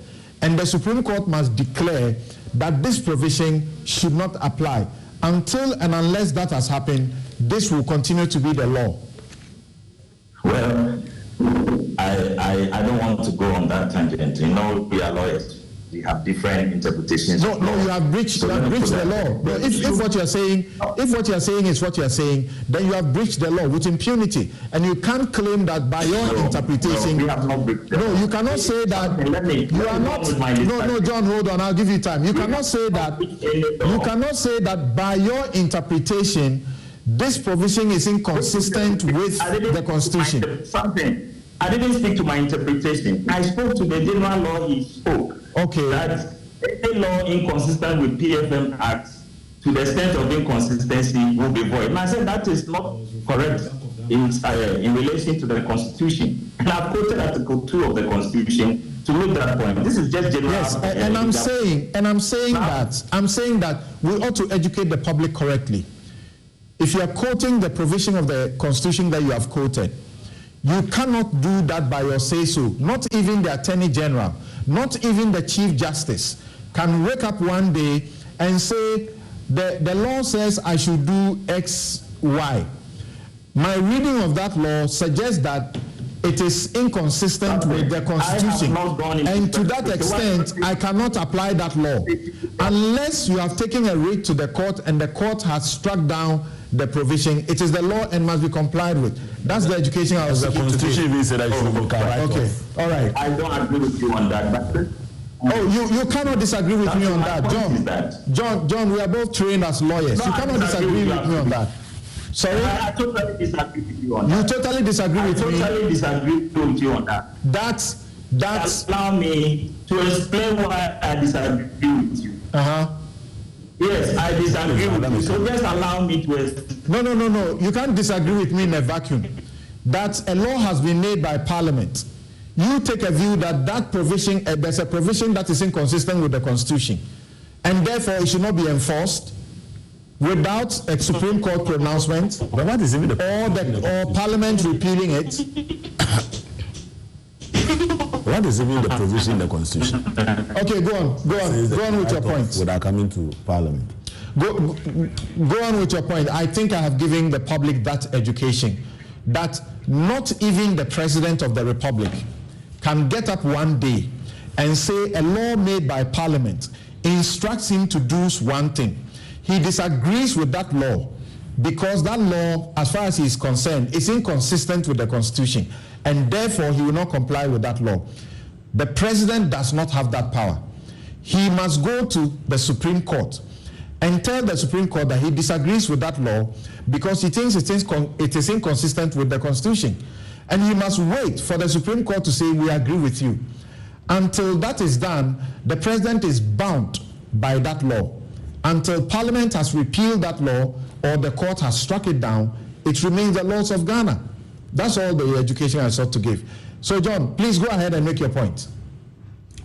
Speaker 1: and the Supreme Court must declare that this provision should not apply. Until and unless that has happened, this will continue to be the law.
Speaker 17: Well, I don't want to go on that tangent. You know, we are lawyers. We have different interpretations.
Speaker 1: No, you have breached the law. No, if what you are saying is what you are saying, then you have breached the law with impunity, and you can't claim that by your interpretation.
Speaker 17: No, we have not breached the law.
Speaker 1: No, you cannot say that. You are not. No, John, hold on. I'll give you time. You cannot say that. You cannot say that by your interpretation, this provision is inconsistent with the Constitution.
Speaker 17: I didn't speak to my interpretation. I spoke to the general law he spoke.
Speaker 1: Okay.
Speaker 17: That any law inconsistent with PFM Act, to the extent of inconsistency, will be void. And I said that is not correct in relation to the Constitution. And I've quoted Article 2 of the Constitution to make that point. This is just general.
Speaker 1: Yes, and I'm saying that we ought to educate the public correctly. If you are quoting the provision of the Constitution that you have quoted, you cannot do that by your say-so. Not even the Attorney General, not even the Chief Justice can wake up one day and say, the law says I should do X, Y. My reading of that law suggests that it is inconsistent with the Constitution. And to that extent, I cannot apply that law. Unless you have taken a writ to the court and the court has struck down the provision, it is the law and must be complied with. That's the education I was seeking to do.
Speaker 14: The Constitution even said I should go
Speaker 1: okay, all right.
Speaker 17: I don't agree with you on that. But
Speaker 1: you cannot disagree with me on that, John. We are both trained as lawyers. You cannot disagree with me on that. Sorry?
Speaker 17: I totally disagree with you on that.
Speaker 1: You totally disagree with me?
Speaker 17: I totally disagree with you on that.
Speaker 1: That's
Speaker 17: allow me to explain why I disagree with you. Yes, I disagree with you. So just allow me to explain.
Speaker 1: No. You can't disagree with me in a vacuum. That a law has been made by Parliament. You take a view that provision, there's a provision that is inconsistent with the Constitution, and therefore it should not be enforced without a Supreme Court pronouncement,
Speaker 14: but what is even
Speaker 1: or Parliament repealing it.
Speaker 14: What is even the provision in the Constitution?
Speaker 1: Okay, go on with your point.
Speaker 14: Without coming to Parliament.
Speaker 1: Go on with your point. I think I have given the public that education, that not even the President of the Republic can get up one day and say a law made by Parliament instructs him to do one thing. He disagrees with that law because that law, as far as he is concerned, is inconsistent with the Constitution, and therefore he will not comply with that law. The President does not have that power. He must go to the Supreme Court and tell the Supreme Court that he disagrees with that law because he thinks it is inconsistent with the Constitution. And he must wait for the Supreme Court to say, we agree with you. Until that is done, the President is bound by that law. Until Parliament has repealed that law, or the court has struck it down, it remains the laws of Ghana. That's all the education I sought to give. So, John, please go ahead and make your point.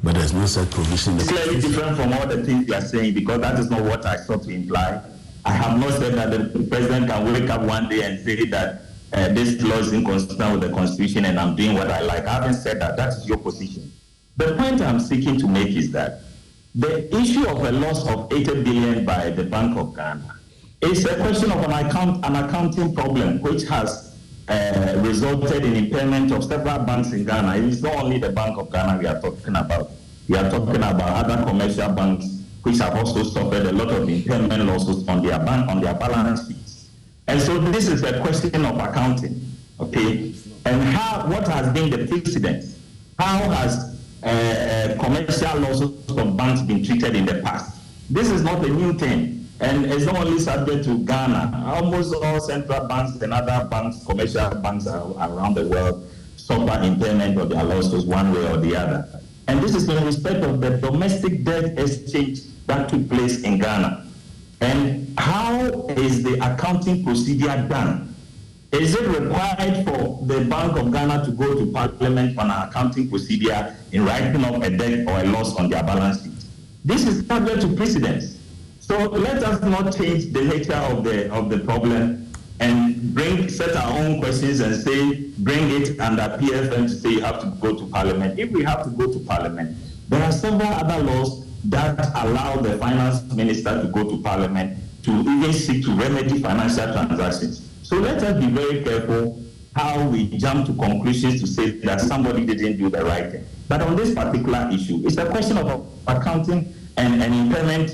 Speaker 14: But there's no such provision.
Speaker 17: It's clearly different from all the things you are saying, because that is not what I sought to imply. I have not said that the president can wake up one day and say that this law is inconsistent with the Constitution and I'm doing what I like. I haven't said that. That is your position. The point I'm seeking to make is that the issue of a loss of 80 billion by the Bank of Ghana is a question of an accounting problem, which has resulted in impairment of several banks in Ghana. It is not only the Bank of Ghana we are talking about. We are talking about other commercial banks which have also suffered a lot of impairment losses on their balance sheets. And so this is a question of accounting, okay? And what has been the precedent? How has commercial losses from banks been treated in the past? This is not a new thing, and it's not only subject to Ghana. Almost all central banks and other banks, commercial banks around the world, suffer impairment of their losses one way or the other. And this is in respect of the domestic debt exchange that took place in Ghana. And how is the accounting procedure done? Is it required for the Bank of Ghana to go to Parliament on an accounting procedure in writing up a debt or a loss on their balance sheet? This is subject to precedence. So let us not change the nature of the problem and set our own questions and bring it under PFM to say you have to go to Parliament. If we have to go to Parliament, there are several other laws that allow the finance minister to go to Parliament to even seek to remedy financial transactions. So let us be very careful how we jump to conclusions to say that somebody didn't do the right thing. But on this particular issue, it's a question of accounting and impairment,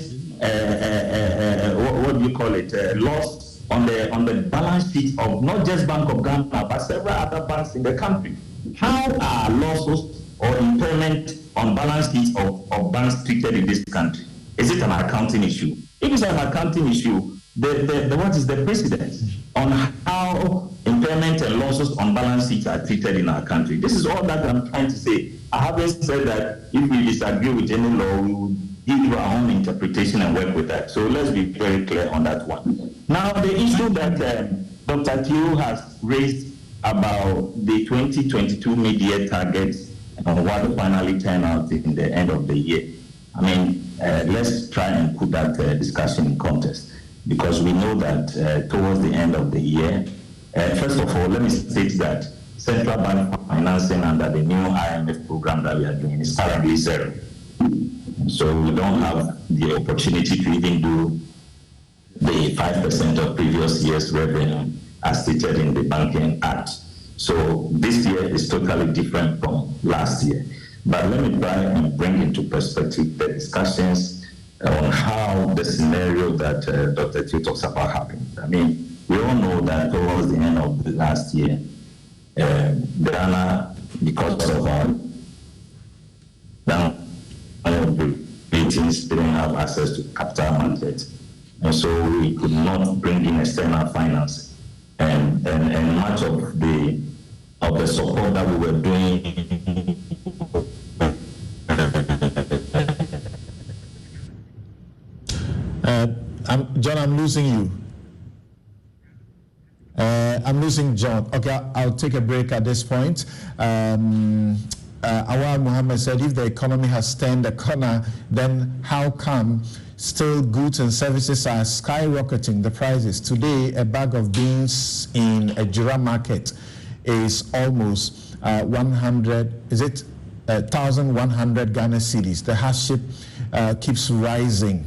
Speaker 17: what do you call it, loss on the balance sheet of not just Bank of Ghana, but several other banks in the country. How are losses or impairment on balance sheets of banks treated in this country? Is it an accounting issue? If it's an accounting issue, what is the precedent on how impairment and losses on balance sheets are treated in our country? This is all that I'm trying to say. I haven't said that if we disagree with any law, we will give our own interpretation and work with that. So let's be very clear on that one. Now, the issue that Dr. Teo has raised about the 2022 mid-year targets and what will finally turn out in the end of the year. I mean, let's try and put that discussion in context, because we know that towards the end of the year, first of all, let me state that central bank financing under the new IMF program that we are doing is currently zero. So we don't have the opportunity to even do the 5% of previous year's revenue as stated in the Banking Act. So this year is totally different from last year. But let me try and bring into perspective the discussions on how the scenario that Dr. Teo talks about happened. I mean, we all know that towards the end of the last year, Ghana, because of our ratings, didn't have access to capital markets. And so we could not bring in external finance. And much of the support that we were doing
Speaker 1: John, I'm losing you. I'm losing John. Okay, I'll take a break at this point. Awad Muhammad said, if the economy has turned a corner, then how come still goods and services are skyrocketing the prices? Today, a bag of beans in a Jura market is almost 1,100 Ghana cedis. The hardship keeps rising.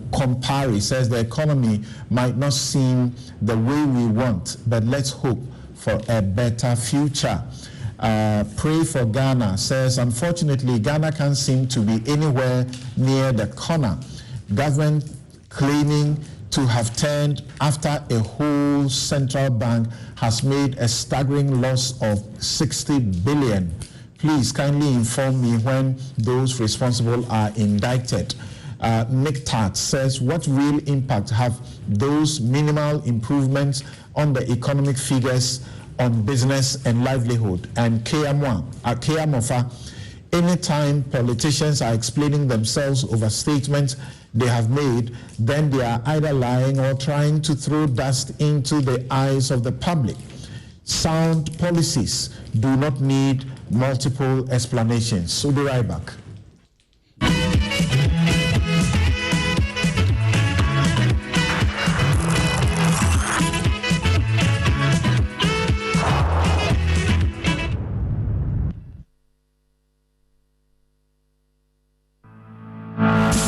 Speaker 1: Compari says the economy might not seem the way we want, but let's hope for a better future. Pray for Ghana says, unfortunately, Ghana can't seem to be anywhere near the corner. Government claiming to have turned after a whole central bank has made a staggering loss of 60 billion. Please kindly inform me when those responsible are indicted. Miktat says, what real impact have those minimal improvements on the economic figures on business and livelihood? And Keamofa, anytime politicians are explaining themselves over statements they have made, then they are either lying or trying to throw dust into the eyes of the public. Sound policies do not need multiple explanations. We'll be right back.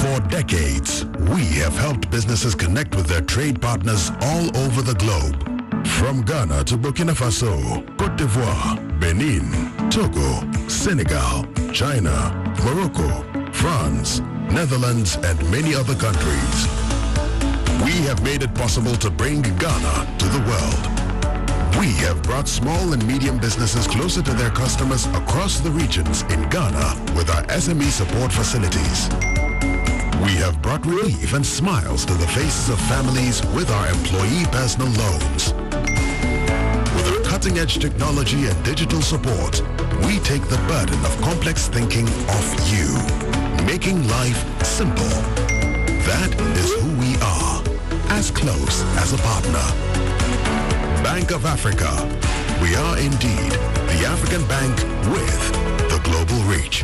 Speaker 4: For decades, we have helped businesses connect with their trade partners all over the globe. From Ghana to Burkina Faso, Cote d'Ivoire, Benin, Togo, Senegal, China, Morocco, France, Netherlands, and many other countries. We have made it possible to bring Ghana to the world. We have brought small and medium businesses closer to their customers across the regions in Ghana with our SME support facilities. We have brought relief and smiles to the faces of families with our employee personal loans. With our cutting-edge technology and digital support, we take the burden of complex thinking off you, making life simple. That is who we are, as close as a partner. Bank of Africa. We are indeed the African bank with the global reach.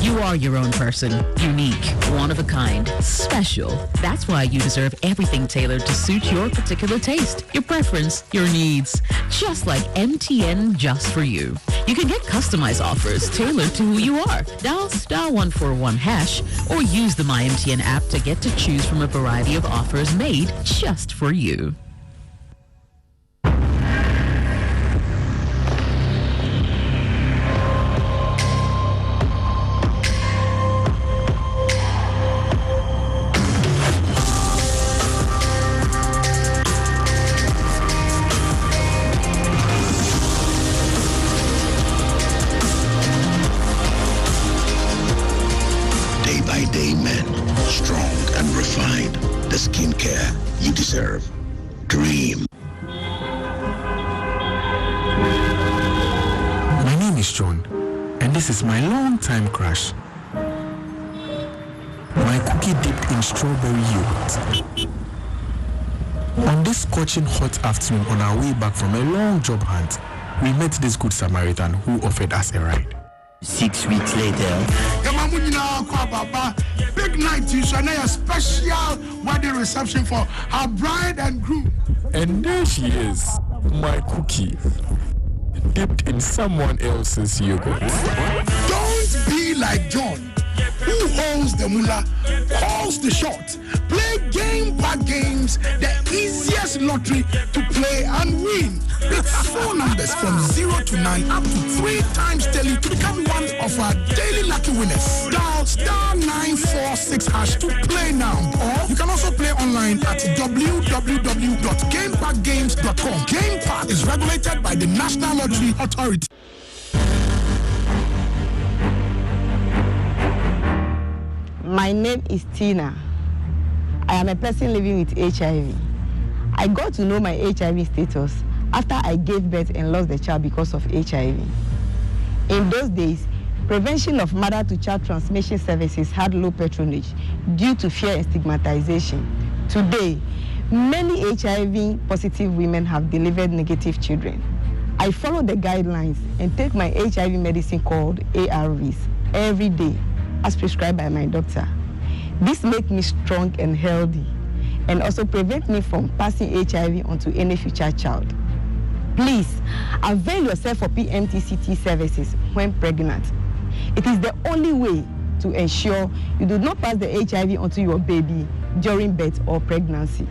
Speaker 11: You are your own person, unique, one of a kind, special. That's why you deserve everything tailored to suit your particular taste, your preference, your needs. Just like MTN Just For You. You can get customized offers tailored to who you are. Dial *141# or use the MyMTN app to get to choose from a variety of offers made just for you.
Speaker 2: Dream.
Speaker 6: My name is John, and this is my long-time crush. My cookie dipped in strawberry yogurt. On this scorching hot afternoon on our way back from a long job hunt, we met this good Samaritan who offered us a ride.
Speaker 20: 6 weeks later,
Speaker 6: big night is a special wedding reception for our bride and groom. And there she is, my cookie, dipped in someone else's yogurt. Don't be like John, who holds the mullah, calls the shot, play game by games, the easiest lottery to play and win. It's 4 numbers from 0 to 9 up to 3 times daily to become one of our daily lucky winners. Dial *946# to play now. Or you can also play online at www.gamepackgames.com. Game Park is regulated by the National Lottery Authority.
Speaker 18: My name is Tina. I am a person living with HIV. I got to know my HIV status after I gave birth and lost the child because of HIV. In those days, prevention of mother-to-child transmission services had low patronage due to fear and stigmatization. Today, many HIV-positive women have delivered negative children. I follow the guidelines and take my HIV medicine called ARVs every day, as prescribed by my doctor. This makes me strong and healthy, and also prevent me from passing HIV onto any future child. Please, avail yourself for PMTCT services when pregnant. It is the only way to ensure you do not pass the HIV onto your baby during birth or pregnancy.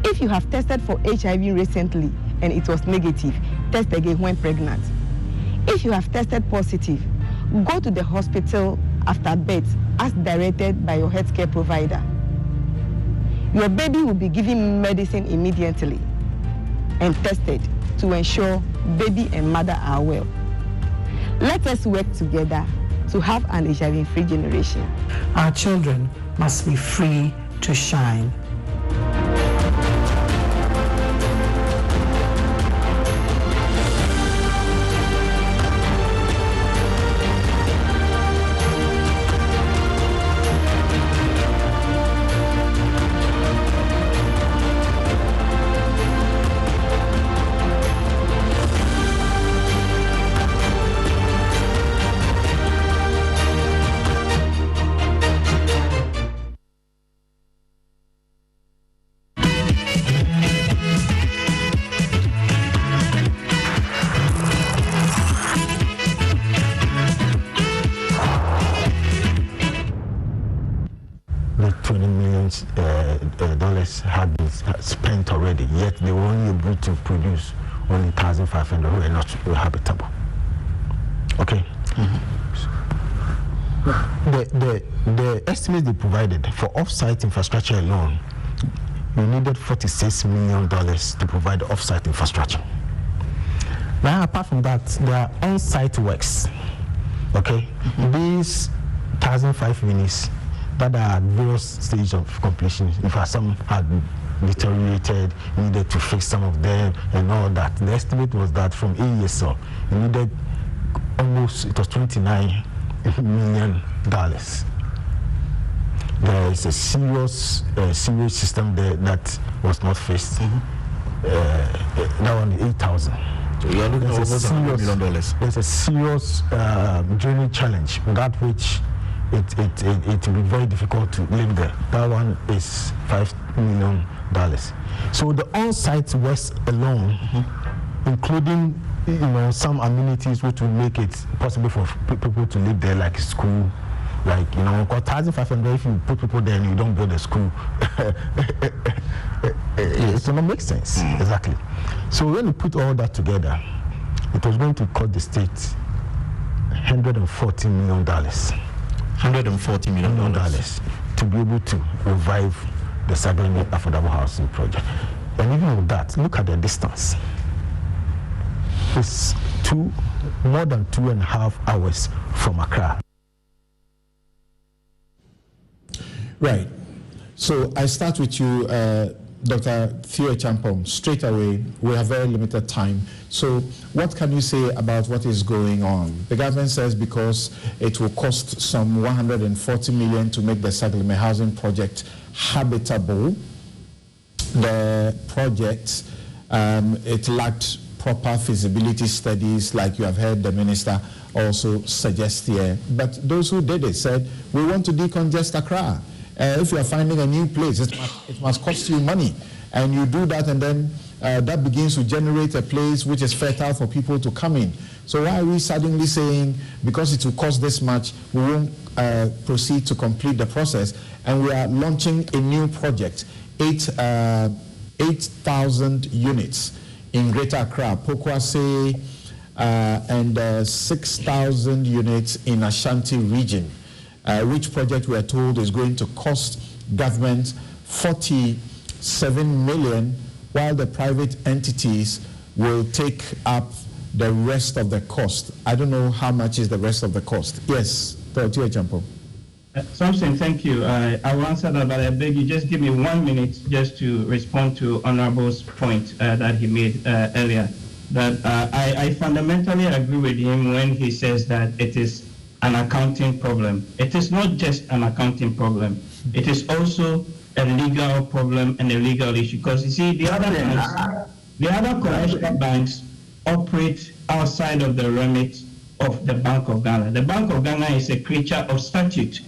Speaker 18: If you have tested for HIV recently and it was negative, test again when pregnant. If you have tested positive, go to the hospital after birth as directed by your healthcare provider. Your baby will be given medicine immediately and tested to ensure baby and mother are well. Let us work together to have an HIV-free generation.
Speaker 19: Our children must be free to shine.
Speaker 5: dollars had been spent already, yet they were only able to produce only 1,500 who were not habitable. Okay. The estimate they provided for off-site infrastructure alone, we needed $46 million to provide off-site infrastructure. Now, apart from that, there are on-site works. Okay, these 1,005 units that are at various stages of completion. In fact, some had deteriorated, needed to fix some of them and all that. The estimate was that from AESL, you needed almost, it was $29 million. There is a serious sewage system there that was not fixed. That one, 8,000.
Speaker 1: So you are looking at almost $100 million.
Speaker 5: There's a serious drainage challenge, without which it will be very difficult to live there. That one is $5 million. So the on-site works alone, including some amenities which will make it possible for people to live there, like school, like 1,500. If you put people there and you don't build a school, it will not make sense. Exactly. So when you put all that together, it was going to cost the state $140 million.
Speaker 1: $140 million
Speaker 5: to be able to revive the Sagleme affordable housing project. And even with that, look at the distance. It's more than 2.5 hours from Accra.
Speaker 1: Right. So I start with you, Dr. Theo Champong. Straight away, we have very limited time. So what can you say about what is going on? The government says because it will cost some $140 million to make the Sagleme housing project habitable. The project, it lacked proper feasibility studies, like you have heard the minister also suggest here. But those who did it said, we want to decongest Accra. If you are finding a new place, it must cost you money. And you do that, and then that begins to generate a place which is fertile for people to come in. So why are we suddenly saying, because it will cost this much, we won't proceed to complete the process, and we are launching a new project, 8,000 units in Greater Accra, Pokwase, and 6,000 units in Ashanti region, which project we are told is going to cost government $47 million, while the private entities will take up the rest of the cost. I don't know how much is the rest of the cost. Yes, Dr. Champo.
Speaker 16: Something, thank you. I will answer that, but I beg you just give me 1 minute just to respond to Honorable's point that he made earlier. That I fundamentally agree with him when he says that it is an accounting problem. It is not just an accounting problem. It is also a legal problem and a legal issue. Because you see, the other commercial banks operate outside of the remit of the Bank of Ghana. The Bank of Ghana is a creature of statute,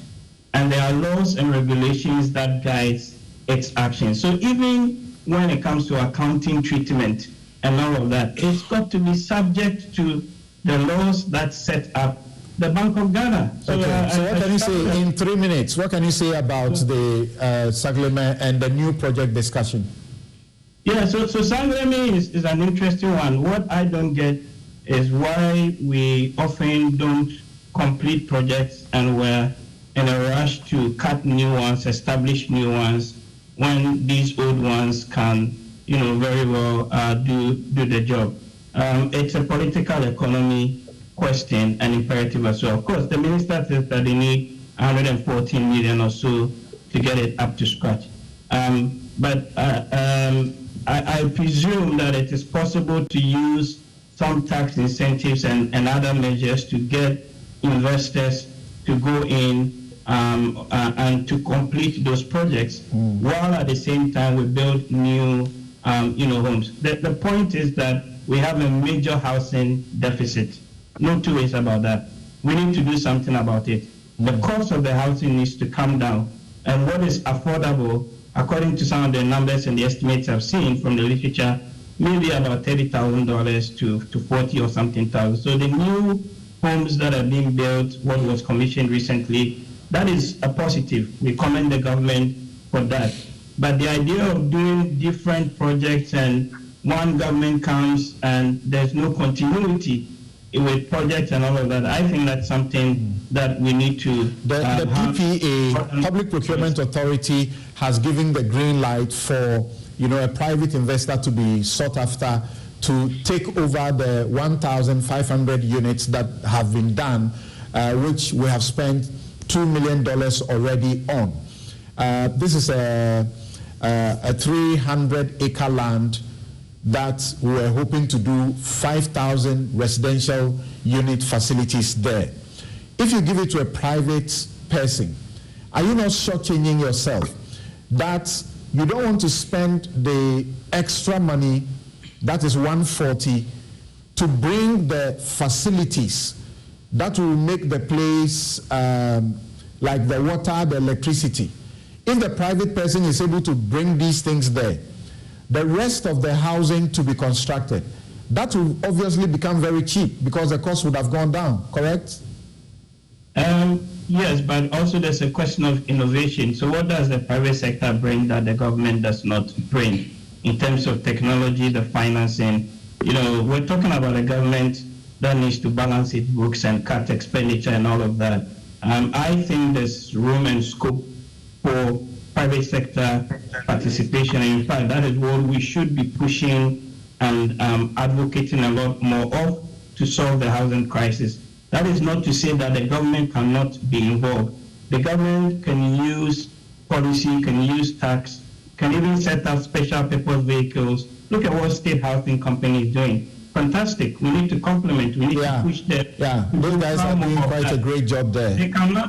Speaker 16: and there are laws and regulations that guide its actions. So even when it comes to accounting treatment and all of that, it's got to be subject to the laws that set up the Bank of Ghana. So,
Speaker 1: okay. So what can you say in 3 minutes? What can you say about the Sagleme and the new project discussion?
Speaker 16: Yeah, so Sagleme is an interesting one. What I don't get is why we often don't complete projects and we're in a rush to cut new ones, establish new ones, when these old ones can, very well do the job. It's a political economy question and imperative as well. Of course, the minister says that they need 114 million or so to get it up to scratch. But I presume that it is possible to use some tax incentives and other measures to get investors to go in and to complete those projects, while at the same time we build new homes. The point is that we have a major housing deficit. No two ways about that. We need to do something about it. The cost of the housing needs to come down, and what is affordable, according to some of the numbers and the estimates I've seen from the literature, maybe about $30,000 to 40 or something thousand. So the new homes that are being built, what was commissioned recently, that is a positive. We commend the government for that. But the idea of doing different projects and one government comes and there's no continuity with projects and all of that, I think that's something that we need to...
Speaker 1: The PPA, Public Procurement Authority, has given the green light for a private investor to be sought after to take over the 1,500 units that have been done, which we have spent $2 million already on. This is a 300-acre land that we're hoping to do 5,000 residential unit facilities there. If you give it to a private person, are you not shortchanging yourself that you don't want to spend the extra money, that is 140, to bring the facilities that will make the place like the water, the electricity? If the private person is able to bring these things there, the rest of the housing to be constructed, that will obviously become very cheap because the cost would have gone down, correct?
Speaker 16: Yes, but also there's a question of innovation. So what does the private sector bring that the government does not bring in terms of technology, the financing? We're talking about a government that needs to balance its books and cut expenditure and all of that. I think there's room and scope for private sector participation. In fact, that is what we should be pushing and advocating a lot more of to solve the housing crisis. That is not to say that the government cannot be involved. The government can use policy, can use tax, can even set up special purpose vehicles. Look at what State Housing Company is doing. Fantastic. We need to complement. We need to push them.
Speaker 1: Yeah, those guys are doing quite a great job there.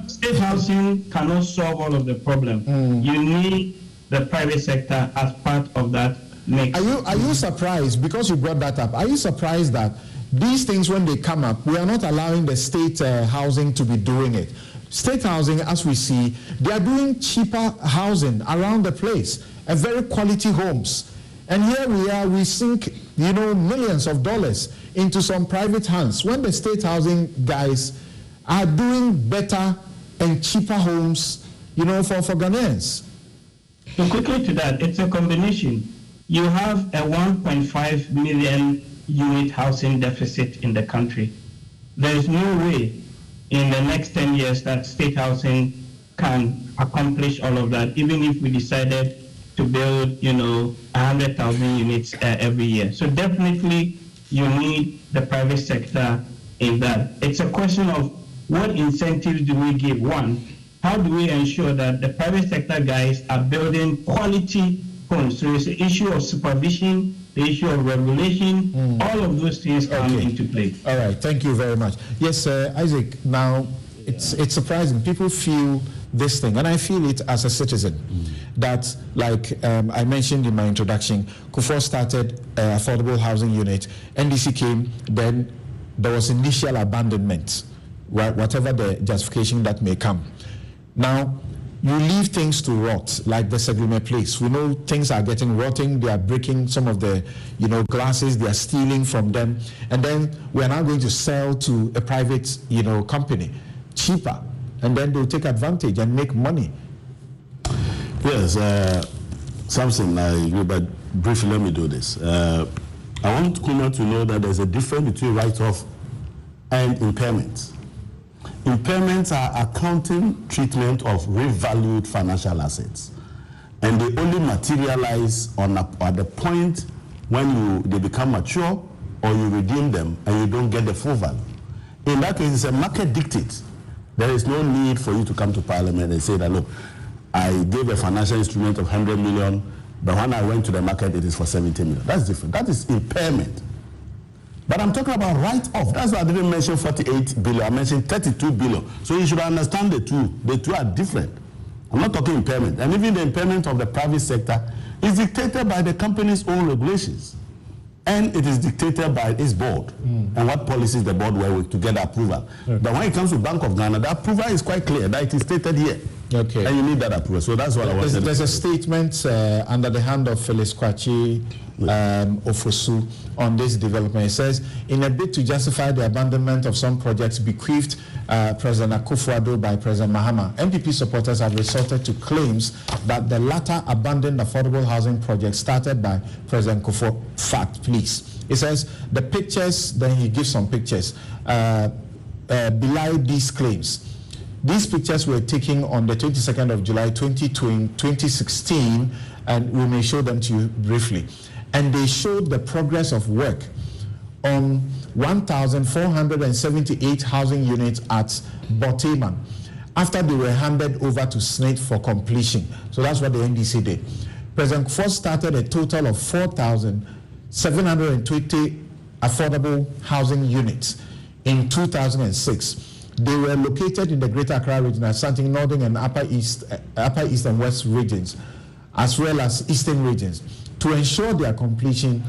Speaker 16: State housing cannot solve all of the problem. You need the private sector as part of that mix.
Speaker 1: Are you surprised, because you brought that up, are you surprised that these things, when they come up, we are not allowing the state housing to be doing it? State housing, as we see, they are doing cheaper housing around the place, and very quality homes. And here we are, we sink, millions of dollars into some private hands when the state housing guys are doing better and cheaper homes, for Ghanaians.
Speaker 16: So quickly to that, it's a combination. You have a 1.5 million unit housing deficit in the country. There is no way in the next 10 years that state housing can accomplish all of that, even if we decided to build, 100,000 units every year. So definitely you need the private sector in that. It's a question of what incentives do we give? One, how do we ensure that the private sector guys are building quality homes? So it's the issue of supervision, the issue of regulation, all of those things come into play.
Speaker 1: All right, thank you very much. Yes, Isaac, now it's surprising. People feel this thing, and I feel it as a citizen, that, like I mentioned in my introduction, Kufuor started affordable housing unit, NDC came, then there was initial abandonment, whatever the justification that may come. Now, you leave things to rot, like the Seglume place. We know things are getting rotting, they are breaking some of the glasses, they are stealing from them, and then we are now going to sell to a private company, cheaper, and then they'll take advantage and make money.
Speaker 14: Yes, Samson, I agree, but briefly let me do this. I want Kuma to know that there's a difference between write-off and impairment. Impairments are accounting treatment of revalued financial assets, and they only materialize at the point when they become mature or you redeem them and you don't get the full value. In that case, it's a market dictate. There is no need for you to come to Parliament and say that, look, I gave a financial instrument of 100 million, but when I went to the market, it is for 70 million. That's different. That is impairment. But I'm talking about write-off. That's why I didn't mention 48 billion. I mentioned 32 billion. So you should understand the two. The two are different. I'm not talking impairment. And even the impairment of the private sector is dictated by the company's own regulations. And it is dictated by its board and what policies the board will to get approval. But when it comes to Bank of Ghana, the approval is quite clear that it is stated here. Okay. And you need that approval. So that's what I was saying.
Speaker 1: There's a statement under the hand of Phyllis Kwachi Ofosu on this development. It says, in a bid to justify the abandonment of some projects bequeathed President Akufo-Addo by President Mahama, MPP supporters have resorted to claims that the latter abandoned affordable housing project started by President Akufo. Fact, please. It says the pictures, then he gives some pictures, belie these claims. These pictures were taken on the 22nd of July 2016, and we may show them to you briefly. And they showed the progress of work on 1,478 housing units at Boteman after they were handed over to Straits for completion. So that's what the NDC did. President Akufo started a total of 4,720 affordable housing units in 2006. They were located in the Greater Accra region, Ashanti, Northern and Upper East and West regions, as well as Eastern regions. To ensure their completion,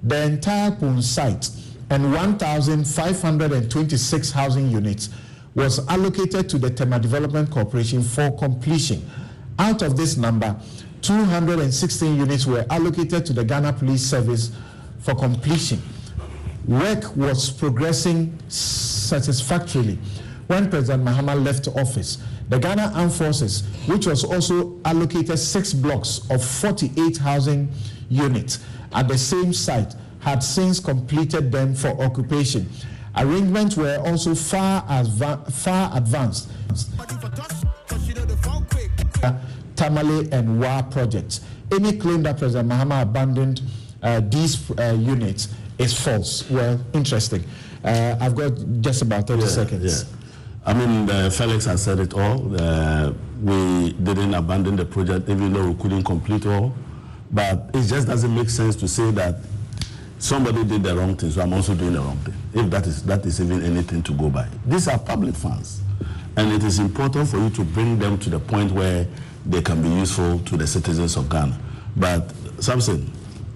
Speaker 1: the entire Pun site and 1,526 housing units was allocated to the Tema Development Corporation for completion. Out of this number, 216 units were allocated to the Ghana Police Service for completion. Work was progressing satisfactorily when President Mahama left office. The Ghana Armed Forces, which was also allocated 6 blocks of 48 housing units at the same site, had since completed them for occupation. Arrangements were also far advanced. Tamale and Wa projects. Any claim that President Mahama abandoned these units is false. Well, interesting. I've got just about 30 seconds.
Speaker 14: Yeah. I mean, Felix has said it all. We didn't abandon the project, even though we couldn't complete all. But it just doesn't make sense to say that somebody did the wrong thing, so I'm also doing the wrong thing, if that is even anything to go by. These are public funds, and it is important for you to bring them to the point where they can be useful to the citizens of Ghana. But, Samson,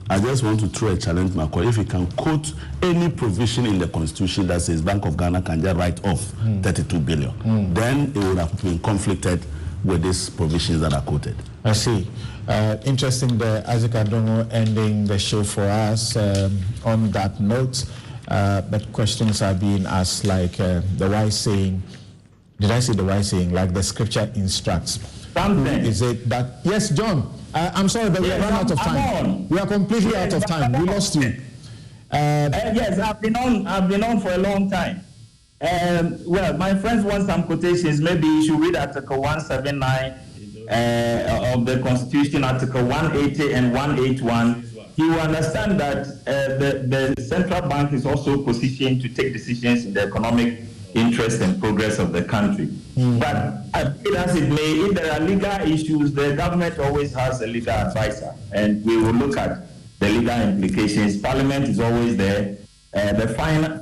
Speaker 14: I just want to throw a challenge, Marco. If you can quote any provision in the Constitution that says Bank of Ghana can just write off 32 billion, then it would have been conflicted with these provisions that are quoted.
Speaker 1: I see. Interesting, the Isaac Adongo ending the show for us on that note. But questions are being asked like the wise saying, did I say the wise saying, like the scripture instructs?
Speaker 17: Something.
Speaker 1: Is it that, yes, John, I'm sorry, but we have run out of time. We are completely out of time. We lost you.
Speaker 17: Yes, I've been on for a long time. Well, my friends want some quotations. Maybe you should read Article 179 of the Constitution, Article 180 and 181. You understand that the central bank is also positioned to take decisions in the economic interest and progress of the country. But as it may, if there are legal issues, the government always has a legal advisor, and we will look at the legal implications. Parliament is always there. The final